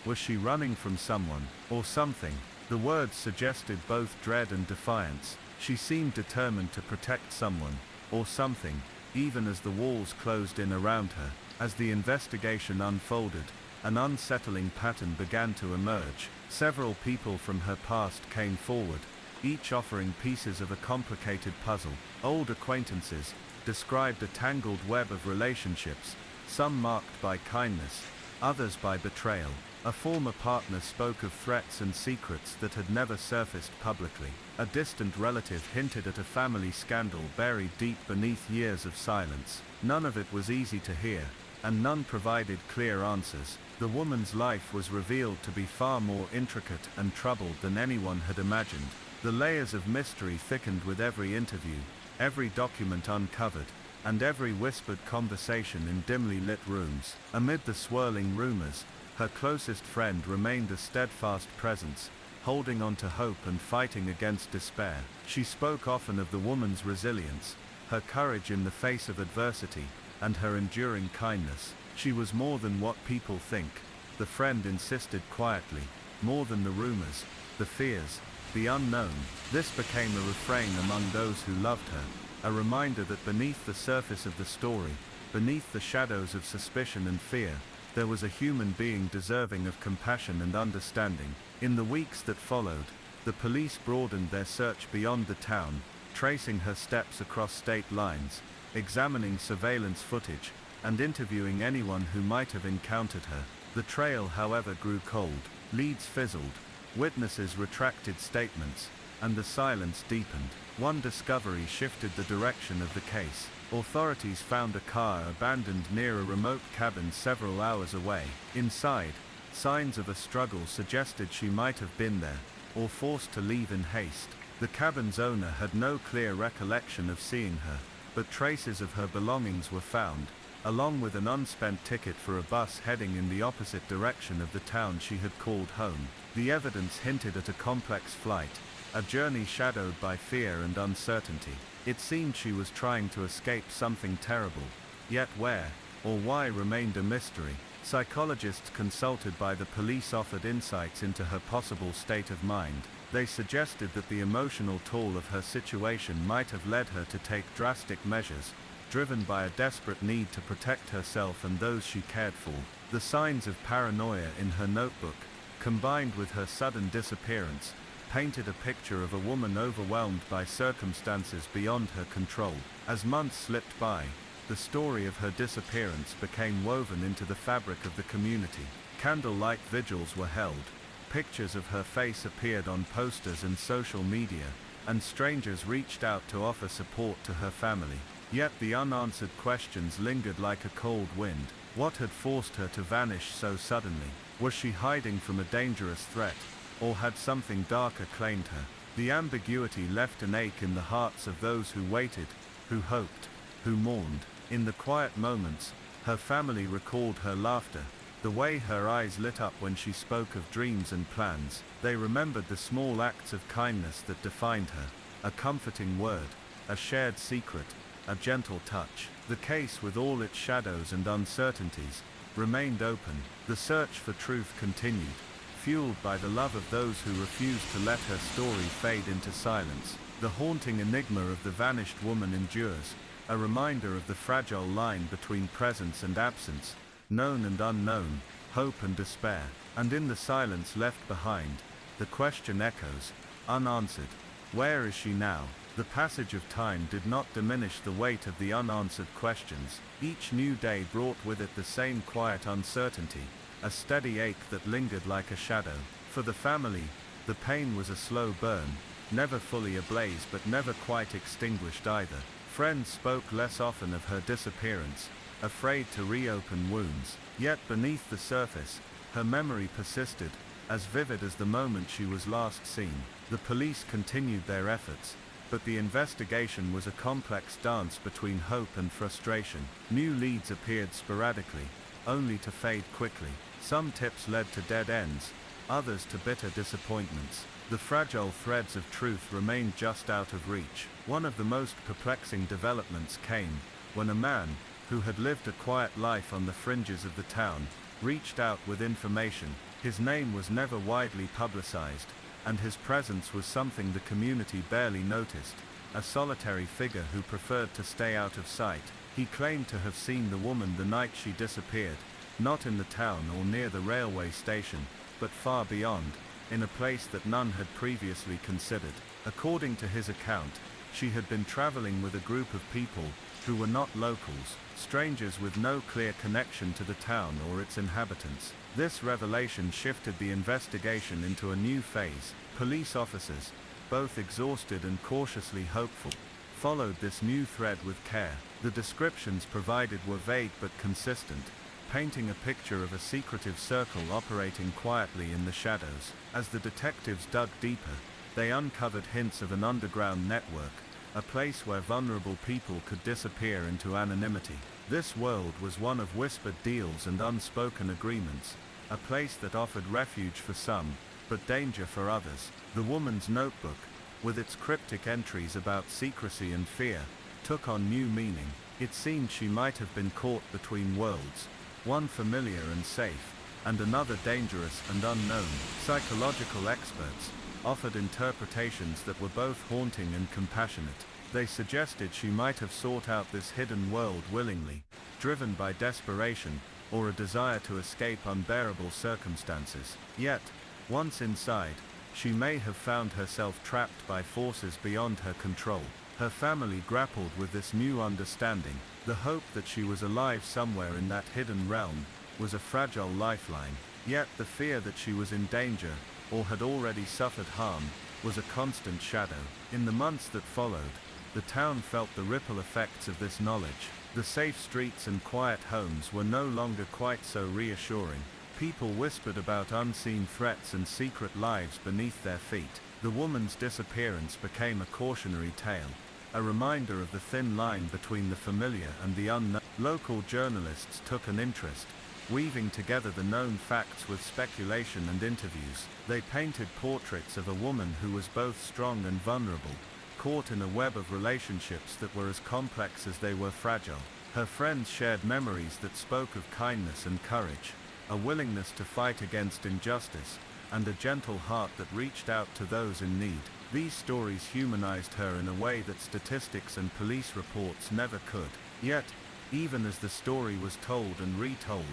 Was she running from someone, or something? The words suggested both dread and defiance. She seemed determined to protect someone, or something, even as the walls closed in around her. As the investigation unfolded, an unsettling pattern began to emerge. Several people from her past came forward, each offering pieces of a complicated puzzle. Old acquaintances described a tangled web of relationships, some marked by kindness, others by betrayal. A former partner spoke of threats and secrets that had never surfaced publicly. A distant relative hinted at a family scandal buried deep beneath years of silence. None of it was easy to hear, and none provided clear answers. The woman's life was revealed to be far more intricate and troubled than anyone had imagined. The layers of mystery thickened with every interview, every document uncovered, and every whispered conversation in dimly lit rooms. Amid the swirling rumors, her closest friend remained a steadfast presence, holding on to hope and fighting against despair. She spoke often of the woman's resilience, her courage in the face of adversity, and her enduring kindness. She was more than what people think, the friend insisted quietly, more than the rumors, the fears, the unknown. This became a refrain among those who loved her, a reminder that beneath the surface of the story, beneath the shadows of suspicion and fear, there was a human being deserving of compassion and understanding. In the weeks that followed, the police broadened their search beyond the town, tracing her steps across state lines, examining surveillance footage, and interviewing anyone who might have encountered her. The trail, however, grew cold. Leads fizzled, witnesses retracted statements, and the silence deepened. One discovery shifted the direction of the case. Authorities found a car abandoned near a remote cabin several hours away. Inside, signs of a struggle suggested she might have been there, or forced to leave in haste. The cabin's owner had no clear recollection of seeing her, but traces of her belongings were found, along with an unspent ticket for a bus heading in the opposite direction of the town she had called home. The evidence hinted at a complex flight, a journey shadowed by fear and uncertainty. It seemed she was trying to escape something terrible, yet where, or why, remained a mystery. Psychologists consulted by the police offered insights into her possible state of mind. They suggested that the emotional toll of her situation might have led her to take drastic measures, driven by a desperate need to protect herself and those she cared for. The signs of paranoia in her notebook, combined with her sudden disappearance, painted a picture of a woman overwhelmed by circumstances beyond her control. As months slipped by, the story of her disappearance became woven into the fabric of the community. Candlelight vigils were held, pictures of her face appeared on posters and social media, and strangers reached out to offer support to her family. Yet the unanswered questions lingered like a cold wind. What had forced her to vanish so suddenly? Was she hiding from a dangerous threat, or had something darker claimed her? The ambiguity left an ache in the hearts of those who waited, who hoped, who mourned. In the quiet moments, her family recalled her laughter, the way her eyes lit up when she spoke of dreams and plans. They remembered the small acts of kindness that defined her, a comforting word, a shared secret, a gentle touch. The case, with all its shadows and uncertainties, remained open. The search for truth continued, fueled by the love of those who refused to let her story fade into silence. The haunting enigma of the vanished woman endures, a reminder of the fragile line between presence and absence, known and unknown, hope and despair. And in the silence left behind, the question echoes, unanswered. Where is she now? The passage of time did not diminish the weight of the unanswered questions. Each new day brought with it the same quiet uncertainty, a steady ache that lingered like a shadow. For the family, the pain was a slow burn, never fully ablaze but never quite extinguished either. Friends spoke less often of her disappearance, afraid to reopen wounds. Yet beneath the surface, her memory persisted, as vivid as the moment she was last seen. The police continued their efforts, but the investigation was a complex dance between hope and frustration. New leads appeared sporadically, only to fade quickly. Some tips led to dead ends, others to bitter disappointments. The fragile threads of truth remained just out of reach. One of the most perplexing developments came when a man, who had lived a quiet life on the fringes of the town, reached out with information. His name was never widely publicized, and his presence was something the community barely noticed, a solitary figure who preferred to stay out of sight. He claimed to have seen the woman the night she disappeared, not in the town or near the railway station, but far beyond, in a place that none had previously considered. According to his account, she had been traveling with a group of people who were not locals, strangers with no clear connection to the town or its inhabitants. This revelation shifted the investigation into a new phase. Police officers, both exhausted and cautiously hopeful, followed this new thread with care. The descriptions provided were vague but consistent, painting a picture of a secretive circle operating quietly in the shadows. As the detectives dug deeper, they uncovered hints of an underground network, a place where vulnerable people could disappear into anonymity. This world was one of whispered deals and unspoken agreements, a place that offered refuge for some, but danger for others. The woman's notebook, with its cryptic entries about secrecy and fear, took on new meaning. It seemed she might have been caught between worlds, one familiar and safe, and another dangerous and unknown. Psychological experts offered interpretations that were both haunting and compassionate. They suggested she might have sought out this hidden world willingly, driven by desperation, or a desire to escape unbearable circumstances. Yet, once inside, she may have found herself trapped by forces beyond her control. Her family grappled with this new understanding. The hope that she was alive somewhere in that hidden realm was a fragile lifeline. Yet the fear that she was in danger, or had already suffered harm, was a constant shadow. In the months that followed, the town felt the ripple effects of this knowledge. The safe streets and quiet homes were no longer quite so reassuring. People whispered about unseen threats and secret lives beneath their feet. The woman's disappearance became a cautionary tale, a reminder of the thin line between the familiar and the unknown. Local journalists took an interest, weaving together the known facts with speculation and interviews. They painted portraits of a woman who was both strong and vulnerable, caught in a web of relationships that were as complex as they were fragile. Her friends shared memories that spoke of kindness and courage, a willingness to fight against injustice, and a gentle heart that reached out to those in need. These stories humanized her in a way that statistics and police reports never could. Yet, even as the story was told and retold,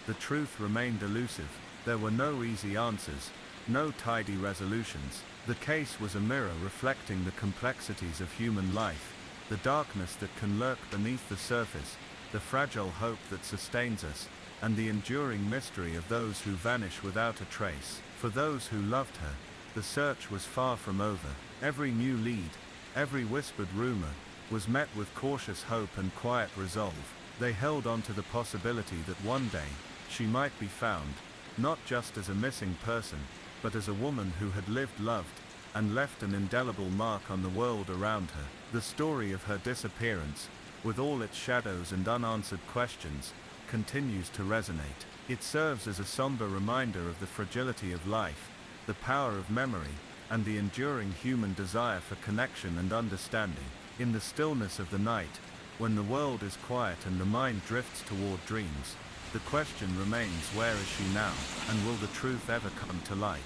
the truth remained elusive. There were no easy answers, no tidy resolutions. The case was a mirror reflecting the complexities of human life, the darkness that can lurk beneath the surface, the fragile hope that sustains us, and the enduring mystery of those who vanish without a trace. For those who loved her, the search was far from over. Every new lead, every whispered rumor, was met with cautious hope and quiet resolve. They held on to the possibility that one day, she might be found, not just as a missing person, but as a woman who had lived, loved, and left an indelible mark on the world around her. The story of her disappearance, with all its shadows and unanswered questions, continues to resonate. It serves as a somber reminder of the fragility of life, the power of memory, and the enduring human desire for connection and understanding. In the stillness of the night, when the world is quiet and the mind drifts toward dreams, the question remains, where is she now, and will the truth ever come to light?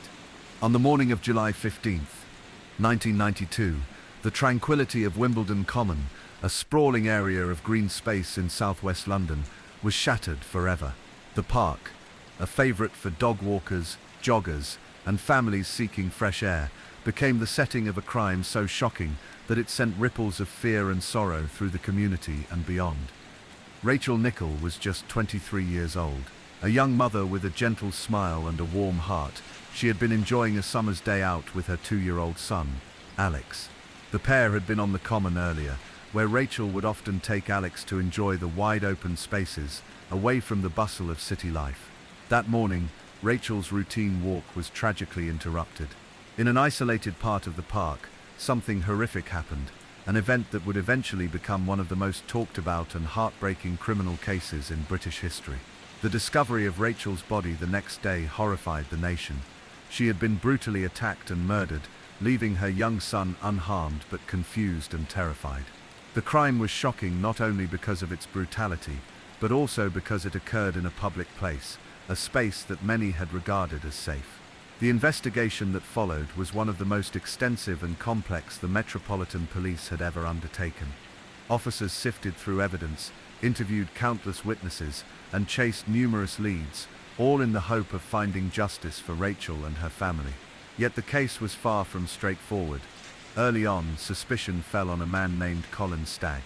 On the morning of July 15th, 1992, the tranquility of Wimbledon Common, a sprawling area of green space in southwest London, was shattered forever. The park, a favourite for dog walkers, joggers, and families seeking fresh air, became the setting of a crime so shocking that it sent ripples of fear and sorrow through the community and beyond. Rachel Nichol was just 23 years old. A young mother with a gentle smile and a warm heart, she had been enjoying a summer's day out with her 2-year-old son, Alex. The pair had been on the common earlier, where Rachel would often take Alex to enjoy the wide open spaces, away from the bustle of city life. That morning, Rachel's routine walk was tragically interrupted. In an isolated part of the park, something horrific happened, an event that would eventually become one of the most talked about and heartbreaking criminal cases in British history. The discovery of Rachel's body the next day horrified the nation. She had been brutally attacked and murdered, leaving her young son unharmed but confused and terrified. The crime was shocking not only because of its brutality, but also because it occurred in a public place, a space that many had regarded as safe. The investigation that followed was one of the most extensive and complex the Metropolitan Police had ever undertaken. Officers sifted through evidence, interviewed countless witnesses, and chased numerous leads, all in the hope of finding justice for Rachel and her family. Yet the case was far from straightforward. Early on, suspicion fell on a man named Colin Stagg.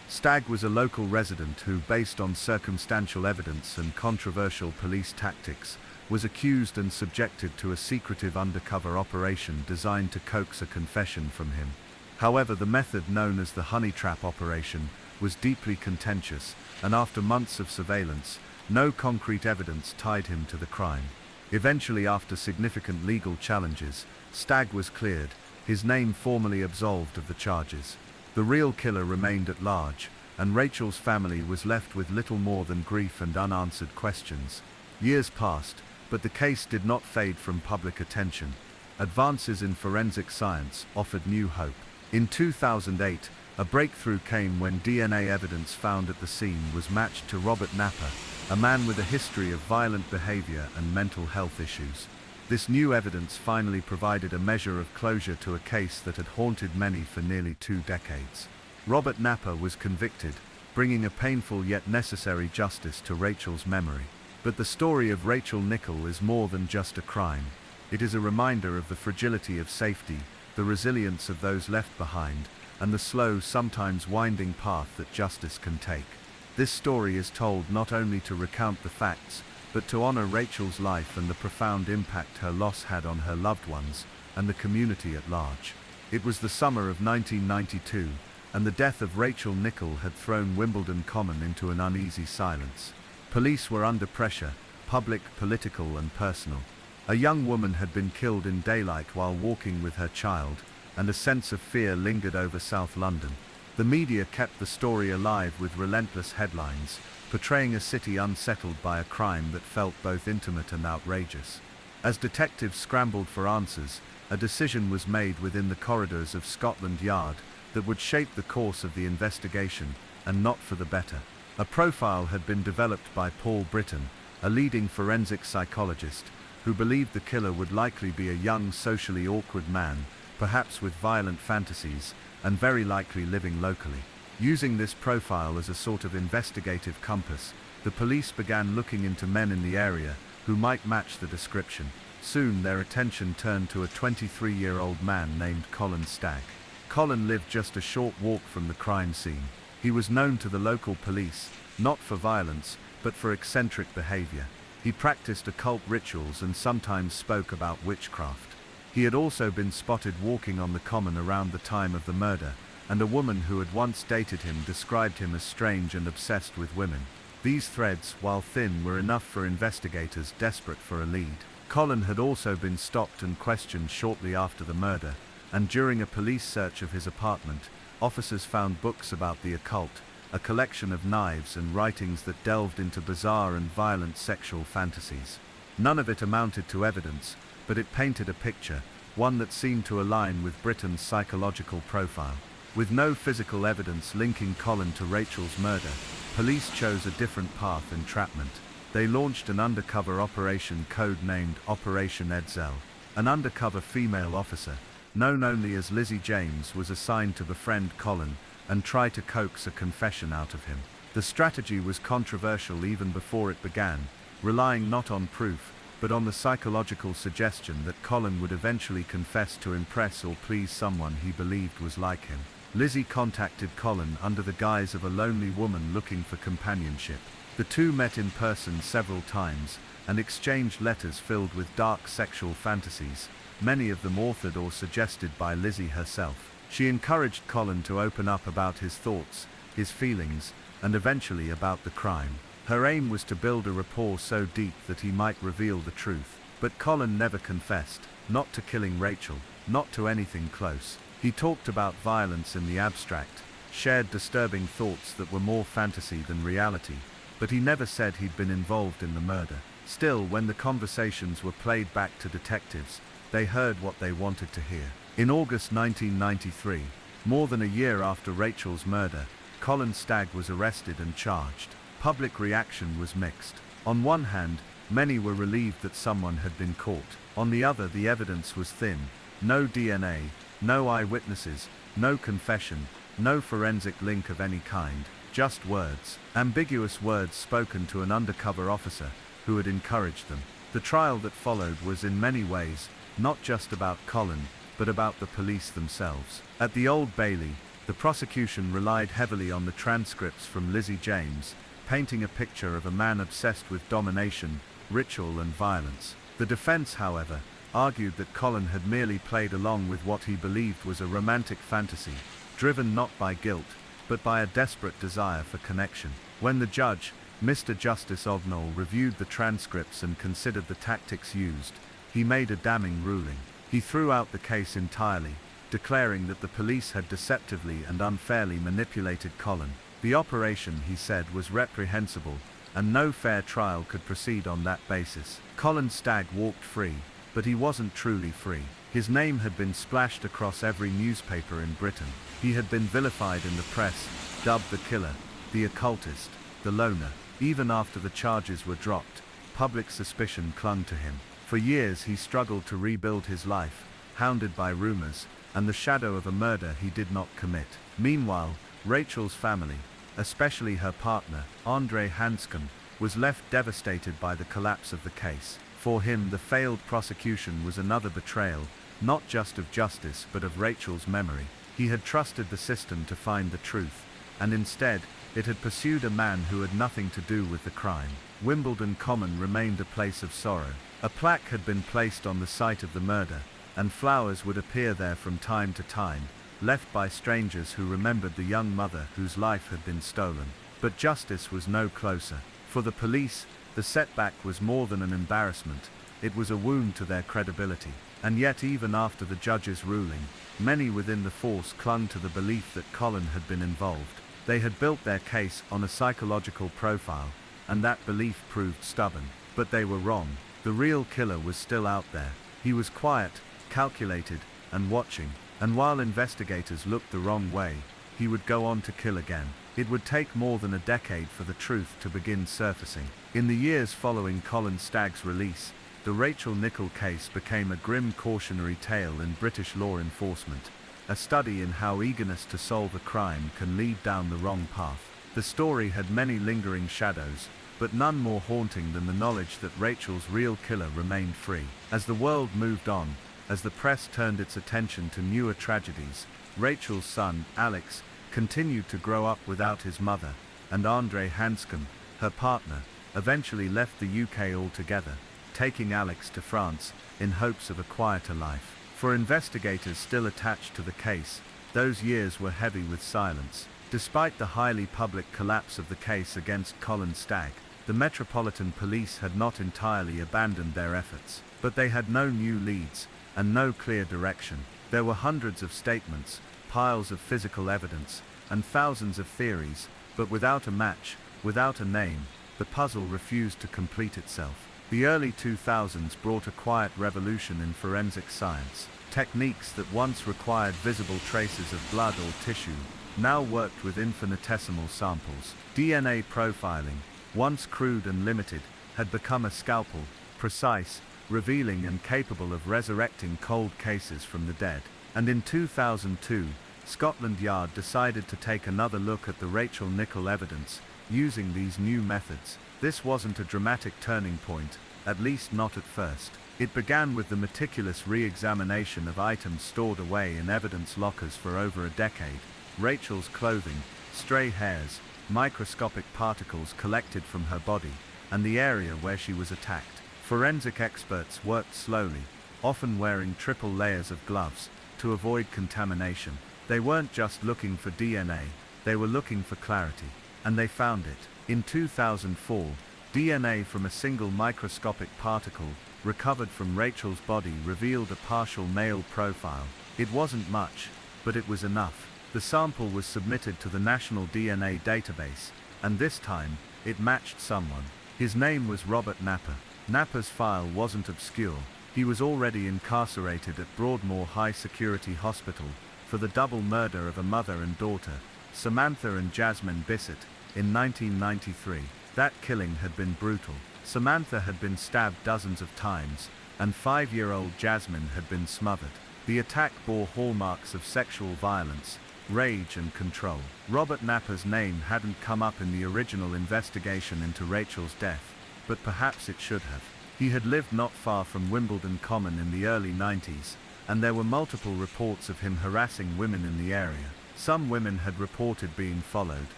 Stagg was a local resident who, based on circumstantial evidence and controversial police tactics, was accused and subjected to a secretive undercover operation designed to coax a confession from him. However, the method known as the honey trap operation was deeply contentious, and after months of surveillance, no concrete evidence tied him to the crime. Eventually, after significant legal challenges, Stagg was cleared, his name formally absolved of the charges. The real killer remained at large, and Rachel's family was left with little more than grief and unanswered questions. Years passed, but the case did not fade from public attention. Advances in forensic science offered new hope. In 2008, a breakthrough came when DNA evidence found at the scene was matched to Robert Napper, a man with a history of violent behavior and mental health issues. This new evidence finally provided a measure of closure to a case that had haunted many for nearly 2 decades. Robert Napper was convicted, bringing a painful yet necessary justice to Rachel's memory. But the story of Rachel Nichol is more than just a crime. It is a reminder of the fragility of safety, the resilience of those left behind, and the slow, sometimes winding path that justice can take. This story is told not only to recount the facts, but to honor Rachel's life and the profound impact her loss had on her loved ones and the community at large. It was the summer of 1992, and the death of Rachel Nichol had thrown Wimbledon Common into an uneasy silence. Police were under pressure, public, political, and personal. A young woman had been killed in daylight while walking with her child, and a sense of fear lingered over South London. The media kept the story alive with relentless headlines, portraying a city unsettled by a crime that felt both intimate and outrageous. As detectives scrambled for answers, a decision was made within the corridors of Scotland Yard that would shape the course of the investigation, and not for the better. A profile had been developed by Paul Britton, a leading forensic psychologist, who believed the killer would likely be a young, socially awkward man, perhaps with violent fantasies, and very likely living locally. Using this profile as a sort of investigative compass, the police began looking into men in the area who might match the description. Soon their attention turned to a 23-year-old man named Colin Stagg. Colin lived just a short walk from the crime scene. He was known to the local police, not for violence, but for eccentric behavior. He practiced occult rituals and sometimes spoke about witchcraft. He had also been spotted walking on the common around the time of the murder, and a woman who had once dated him described him as strange and obsessed with women. These threads, while thin, were enough for investigators desperate for a lead. Colin had also been stopped and questioned shortly after the murder, and during a police search of his apartment, officers found books about the occult, a collection of knives and writings that delved into bizarre and violent sexual fantasies. None of it amounted to evidence, but it painted a picture, one that seemed to align with Britton's psychological profile. With no physical evidence linking Colin to Rachel's murder, police chose a different path: entrapment. They launched an undercover operation code-named Operation Edsel. An undercover female officer, known only as Lizzie James, was assigned to befriend Colin and try to coax a confession out of him. The strategy was controversial even before it began, relying not on proof, but on the psychological suggestion that Colin would eventually confess to impress or please someone he believed was like him. Lizzie contacted Colin under the guise of a lonely woman looking for companionship. The two met in person several times and exchanged letters filled with dark sexual fantasies, many of them authored or suggested by Lizzie herself. She encouraged Colin to open up about his thoughts, his feelings, and eventually about the crime. Her aim was to build a rapport so deep that he might reveal the truth. But Colin never confessed, not to killing Rachel, not to anything close. He talked about violence in the abstract, shared disturbing thoughts that were more fantasy than reality, but he never said he'd been involved in the murder. Still, when the conversations were played back to detectives, they heard what they wanted to hear. In August 1993, more than a year after Rachel's murder, Colin Stagg was arrested and charged. Public reaction was mixed. On one hand, many were relieved that someone had been caught. On the other, the evidence was thin. No DNA, no eyewitnesses, no confession, no forensic link of any kind. Just words, ambiguous words spoken to an undercover officer who had encouraged them. The trial that followed was in many ways not just about Colin, but about the police themselves. At the Old Bailey, the prosecution relied heavily on the transcripts from Lizzie James, painting a picture of a man obsessed with domination, ritual and violence. The defense, however, argued that Colin had merely played along with what he believed was a romantic fantasy, driven not by guilt, but by a desperate desire for connection. When the judge, Mr. Justice Ognall, reviewed the transcripts and considered the tactics used, he made a damning ruling. He threw out the case entirely, declaring that the police had deceptively and unfairly manipulated Colin. The operation, he said, was reprehensible, and no fair trial could proceed on that basis. Colin Stagg walked free, but he wasn't truly free. His name had been splashed across every newspaper in Britain. He had been vilified in the press, dubbed the killer, the occultist, the loner. Even after the charges were dropped, public suspicion clung to him. For years he struggled to rebuild his life, hounded by rumors, and the shadow of a murder he did not commit. Meanwhile, Rachel's family, especially her partner, Andre Hanscom, was left devastated by the collapse of the case. For him, the failed prosecution was another betrayal, not just of justice but of Rachel's memory. He had trusted the system to find the truth, and instead, it had pursued a man who had nothing to do with the crime. Wimbledon Common remained a place of sorrow. A plaque had been placed on the site of the murder, and flowers would appear there from time to time, left by strangers who remembered the young mother whose life had been stolen. But justice was no closer. For the police, the setback was more than an embarrassment, it was a wound to their credibility. And yet even after the judge's ruling, many within the force clung to the belief that Colin had been involved. They had built their case on a psychological profile, and that belief proved stubborn. But they were wrong. The real killer was still out there. He was quiet, calculated, and watching. And while investigators looked the wrong way, he would go on to kill again. It would take more than a decade for the truth to begin surfacing. In the years following Colin Stagg's release, the Rachel Nicholl case became a grim cautionary tale in British law enforcement, a study in how eagerness to solve a crime can lead down the wrong path. The story had many lingering shadows, but none more haunting than the knowledge that Rachel's real killer remained free. As the world moved on, as the press turned its attention to newer tragedies, Rachel's son, Alex, continued to grow up without his mother, and Andre Hanscom, her partner, eventually left the UK altogether, taking Alex to France in hopes of a quieter life. For investigators still attached to the case, those years were heavy with silence. Despite the highly public collapse of the case against Colin Stagg, the Metropolitan Police had not entirely abandoned their efforts. But they had no new leads, and no clear direction. There were hundreds of statements, piles of physical evidence, and thousands of theories, but without a match, without a name, the puzzle refused to complete itself. The early 2000s brought a quiet revolution in forensic science. Techniques that once required visible traces of blood or tissue now worked with infinitesimal samples. DNA profiling, once crude and limited, had become a scalpel, precise, revealing and capable of resurrecting cold cases from the dead. And in 2002, Scotland Yard decided to take another look at the Rachel Nicholl evidence, using these new methods. This wasn't a dramatic turning point, at least not at first. It began with the meticulous re-examination of items stored away in evidence lockers for over a decade. Rachel's clothing, stray hairs, microscopic particles collected from her body, and the area where she was attacked. Forensic experts worked slowly, often wearing triple layers of gloves, to avoid contamination. They weren't just looking for DNA, they were looking for clarity. And they found it. In 2004, DNA from a single microscopic particle, recovered from Rachel's body, revealed a partial male profile. It wasn't much, but it was enough. The sample was submitted to the National DNA Database, and this time, it matched someone. His name was Robert Napper. Napper's file wasn't obscure. He was already incarcerated at Broadmoor High Security Hospital for the double murder of a mother and daughter, Samantha and Jasmine Bissett, in 1993. That killing had been brutal. Samantha had been stabbed dozens of times, and 5-year-old Jasmine had been smothered. The attack bore hallmarks of sexual violence, rage and control. Robert Napper's name hadn't come up in the original investigation into Rachel's death, but perhaps it should have. He had lived not far from Wimbledon Common in the early 90s, and there were multiple reports of him harassing women in the area. Some women had reported being followed,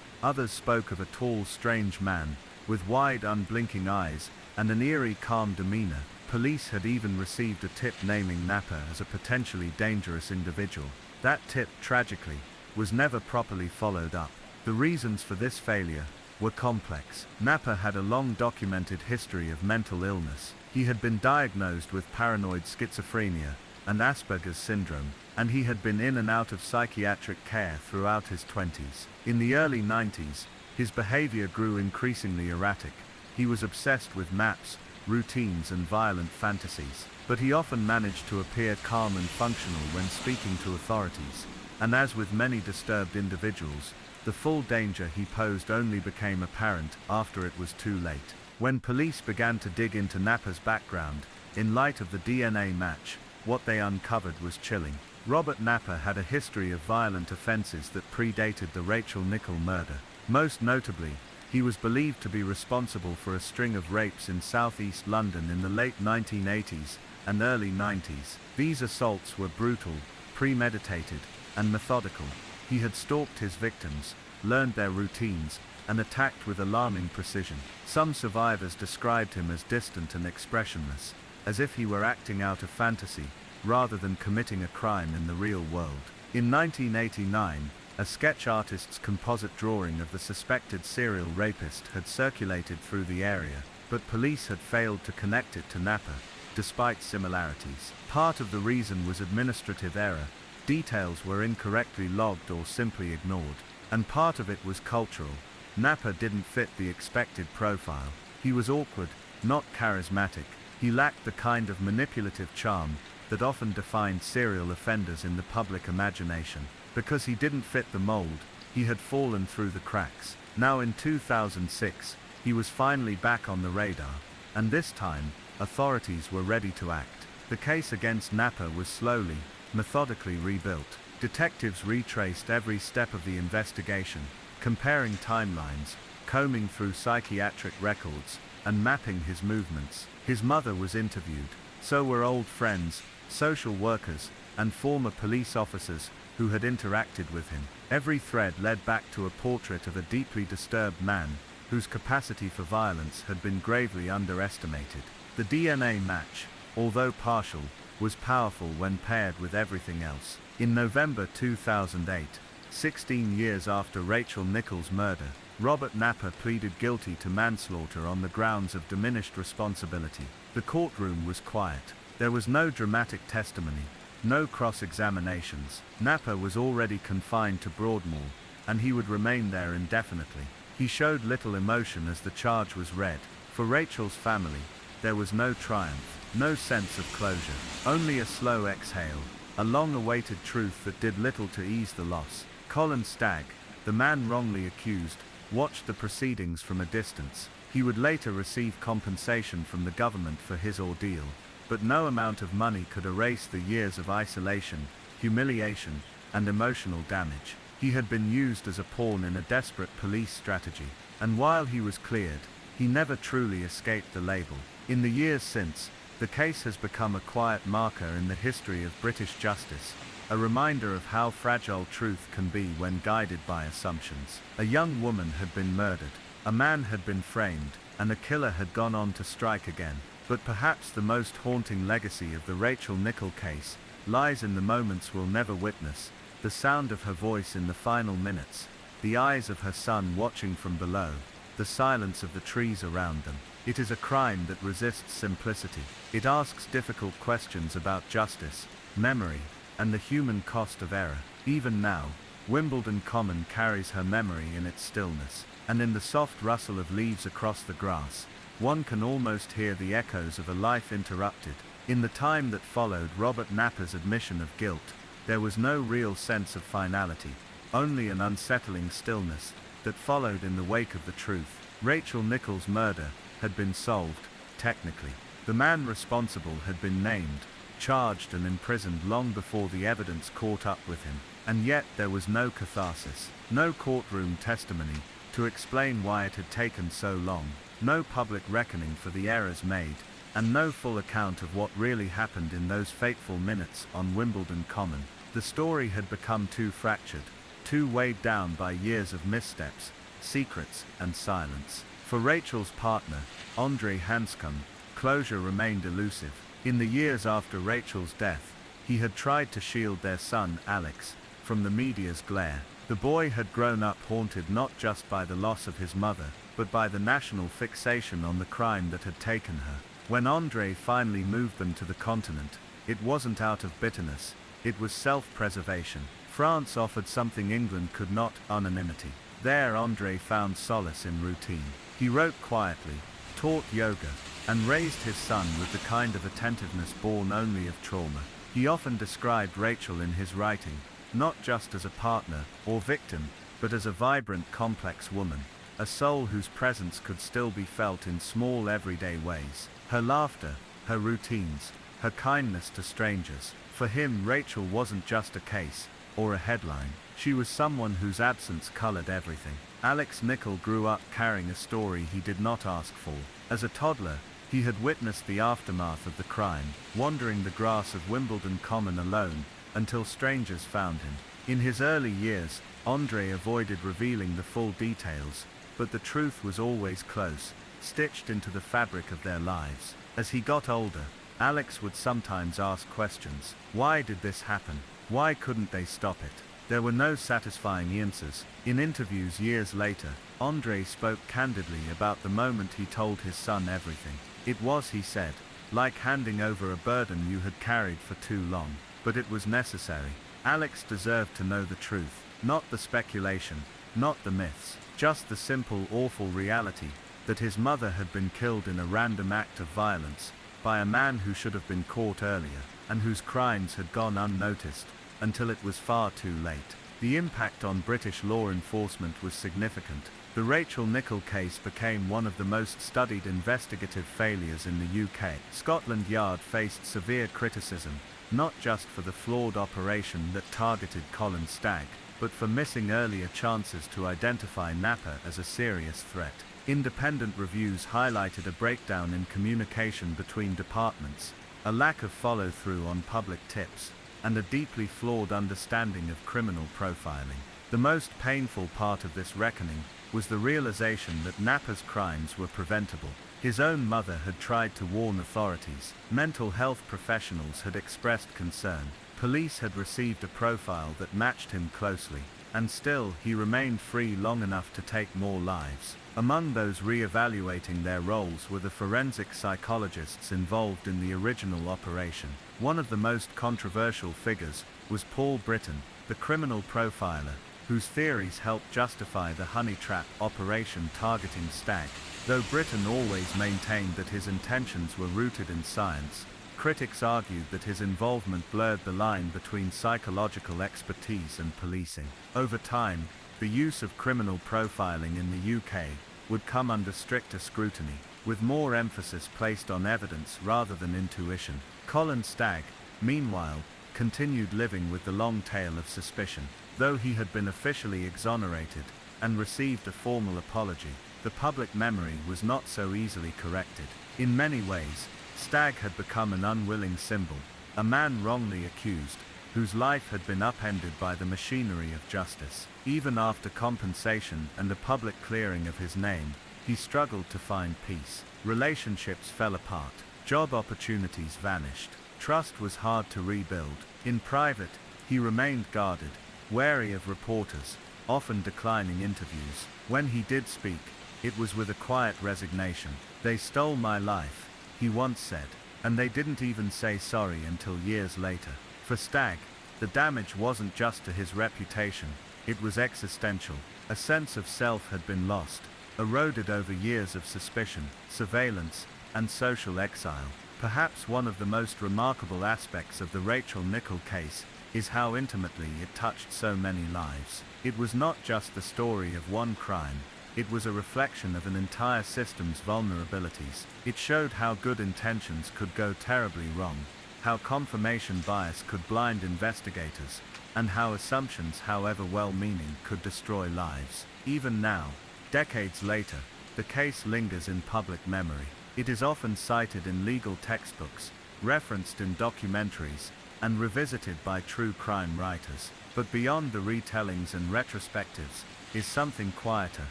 others spoke of a tall, strange man, with wide, unblinking eyes, and an eerie, calm demeanor. Police had even received a tip naming Napper as a potentially dangerous individual. That tip, tragically, was never properly followed up. The reasons for this failure were complex. Napper had a long documented history of mental illness. He had been diagnosed with paranoid schizophrenia and Asperger's syndrome, and he had been in and out of psychiatric care throughout his 20s. In the early 90s, his behavior grew increasingly erratic. He was obsessed with maps, routines and violent fantasies, but he often managed to appear calm and functional when speaking to authorities, and as with many disturbed individuals, the full danger he posed only became apparent after it was too late. When police began to dig into Napper's background, in light of the DNA match, what they uncovered was chilling. Robert Napper had a history of violent offenses that predated the Rachel Nicholl murder. Most notably, he was believed to be responsible for a string of rapes in southeast London in the late 1980s and early 90s. These assaults were brutal, premeditated, and methodical. He had stalked his victims, learned their routines, and attacked with alarming precision. Some survivors described him as distant and expressionless, as if he were acting out of fantasy, rather than committing a crime in the real world. In 1989, a sketch artist's composite drawing of the suspected serial rapist had circulated through the area, but police had failed to connect it to Napper, despite similarities. Part of the reason was administrative error. Details were incorrectly logged or simply ignored, and part of it was cultural. Napper didn't fit the expected profile. He was awkward, not charismatic. He lacked the kind of manipulative charm that often defined serial offenders in the public imagination. Because he didn't fit the mold, he had fallen through the cracks. Now in 2006, he was finally back on the radar, and this time, authorities were ready to act. The case against Napper was slowly, methodically rebuilt. Detectives retraced every step of the investigation, comparing timelines, combing through psychiatric records, and mapping his movements. His mother was interviewed, so were old friends, social workers, and former police officers who had interacted with him. Every thread led back to a portrait of a deeply disturbed man, whose capacity for violence had been gravely underestimated. The DNA match, although partial, was powerful when paired with everything else. In November 2008, 16 years after Rachel Nicholl's murder, Robert Napper pleaded guilty to manslaughter on the grounds of diminished responsibility. The courtroom was quiet. There was no dramatic testimony, no cross-examinations. Napper was already confined to Broadmoor, and he would remain there indefinitely. He showed little emotion as the charge was read. For Rachel's family, there was no triumph, no sense of closure, only a slow exhale, a long-awaited truth that did little to ease the loss. Colin Stagg, the man wrongly accused, watched the proceedings from a distance. He would later receive compensation from the government for his ordeal, but no amount of money could erase the years of isolation, humiliation, and emotional damage. He had been used as a pawn in a desperate police strategy, and while he was cleared, he never truly escaped the label. In the years since, the case has become a quiet marker in the history of British justice, a reminder of how fragile truth can be when guided by assumptions. A young woman had been murdered, a man had been framed, and a killer had gone on to strike again. But perhaps the most haunting legacy of the Rachel Nicholl case lies in the moments we'll never witness, the sound of her voice in the final minutes, the eyes of her son watching from below, the silence of the trees around them. It is a crime that resists simplicity. It asks difficult questions about justice, memory, and the human cost of error. Even now, Wimbledon Common carries her memory in its stillness, and in the soft rustle of leaves across the grass, one can almost hear the echoes of a life interrupted. In the time that followed Robert Napper's admission of guilt, there was no real sense of finality, only an unsettling stillness that followed in the wake of the truth. Rachel Nicholl's murder had been solved, technically. The man responsible had been named, charged and imprisoned long before the evidence caught up with him. And yet there was no catharsis, no courtroom testimony to explain why it had taken so long, no public reckoning for the errors made, and no full account of what really happened in those fateful minutes on Wimbledon Common. The story had become too fractured, too weighed down by years of missteps, secrets, and silence. For Rachel's partner, Andrei Hanscom, closure remained elusive. In the years after Rachel's death, he had tried to shield their son, Alex, from the media's glare. The boy had grown up haunted not just by the loss of his mother, but by the national fixation on the crime that had taken her. When Andrei finally moved them to the continent, it wasn't out of bitterness, it was self-preservation. France offered something England could not, anonymity. There Andrei found solace in routine. He wrote quietly, taught yoga, and raised his son with the kind of attentiveness born only of trauma. He often described Rachel in his writing, not just as a partner or victim, but as a vibrant, complex woman, a soul whose presence could still be felt in small everyday ways. Her laughter, her routines, her kindness to strangers. For him, Rachel wasn't just a case or a headline. She was someone whose absence colored everything. Alex Nichol grew up carrying a story he did not ask for. As a toddler, he had witnessed the aftermath of the crime, wandering the grass of Wimbledon Common alone, until strangers found him. In his early years, Andrei avoided revealing the full details, but the truth was always close, stitched into the fabric of their lives. As he got older, Alex would sometimes ask questions. Why did this happen? Why couldn't they stop it? There were no satisfying answers. In interviews years later, Andrei spoke candidly about the moment he told his son everything. It was, he said, like handing over a burden you had carried for too long. But it was necessary. Alex deserved to know the truth, not the speculation, not the myths, just the simple, awful reality that his mother had been killed in a random act of violence by a man who should have been caught earlier, and whose crimes had gone unnoticed until it was far too late. The impact on British law enforcement was significant. The Rachel Nichol case became one of the most studied investigative failures in the UK. Scotland Yard faced severe criticism, not just for the flawed operation that targeted Colin Stagg, but for missing earlier chances to identify Napa as a serious threat. Independent reviews highlighted a breakdown in communication between departments, a lack of follow-through on public tips, and a deeply flawed understanding of criminal profiling. The most painful part of this reckoning was the realization that Napa's crimes were preventable. His own mother had tried to warn authorities. Mental health professionals had expressed concern. Police had received a profile that matched him closely, and still he remained free long enough to take more lives. Among those re-evaluating their roles were the forensic psychologists involved in the original operation. One of the most controversial figures was Paul Britton, the criminal profiler, whose theories helped justify the honey trap operation targeting Stagg. Though Britton always maintained that his intentions were rooted in science, critics argued that his involvement blurred the line between psychological expertise and policing. Over time, the use of criminal profiling in the UK would come under stricter scrutiny, with more emphasis placed on evidence rather than intuition. Colin Stagg, meanwhile, continued living with the long tail of suspicion. Though he had been officially exonerated and received a formal apology, the public memory was not so easily corrected. In many ways, Stagg had become an unwilling symbol, a man wrongly accused, whose life had been upended by the machinery of justice. Even after compensation and a public clearing of his name, he struggled to find peace. Relationships fell apart, job opportunities vanished, trust was hard to rebuild. In private, he remained guarded, wary of reporters, often declining interviews. When he did speak, it was with a quiet resignation. "They stole my life," he once said, and they didn't even say sorry until years later. For Stagg, the damage wasn't just to his reputation, it was existential. A sense of self had been lost, eroded over years of suspicion, surveillance, and social exile. Perhaps one of the most remarkable aspects of the Rachel Nichol case is how intimately it touched so many lives. It was not just the story of one crime, it was a reflection of an entire system's vulnerabilities. It showed how good intentions could go terribly wrong, how confirmation bias could blind investigators, and how assumptions, however well-meaning, could destroy lives. Even now, decades later, the case lingers in public memory. It is often cited in legal textbooks, referenced in documentaries, and revisited by true crime writers. But beyond the retellings and retrospectives is something quieter,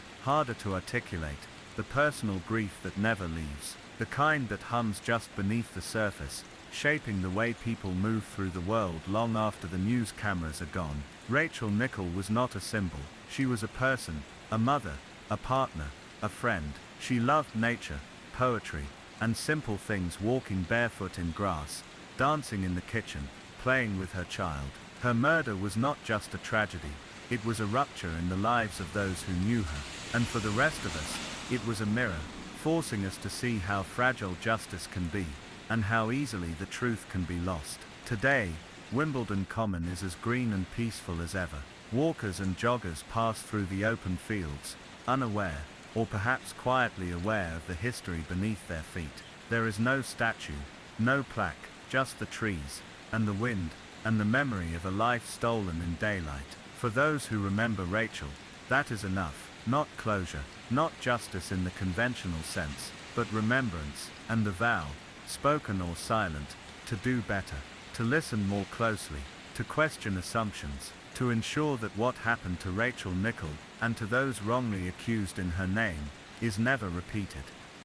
harder to articulate, the personal grief that never leaves, the kind that hums just beneath the surface, shaping the way people move through the world long after the news cameras are gone. Rachel Nicholl was not a symbol. She was a person, a mother, a partner, a friend. She loved nature, poetry, and simple things, walking barefoot in grass, dancing in the kitchen, playing with her child. Her murder was not just a tragedy, it was a rupture in the lives of those who knew her. And for the rest of us, it was a mirror, forcing us to see how fragile justice can be, and how easily the truth can be lost. Today, Wimbledon Common is as green and peaceful as ever. Walkers and joggers pass through the open fields, unaware, or perhaps quietly aware of the history beneath their feet. There is no statue, no plaque, just the trees, and the wind, and the memory of a life stolen in daylight. For those who remember Rachel, that is enough. Not closure, not justice in the conventional sense, but remembrance, and the vow, spoken or silent, to do better, to listen more closely, to question assumptions, to ensure that what happened to Rachel Nicholl, and to those wrongly accused in her name, is never repeated.